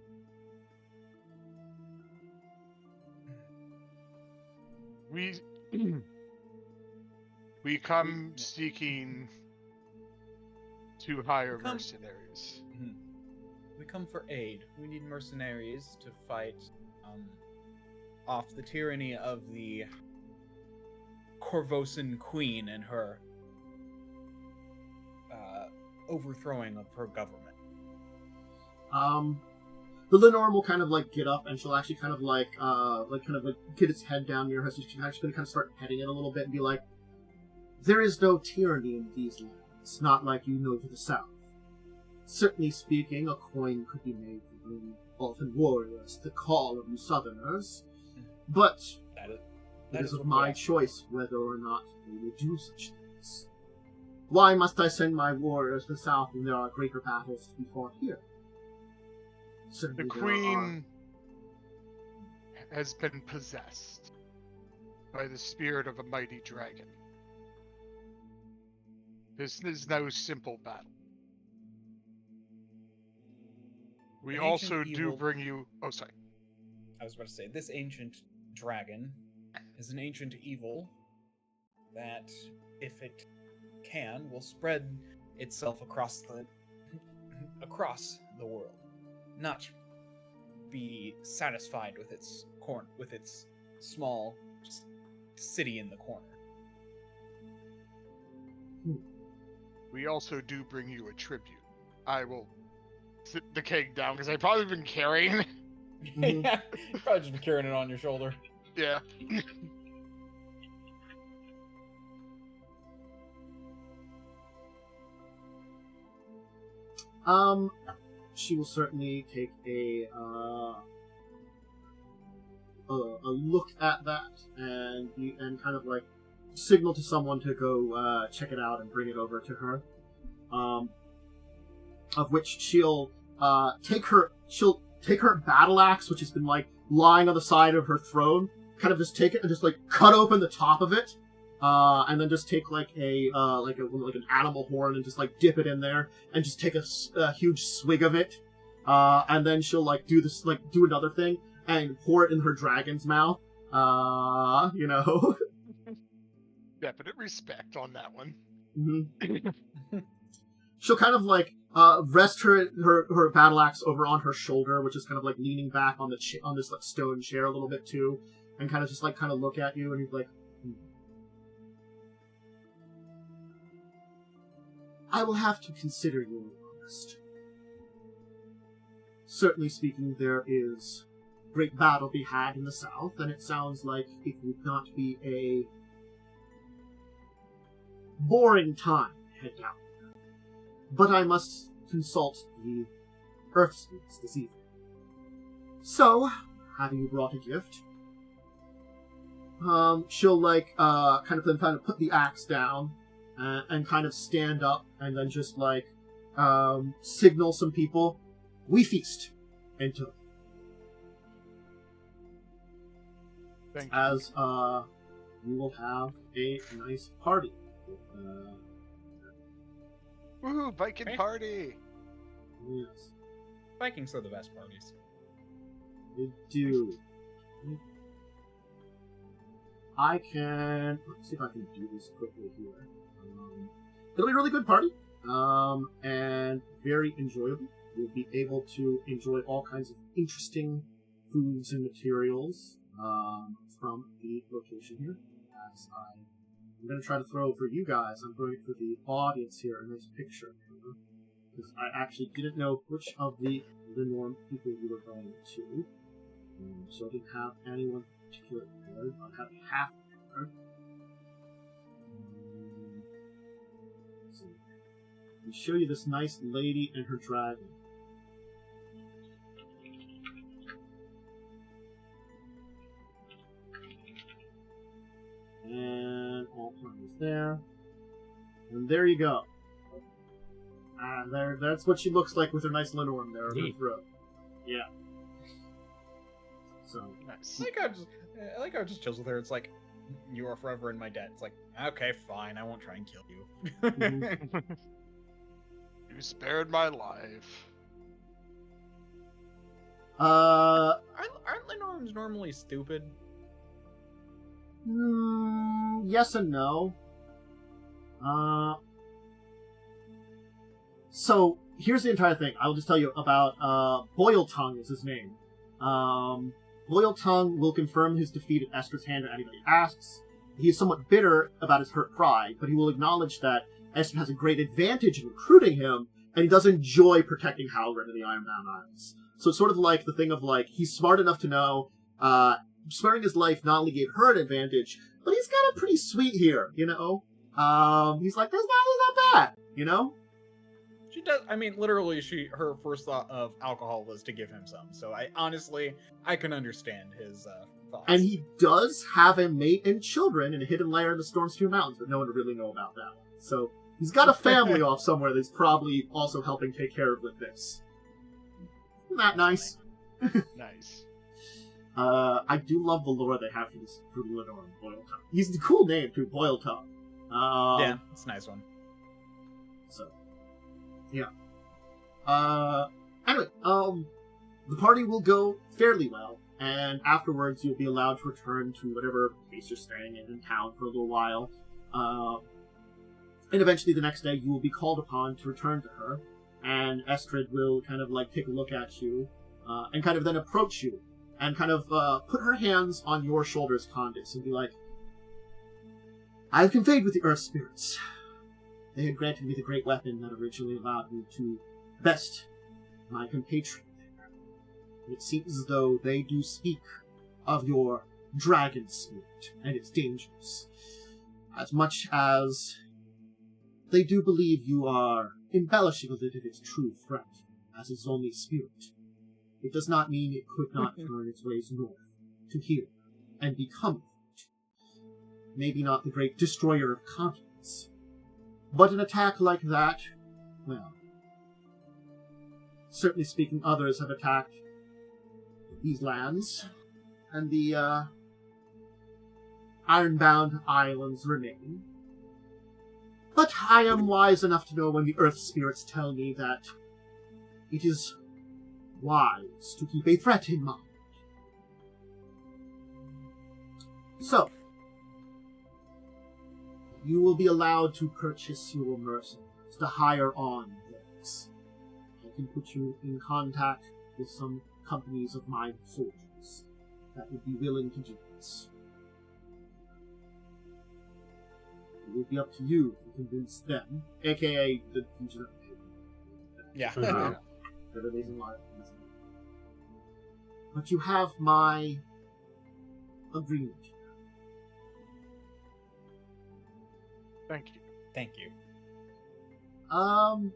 We come seeking to hire mercenaries. We come for aid. We need mercenaries to fight off the tyranny of the Korvosan queen and her overthrowing of her government. The Lenorm will kind of get up, and she'll actually kind of get its head down near her. So she's actually going to start petting it a little bit and be like, "There is no tyranny in these lands, not like you know to the south. Certainly speaking, a coin could be made for bringing Elfin warriors to the call of you Southerners, but it is of my choice whether or not we will do such things." Why must I send my warriors to the south when there are greater battles to be fought here? Certainly The there queen has been possessed by the spirit of a mighty dragon. This is no simple battle. We An also ancient do evil- bring you... Oh, sorry. I was about to say, this ancient dragon is an ancient evil that, if it can, will spread itself across the world, not be satisfied with its small city in the corner. We also do bring you a tribute. I will sit the keg down because I've probably been carrying. Yeah, you've probably just been carrying it on your shoulder. Yeah. She will certainly take a look at that and kind of like signal to someone to go check it out and bring it over to her. Of which she'll take her battle axe, which has been like lying on the side of her throne, kind of just take it and just like cut open the top of it, and then just take like an animal horn and just like dip it in there and just take a huge swig of it, and then she'll like do another thing and pour it in her dragon's mouth. Definite respect on that one. Mm-hmm. She'll kind of like rest her battle axe over on her shoulder, which is kind of like leaning back on on this like stone chair a little bit too, and kind of just like look at you, and he's like, I will have to consider your request. Certainly speaking, there is great battle to be had in the south, and it sounds like it would not be a boring time to head down. But I must consult the Earth Spirits this evening. So, having you brought a gift, she'll kind of put the axe down and kind of stand up and then just signal some people, we feast into Thank you. as we will have a nice party. Woohoo, Viking Okay. party! Yes, Vikings are the best parties. they do. Let's see if I can do this quickly here. It'll be a really good party, and very enjoyable. You'll be able to enjoy all kinds of interesting foods and materials from the location here. I'm going to try to throw for you guys, I'm going for the audience here a nice picture. Because I actually didn't know which of the norm people you were going to. So I didn't have anyone particular there. I have half there. So let me show you this nice lady and her dragon. And all parties there. And there you go. That's what she looks like with her nice Lenorm there on her Neat. throat. Yeah. So, Nice. I like how it just chills with her. It's like, you are forever in my debt. It's like, okay, fine, I won't try and kill you. Mhm. You spared my life. Aren't Lenorms normally stupid? Yes and no. So here's the entire thing. I'll just tell you about Boil Tongue is his name. Boil Tongue will confirm his defeat at Esther's hand if anybody asks. He is somewhat bitter about his hurt pride, but he will acknowledge that Esther has a great advantage in recruiting him, and he does enjoy protecting Halgren and the Ironbound Isles. So it's sort of like the thing of he's smart enough to know sparing his life not only gave her an advantage, but he's got it pretty sweet here, He's like, that's not bad, She does. I mean, literally, her first thought of alcohol was to give him some. So I can understand his thoughts. And he does have a mate and children in a hidden lair in the Stormstone Mountains, but no one would really know about that one. So He's got a family off somewhere that's probably also helping take care of with this. Isn't that nice? Nice. I do love the lore they have for Lenore and Boiled Tongue. He's a cool name too, Boiled Tongue. Yeah, it's a nice one. So, yeah. Anyway, the party will go fairly well, and afterwards you'll be allowed to return to whatever place you're staying in town for a little while. And eventually the next day you will be called upon to return to her, and Eodred will kind of like take a look at you, and kind of then approach you, and kind of put her hands on your shoulders, Khandes, and be like, I have conveyed with the Earth Spirits. They had granted me the great weapon that originally allowed me to best my compatriot there. It seems as though they do speak of your dragon spirit and its dangers, as much as they do believe you are embellishing a bit of its true threat, as its only spirit. It does not mean it could not turn its ways north to here and become it. Maybe not the great destroyer of continents, but an attack like that, well, certainly speaking, others have attacked these lands, and the Ironbound Islands remain. But I am wise enough to know when the Earth Spirits tell me that it is wise to keep a threat in mind. So, you will be allowed to purchase your mercenaries, to hire on things. I can put you in contact with some companies of my soldiers that would be willing to do this. It will be up to you to convince them, aka the Legion of Yeah. But you have my agreement. Thank you. Thank you. I'm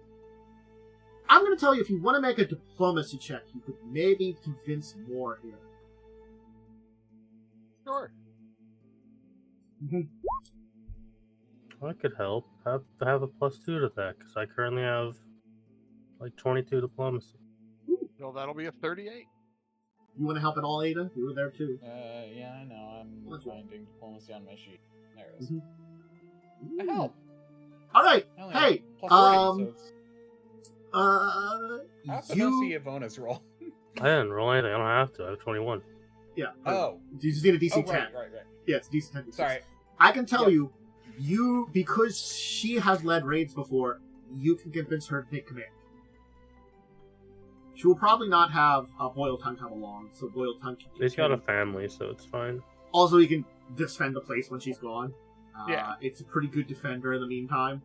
going to tell you, if you want to make a diplomacy check, you could maybe convince more here. Sure. I could help. Have a +2 to that, because I currently have like 22 diplomacy. Well, that'll be a 38. You want to help at all, Ada? You were there too. Yeah, I know. I'm That's finding diplomacy on my sheet. There it is. Mm-hmm. I help. All right. I only Hey. have +3, so it's... I also don't see Ivona's roll. I didn't roll anything. I don't have to. I have 21. Yeah. Oh. You just need a DC 10. right. Yeah, it's DC 10. Sorry. I can tell you, because she has led raids before, you can convince her to take command. She will probably not have Boiled Tongue come along, so Boiled Tongue can... He's got a family, so it's fine. Also, he can defend the place when she's gone. Yeah. It's a pretty good defender in the meantime,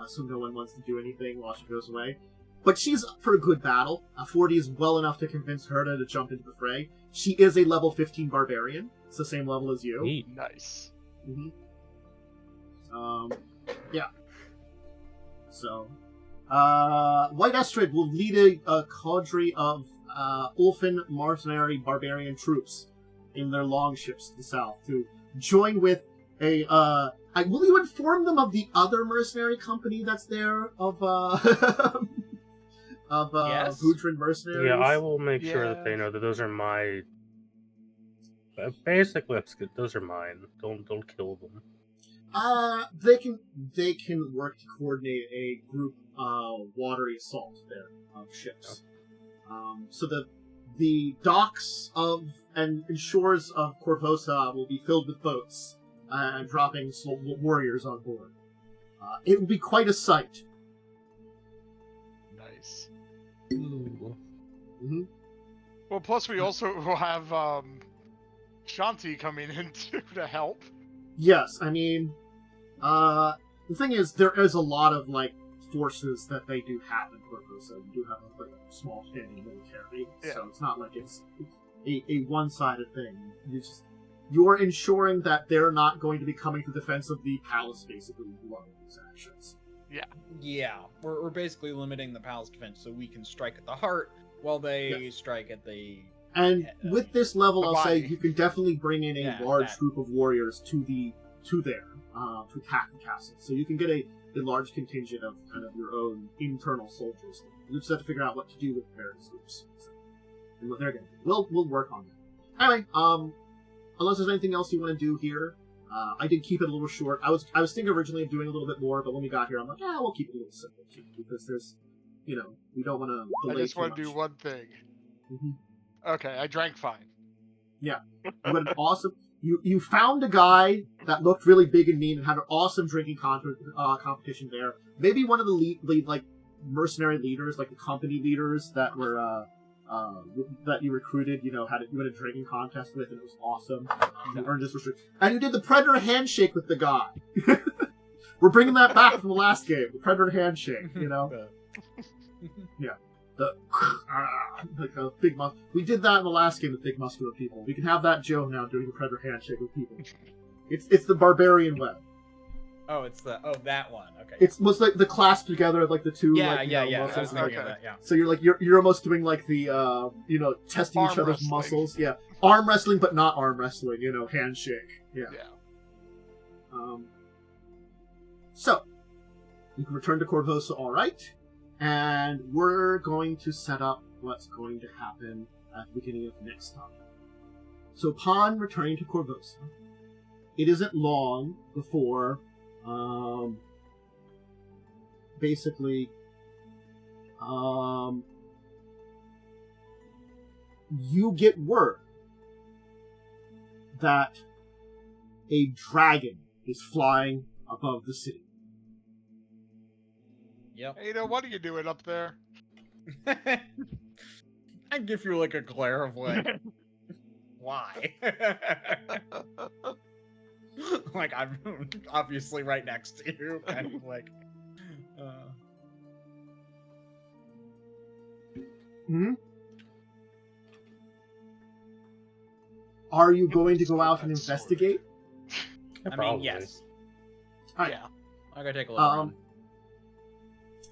so no one wants to do anything while she goes away. But she's up for a good battle. 40 is well enough to convince her to jump into the fray. She is a level 15 barbarian. It's the same level as you. Neat. Nice. Mm-hmm. Yeah. So, White Eodred will lead a cadre of Ulfin mercenary barbarian troops in their longships to the south to join with a. Will you inform them of the other mercenary company that's there of Yes. Boudrin mercenaries? Yeah, I will make sure that they know that those are my. Basically, those are mine. Don't kill them. They can work to coordinate a group watery assault there of ships. So the docks of and shores of Korvosa will be filled with boats and dropping warriors on board. It will be quite a sight. Nice. Ooh. Mm-hmm. Well, plus we also will have Shanti coming in to help. Yes, I mean, the thing is, there is a lot of forces that they do have in Korvosa. You do have a small standing military, so it's not like it's a one-sided thing. You're ensuring that they're not going to be coming to the defense of the palace, basically, with one of these actions. Yeah, we're basically limiting the palace defense so we can strike at the heart while they strike at the... And with this level, I'll say body. you can definitely bring in a large group of warriors to attack the castle. So you can get a large contingent of kind of your own internal soldiers. You just have to figure out what to do with the various groups and what they're going to do. We'll work on that. Anyway, unless there's anything else you want to do here, I did keep it a little short. I was thinking originally of doing a little bit more, but when we got here, I'm like, yeah, we'll keep it a little simple too, because there's, we don't want to. I just want to do one thing. Mm-hmm. Okay, I drank fine. Yeah, you had an awesome. You found a guy that looked really big and mean and had an awesome drinking competition there. Maybe one of the lead like mercenary leaders, like the company leaders that were that you recruited. You had a drinking contest with, and it was awesome. You earned this restriction, and you did the Predator handshake with the guy. We're bringing that back from the last game, the Predator handshake. Yeah. Like a big we did that in the last game with big muscular people. We can have that Joe now doing the Predator handshake with people. It's the barbarian web. Oh, it's that one. Okay. It was like the clasp together, like the two. Yeah. Muscles. I was thinking of that. Yeah. So you're almost doing like the testing arm each other's wrestling. muscles. Yeah, arm wrestling, but not arm wrestling. Handshake. Yeah. So you can return to Korvosa, all right. And we're going to set up what's going to happen at the beginning of next time. So upon returning to Korvosa, it isn't long before, you get word that a dragon is flying above the city. Yep. Hey, what are you doing up there? I give you like a glare of like, why? Like I'm obviously right next to you, kind of like. Are you going to go out and investigate? I mean, yes. Right. Yeah. I gotta take a look around.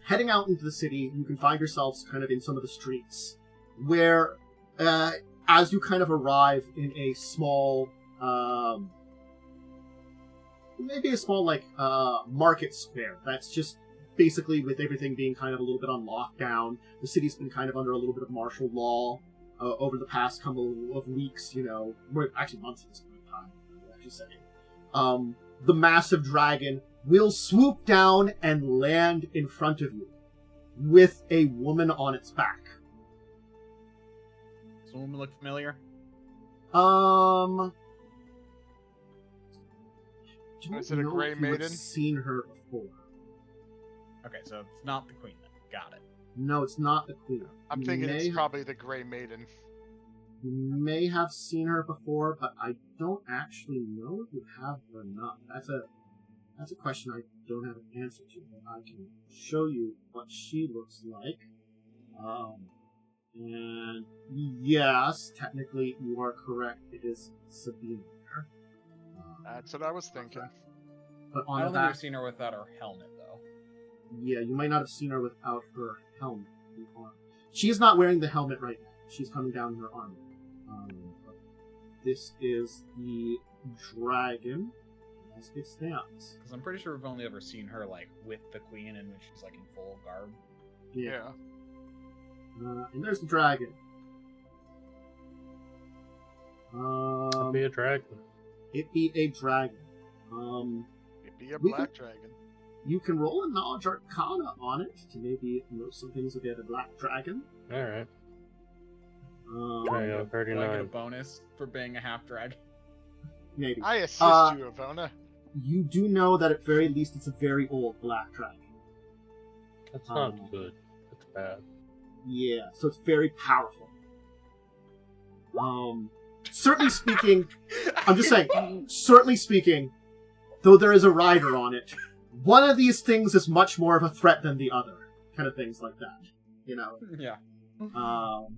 Heading out into the city, you can find yourselves kind of in some of the streets, where, as you kind of arrive in a small, maybe a small, market square, that's just basically with everything being kind of a little bit on lockdown. The city's been kind of under a little bit of martial law over the past couple of weeks, actually months at this point in time, actually saying. The massive dragon will swoop down and land in front of you with a woman on its back. Does the woman look familiar? Is it a gray maiden? I've seen her before. Okay, so it's not the queen then. Got it. No, it's not the queen. I'm thinking it's probably the Grey Maiden. You may have seen her before, but I don't actually know if you have or not. That's a question I don't have an answer to, but I can show you what she looks like. And yes, technically you are correct. It is Sabine. That's what I was thinking. But I on don't the think back, I've seen her without her helmet, though. yeah, you might not have seen her without her helmet. She is not wearing the helmet right now. She's coming down in her armor. But this is the dragon as it stands. Because I'm pretty sure we've only ever seen her, like, with the queen and when she's, like, in full garb. Yeah. And there's the dragon. It'd be a dragon. It be a dragon. It'd be a black dragon. You can roll a knowledge arcana on it to maybe know some things about a black dragon. Alright. Um, Do I get a 39. bonus for being a half dragon? maybe. I assist you, Ivona. You do know that at very least it's a very old black dragon. That's not good. That's bad. Yeah, so it's very powerful. Certainly speaking, I'm just saying, certainly speaking, though there is a rider on it, one of these things is much more of a threat than the other. Kind of things like that, you know? Yeah.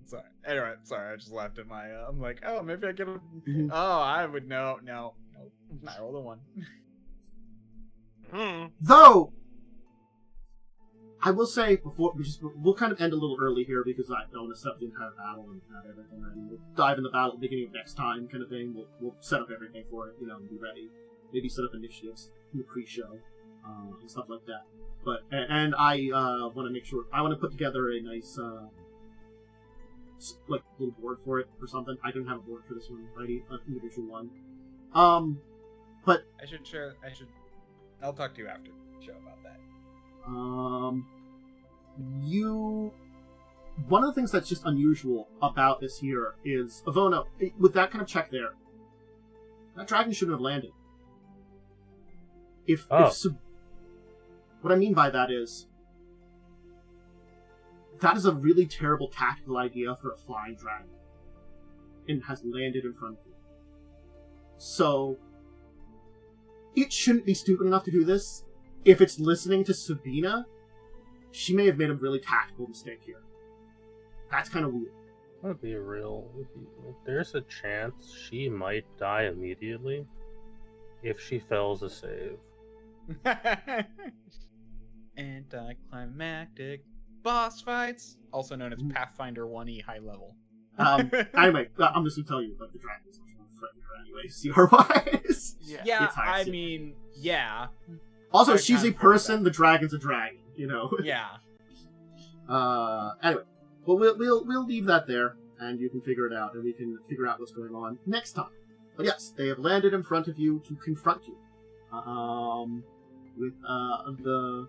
Sorry. Anyway, sorry, I just laughed at my, I'm like, oh, maybe I get a, Mhm. oh, I would know, no, I rolled a 1. Though, I will say, before, we'll kind of end a little early here because I don't want to set up the entire battle and have everything ready. We'll dive in the battle at the beginning of next time, kind of thing. We'll set up everything for it, you know, and be ready. Maybe set up initiatives in the pre-show. and stuff like that. But and I want to make sure I want to put together a nice like little board for it or something. I don't have a board for this one, right? An individual one. But I should. I'll talk to you after the show about that. One of the things that's just unusual about this here is Ivona, with that kind of check there, that dragon shouldn't have landed. What I mean by that is, that is a really terrible tactical idea for a flying dragon. And has landed in front of you. So, it shouldn't be stupid enough to do this. If it's listening to Sabina, she may have made a really tactical mistake here. That's kind of weird. That'd be there's a chance she might die immediately if she fails a save. Anticlimactic boss fights, also known as Pathfinder 1E high level. Anyway, I'm just gonna tell you about the dragons. Anyway, CR-wise. Yeah, I mean, yeah. Also, I she's a person. The dragon's a dragon. You know. Yeah. Anyway, well, we'll leave that there, and you can figure it out, and we can figure out what's going on next time. But yes, they have landed in front of you to confront you. With the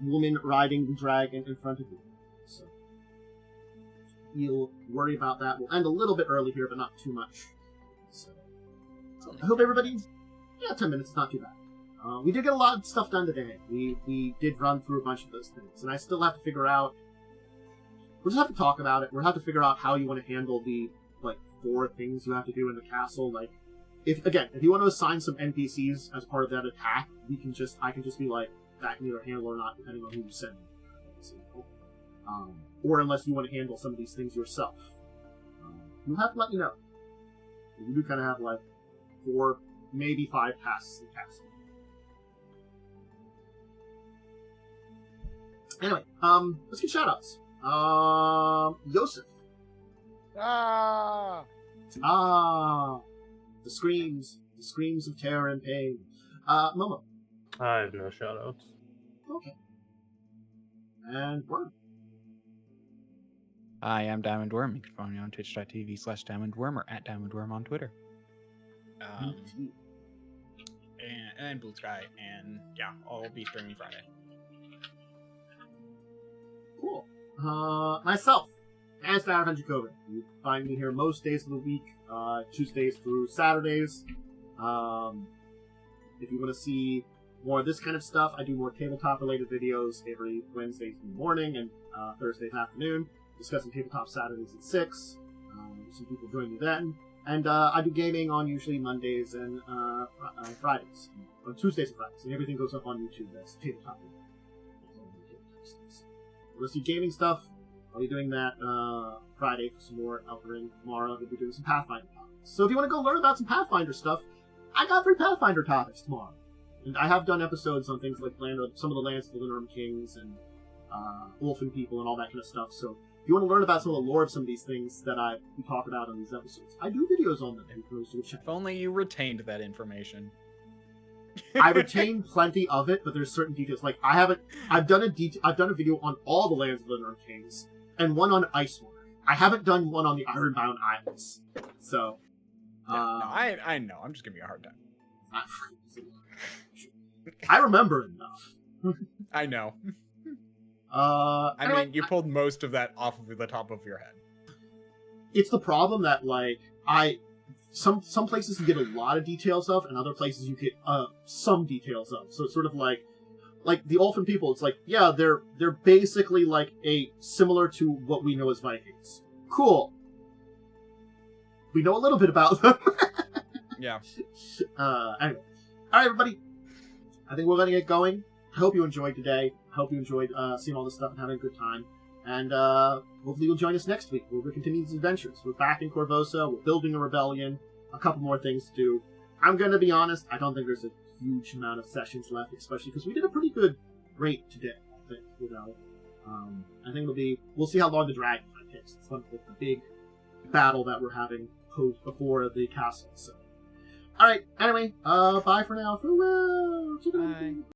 woman riding the dragon in front of you. So you'll worry about that. We'll end a little bit early here, but not too much. So I hope everybody... 10 minutes is not too bad. We did get a lot of stuff done today. We did run through a bunch of those things, and I still have to figure out... We'll just have to talk about it. We'll have to figure out how you want to handle the, 4 things you have to do in the castle. If you want to assign some NPCs as part of that attack, I can just be like, that can either handle or not, depending on who you send. Or unless you want to handle some of these things yourself. You'll have to let me know. We do kind of have 4, maybe 5 tasks in the castle. Anyway, let's get shoutouts. Yosef. The screams of terror and pain. Momo. I have no shoutouts. Okay. And Worm. I am Diamond Worm. You can find me on twitch.tv/DiamondWorm or @DiamondWorm on Twitter. And Blue Sky, and yeah, I'll be streaming Friday. Cool. Myself, as Dracovin. You find me here most days of the week, Tuesdays through Saturdays. If you want to see more of this kind of stuff, I do more tabletop-related videos every Wednesday morning and Thursdays afternoon, discussing tabletop Saturdays at 6. Some people join me then. And I do gaming on usually Mondays and Fridays. On Tuesdays and Fridays. And everything goes up on YouTube. That's tabletop. We'll see gaming stuff. I'll be doing that Friday for some more Elden Ring. Tomorrow I'll be doing some Pathfinder topics. So if you want to go learn about some Pathfinder stuff, I got 3 Pathfinder topics tomorrow. And I have done episodes on things like some of the lands of the Linnorm Kings and Wolfen people and all that kind of stuff. So if you want to learn about some of the lore of some of these things that we talk about on these episodes, I do videos on them. If only you retained that information. I retain plenty of it, but there's certain details. I've done a video on all the lands of the Linnorm Kings and one on Aasimar. I haven't done one on the Ironbound Islands. So I know. I'm just giving you a hard time. I remember enough. I know. I mean, you pulled most of that off of the top of your head. It's the problem that some places you get a lot of details of, and other places you get some details of. So it's sort of like the Ulfen people. It's they're basically similar to what we know as Vikings. Cool. We know a little bit about them. Yeah. Anyway, all right, everybody. I think we're letting it going. I hope you enjoyed today. I hope you enjoyed seeing all this stuff and having a good time. And hopefully you'll join us next week where we'll continue these adventures. We're back in Korvosa. We're building a rebellion. A couple more things to do. I'm going to be honest. I don't think there's a huge amount of sessions left, especially because we did a pretty good rate today. I think, I think we'll see how long the dragon fight takes. It's fun with the big battle that we're having before the castle. So, all right. Anyway, bye for now. Farewell. Bye.